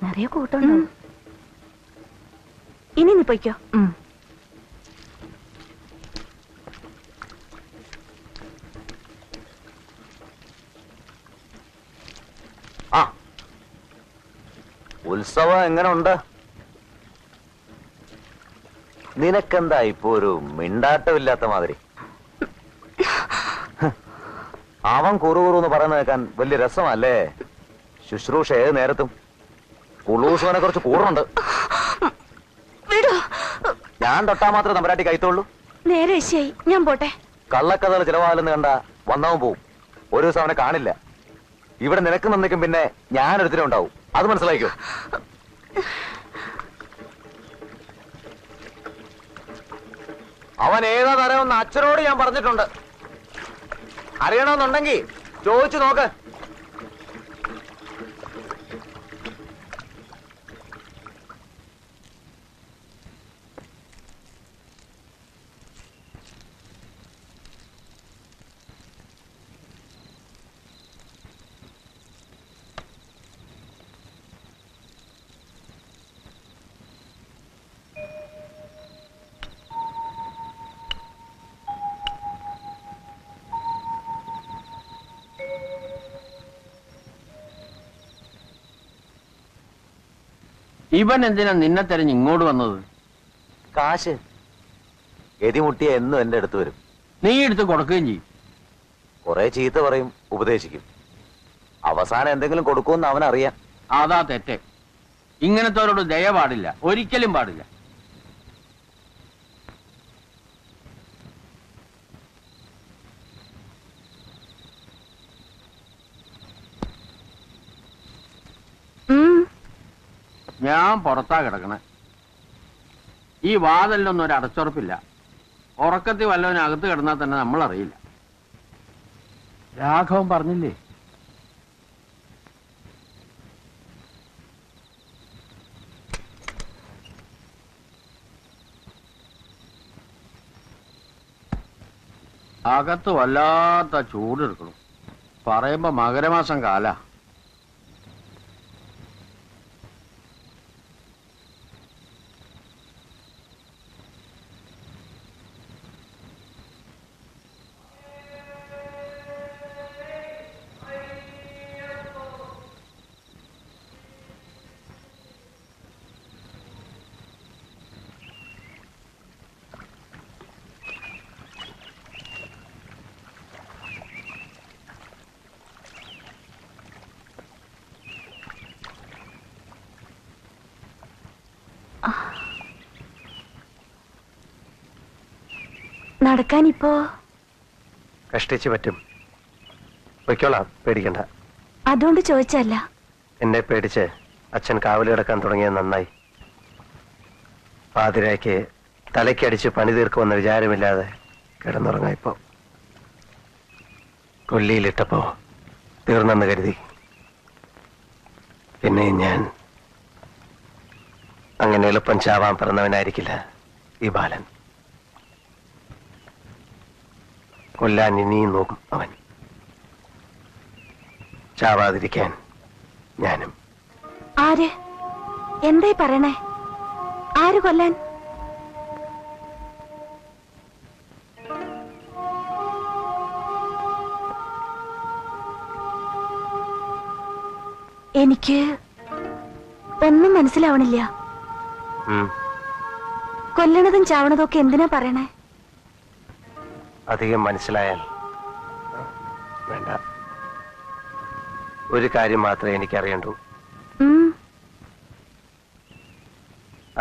നിറയെ കൂട്ടുണ്ടോ? ഇനി നീ പൊയ്ക്കോ. ആ, ഉത്സവം എങ്ങനെ ഉണ്ട്? നിനക്കെന്താ ഇപ്പൊ ഒരു മിണ്ടാട്ടമില്ലാത്ത മാതിരി? അവൻ കുറുകുറു പറയുന്നത് കേൾക്കാൻ വലിയ രസമല്ലേ? ശുശ്രൂഷ ഏത് നേരത്തും കുളൂസവനെ കുറിച്ച് കൂടുന്നുണ്ട്. ഞാൻ തൊട്ടാ മാത്രമേ തമ്പരാട്ടി കൈത്തോളൂ. നേരെ ശരി, ഞാൻ പോട്ടെ. കള്ളക്കഥകൾ ചിലവാലെന്ന് കണ്ട വന്നവൻ പോവും. ഒരു ദിവസം അവനെ കാണില്ല. ഇവിടെ നിനക്ക് നന്നിക്കും, പിന്നെ ഞാനൊരുത്തിനും ഉണ്ടാവും. അത് മനസ്സിലായിക്കോ. അവൻ ഏതാ തരമെന്ന് അച്ഛനോട് ഞാൻ പറഞ്ഞിട്ടുണ്ട്. അറിയണമെന്നുണ്ടെങ്കിൽ ചോദിച്ചു നോക്ക്. ഇവൻ എന്തിനാ നിന്നെ തെരഞ്ഞ് ഇങ്ങോട്ട് വന്നത്? കാശ് എതിമുട്ടിയ എന്നും എന്റെ അടുത്ത് വരും. നീ എടുത്ത് കൊടുക്കുകയും ചെയ്യും. കുറെ ചീത്ത പറയും, ഉപദേശിക്കും. അവസാനം എന്തെങ്കിലും കൊടുക്കുമെന്ന് അവനറിയാം. അതാ തെറ്റ്. ഇങ്ങനത്തോരോട് ദയ പാടില്ല, ഒരിക്കലും പാടില്ല. ഞാൻ പുറത്താ കിടക്കണേ. ഈ വാതിലൊന്നും ഒരു അടച്ചുറപ്പില്ല. ഉറക്കത്തിൽ വല്ലവനും അകത്ത് കിടന്നാൽ തന്നെ നമ്മൾ അറിയില്ല. രാഘവൻ പറഞ്ഞില്ലേ? അകത്ത് വല്ലാത്ത ചൂടെടുക്കണം. പറയുമ്പോ മകരമാസം കാല. നടക്കാനിപ്പോ കഷ്ടിച്ച് പറ്റും. പൊയ്ക്കോളാം, പേടിക്കണ്ട. അതുകൊണ്ട് ചോദിച്ചല്ല. എന്നെ പേടിച്ച് അച്ഛൻ കാവല് കിടക്കാൻ തുടങ്ങിയത് നന്നായി. പാതിരായ്ക്ക് തലയ്ക്കടിച്ച് പണി തീർക്കുമെന്ന വിചാരമില്ലാതെ കിടന്നുറങ്ങാം. ഇപ്പോ കൊല്ലിയിലിട്ടപ്പോ തീർന്നെന്ന് കരുതി. പിന്നെ ഞാൻ അങ്ങനെ എളുപ്പം ചാവാൻ പിറന്നവനായിരിക്കില്ല ഈ ബാലൻ. കൊല്ലാൻ ഇനിയും നോക്കും അവൻ. ചാവാതിരിക്കാൻ ഞാനും. ആര്? എന്തായി പറയണേ? ആര് കൊല്ലാൻ? എനിക്ക് ഒന്നും മനസ്സിലാവണില്ല. കൊല്ലണതും ചാവണതും ഒക്കെ എന്തിനാ പറയണേ? അധികം മനസ്സിലായാൽ വേണ്ട. ഒരു കാര്യം മാത്രമേ എനിക്കറിയണ്ടൂ.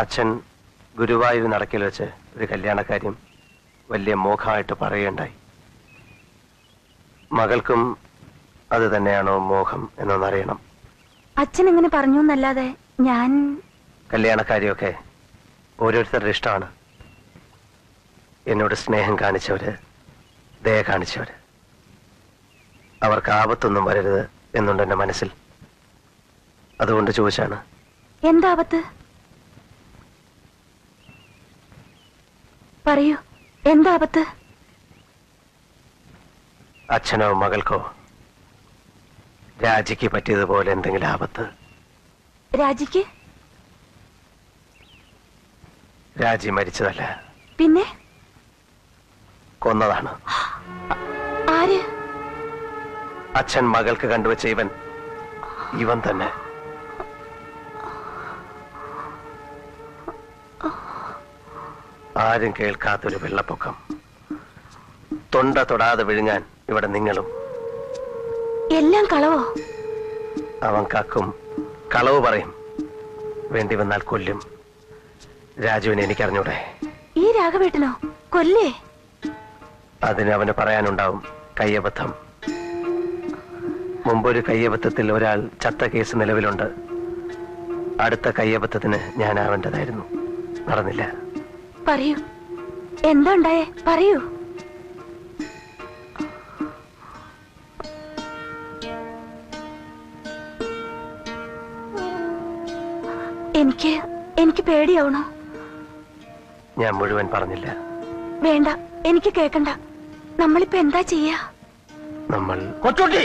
അച്ഛൻ ഗുരുവായൂർ നടക്കിൽ വെച്ച് ഒരു കല്യാണക്കാര്യം വലിയ മോഹമായിട്ട് പറയുകയുണ്ടായി. മകൾക്കും അത് തന്നെയാണോ മോഹം എന്നൊന്നറിയണം. അച്ഛൻ എങ്ങനെ പറഞ്ഞു എന്നല്ലാതെ ഞാൻ... കല്യാണക്കാരിയൊക്കെ ഓരോരുത്തരുടെ ഇഷ്ടമാണ്. എന്നോട് സ്നേഹം കാണിച്ചവര്, ദയ കാണിച്ചവര്, അവർക്ക് ആപത്തൊന്നും വരരുത് എന്നുണ്ട് എന്റെ മനസ്സിൽ. അതുകൊണ്ട് ചോദിച്ചാണ്. എന്താപത്ത്? പറയൂ, എന്താപത്ത്? അച്ഛനോ മകൾക്കോ രാജിക്ക് പറ്റിയതുപോലെ എന്തെങ്കിലും ആപത്ത്. രാജിക്ക്? രാജി മരിച്ചതല്ല, പിന്നെ കൊന്നതാണ്. ആര്? അച്ഛൻ മകൾക്ക് കണ്ടുവച്ച ഇവൻ തന്നെ. ആരും കേൾക്കാത്തൊരു വെള്ളപ്പൊക്കം. തൊണ്ട തൊടാതെ വിഴുങ്ങാൻ ഇവിടെ നിങ്ങളും. എല്ലാം കളവോ? അവൻ കക്കും, കളവ് പറയും, വേണ്ടി വന്നാൽ കൊല്ലും. രാജുവിനെ എനിക്കറിഞ്ഞൂടെ? ഈ രാഘവേട്ടനോ കൊല്ലേ? അതിന് അവന് പറയാനുണ്ടാവും കയ്യബദ്ധം. മുമ്പൊരു കയ്യബദ്ധത്തിൽ ഒരാൾ ചത്ത കേസ് നിലവിലുണ്ട്. അടുത്ത കയ്യബദ്ധത്തിന് ഞാനാവേണ്ടതായിരുന്നു, നടന്നില്ല. പറയൂ, എന്താ ഉണ്ടായേ? പറയൂ. എനിക്ക് പേടിയാവണോ? ഞാൻ മുഴുവൻ പറഞ്ഞില്ല. വേണ്ട, എനിക്ക് കേക്കണ്ട. നമ്മളിപ്പോ എന്താ ചെയ്യാ? നമ്മൾ കൊച്ചുട്ടി,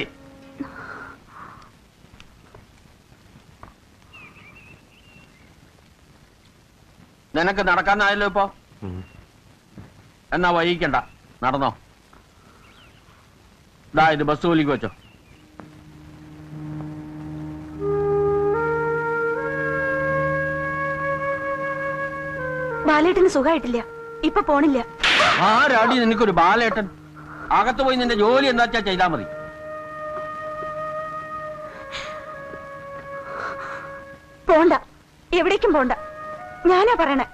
നിനക്ക് നടക്കാനായല്ലോ ഇപ്പോ. എന്നാ വൈകിക്കണ്ട, നടന്നോ. ഇത് ബസ് കൂലിക്ക് വെച്ചോ. ബാലേട്ടന് സുഖമായിട്ടില്ല, ഇപ്പൊ പോണില്ല. ആരാടി നിനക്കൊരു ബാലേട്ടൻ? അകത്ത് പോയി നിന്റെ ജോലി എന്താ വെച്ചാ ചെയ്താ മതി. പോണ്ട, എവിടേക്കും പോണ്ട. ഞാനാ പറയണേ.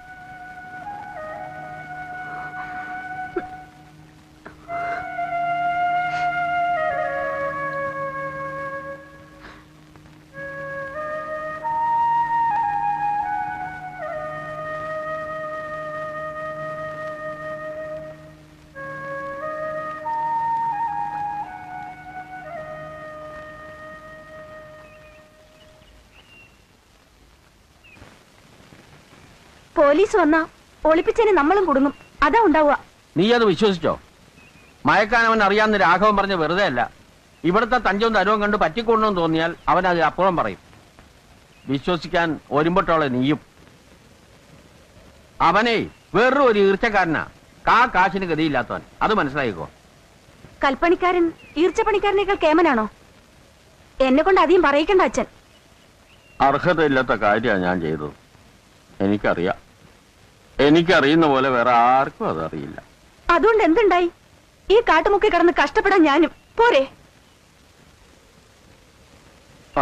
പോലീസ് വന്നാ ഒളിപ്പിച്ചതിന് നമ്മളും കുടുങ്ങും. അതാ ഉണ്ടാവുക. നീ അത് വിശ്വസിച്ചോ? മയക്കാൻ അവൻ അറിയാവുന്ന രാഘവൻ പറഞ്ഞ വെറുതെ അല്ല. ഇവിടുത്തെ തഞ്ചവും തരവും കണ്ട് പറ്റിക്കൊണ്ടെന്ന് തോന്നിയാൽ അവൻ അത് അപ്പുറം പറയും. വിശ്വസിക്കാൻ ഒരുമ്പട്ടോളെ നീയും. അവനെ വേറൊരു ഒരു ഈർച്ചക്കാരനാ, കാശിന് ഗതിയില്ലാത്തവൻ. അത് മനസ്സിലായിക്കോ. കൽപ്പണിക്കാരൻ ഈർച്ചപ്പണിക്കാരനേക്കാൾ കേമനാണോ? എന്നെ കൊണ്ട് അധികം പറയിക്കണ്ട അച്ഛൻ. അർഹതയില്ലാത്ത കാര്യമാണ് ഞാൻ ചെയ്തത്. എനിക്കറിയാം. എനിക്കറിയുന്ന പോലെ വേറെ ആർക്കും അതറിയില്ല. അതുകൊണ്ട് എന്തുണ്ടായി? ഈ കാട്ടുമുക്കി കിടന്ന് കഷ്ടപ്പെടാൻ ഞാനും പോരെ?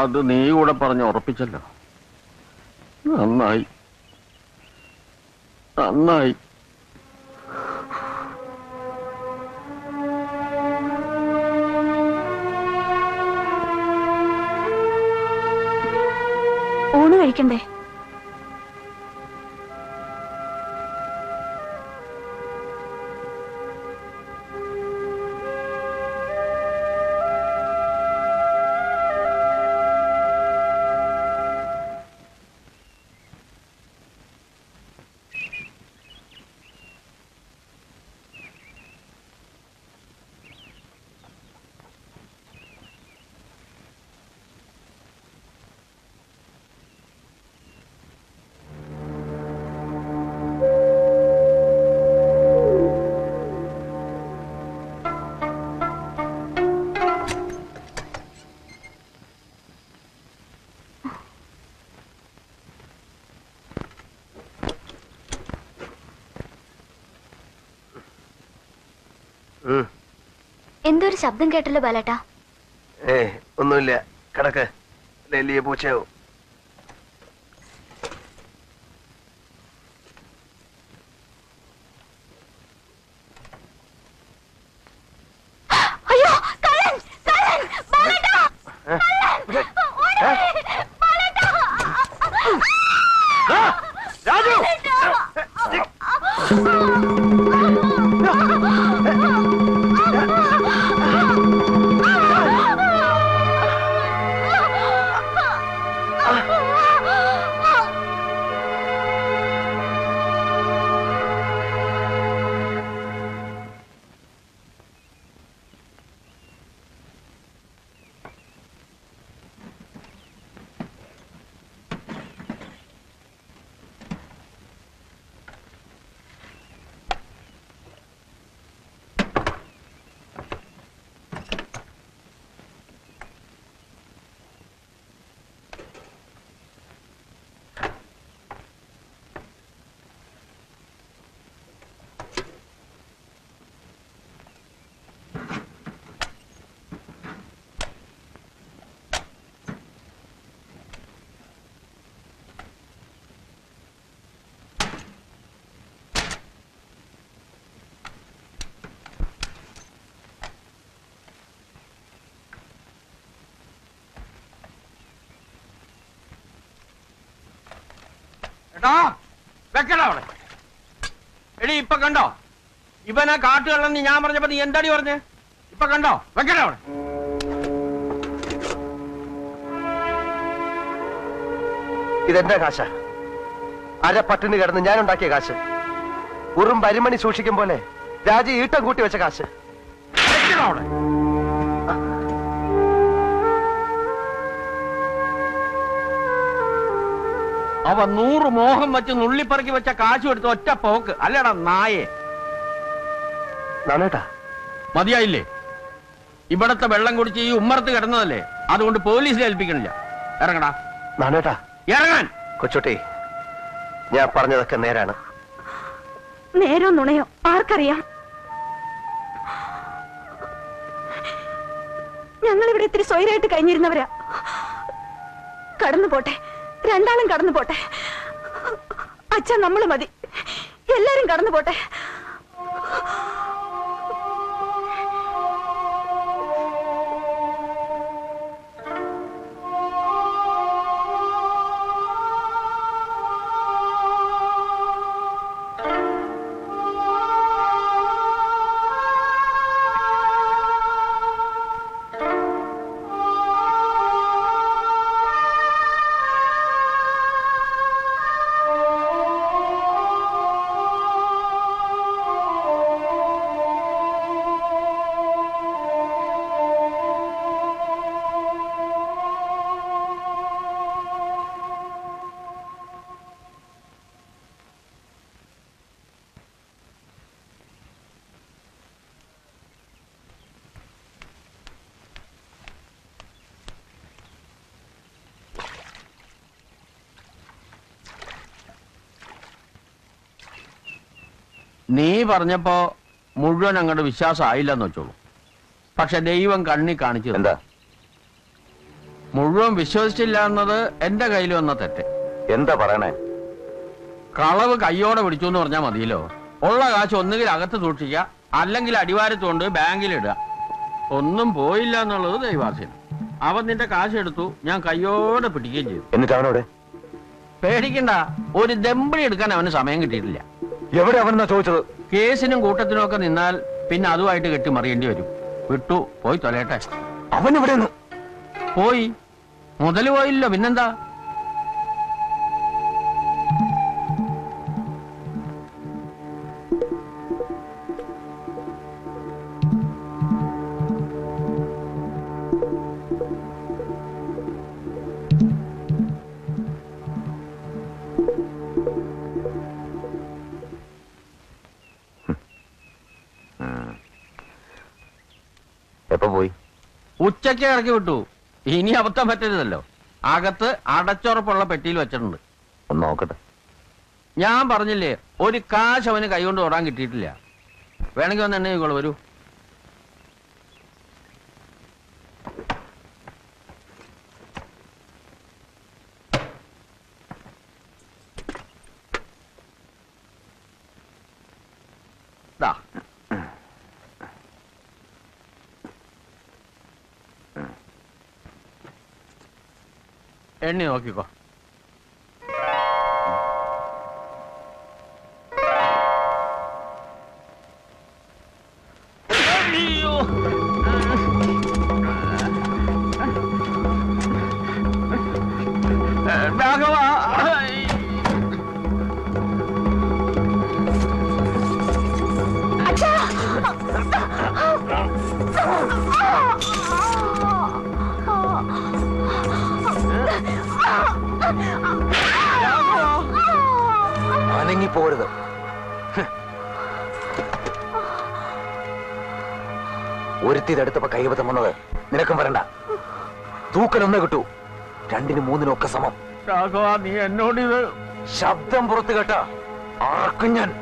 അത് നീ കൂടെ പറഞ്ഞ് ഉറപ്പിച്ചല്ലോ. നന്നായി, നന്നായി. ഊണ് കഴിക്കണ്ടേ? എന്തോ ഒരു ശബ്ദം കേട്ടല്ലോ ബാലേട്ടാ. ഒന്നുമില്ല, കിടക്ക്. വലിയ പൂച്ചയാവും. അയ്യോ, കള്ളൻ, കള്ളൻ, ബാലേട്ടാ, കള്ളൻ, ഓടി, ബാലേട്ടാ. രാജു, വെക്കടാ അവിടെ. എടി ഇപ്പൊ കണ്ടോ ഇവനാ കാട്ടുകള്ളെന്ന് ഞാൻ പറഞ്ഞപ്പോ നീ എന്താടി പറഞ്ഞേ? ഇപ്പൊ കണ്ടോ? വെക്കടാ അവിടെ. ഇതെന്റെ കാശ. അര പട്ടിണി കിടന്ന് ഞാൻ ഉണ്ടാക്കിയ കാശ്. ഉറും പരിമണി സൂക്ഷിക്കും പോലെ രാജി ഈട്ടം കൂട്ടി വെച്ച കാശ്. വെക്കടാ അവിടെ. അവ 100 മോഹം വെച്ച് നുള്ളിപ്പറക്കി വെച്ച കാശും എടുത്ത് ഒറ്റ പോക്ക്. അല്ലടാ നായേ. നാണേട്ടാ, മതിയായില്ലേ? ഇവിടത്തെ വെള്ളം കുടിച്ച് ഈ ഉമ്മറത്ത് കിടന്നതല്ലേ, അതുകൊണ്ട് പോലീസിനെ ഏൽപ്പിക്കണില്ല. ഇറങ്ങടാ. നാണേട്ടാ, ഇറങ്ങാൻ. കൊച്ചുട്ടി, ഞാൻ പറഞ്ഞതൊക്കെ നേരാണ്. നേരോ നുണയോ ആർക്കറിയാം? ഞങ്ങളിവിടെ ഇത്തിരി സ്വൈരായിട്ട് കഴിഞ്ഞിരുന്നവരാ. കടന്നു പോട്ടെ, രണ്ടാളും കടന്നു പോട്ടെ. അച്ഛൻ നമ്മള് മതി, എല്ലാരും കടന്നു പോട്ടെ. നീ പറഞ്ഞപ്പോ മുഴുവൻ അങ്ങോട്ട് വിശ്വാസം ആയില്ലെന്ന് വെച്ചോളൂ. പക്ഷെ ദൈവം കണ്ണി കാണിച്ചു. എന്താ? മുഴുവൻ വിശ്വസിച്ചില്ല എന്നത് എന്റെ കയ്യിൽ വന്ന തെറ്റ്. എന്താ പറയണേ? കളവ് കയ്യോടെ പിടിച്ചു എന്ന് പറഞ്ഞാൽ മതിയല്ലോ. ഉള്ള കാശ് ഒന്നുകിൽ അകത്ത് സൂക്ഷിക്കുക, അല്ലെങ്കിൽ അടിവാരത്തുകൊണ്ട് ബാങ്കിലിടുക. ഒന്നും പോയില്ല എന്നുള്ളത് ദൈവാധീനം. അവൻ നിന്റെ കാശ് എടുത്തു, ഞാൻ കയ്യോടെ പിടിക്കുകയും ചെയ്തു. എന്നിട്ട് അവനോടെ? പേടിക്കണ്ട, ഒരു ദമ്പടി എടുക്കാൻ അവന് സമയം കിട്ടിയിട്ടില്ല. എവിടെ അവനെന്നാ ചോദിച്ചത്? കേസിനും കൂട്ടത്തിനും ഒക്കെ നിന്നാൽ പിന്നെ അതുമായിട്ട് കെട്ടി മറിയേണ്ടി വരും. വിട്ടു, പോയി തൊലയട്ടെ. അവൻ എവിടെയെന്ന്? പോയി. മുതല് പോയില്ലോ, പിന്നെന്താ? എപ്പോ പോയി? ഉച്ചയ്ക്ക് ഇറക്കി വിട്ടു. ഇനി അബദ്ധം പറ്റരുതല്ലോ. അകത്ത് അടച്ചുറപ്പുള്ള പെട്ടിയിൽ വെച്ചിട്ടുണ്ട്. ഒന്ന് നോക്കട്ടെ. ഞാൻ പറഞ്ഞില്ലേ, ഒരു കാശ് അവന് കൈകൊണ്ട് ഓടാൻ കിട്ടിയിട്ടില്ല. വേണമെങ്കിൽ ഒന്ന് എണ്ണ വരൂ. ദാ എണ്ണി നോക്കിക്കോ. അനങ്ങി പോരുത്. ഒരുത്തിതെടുത്തപ്പോ കൈവതം വന്നത് നിനക്കും വരണ്ട. തൂക്കലൊന്നേ കിട്ടൂ, 2-നും 3-നും ഒക്കെ സമം. നീ എന്നോട് ഇത് ശബ്ദം പുറത്തു കേട്ട ആർക്കും ഞാൻ.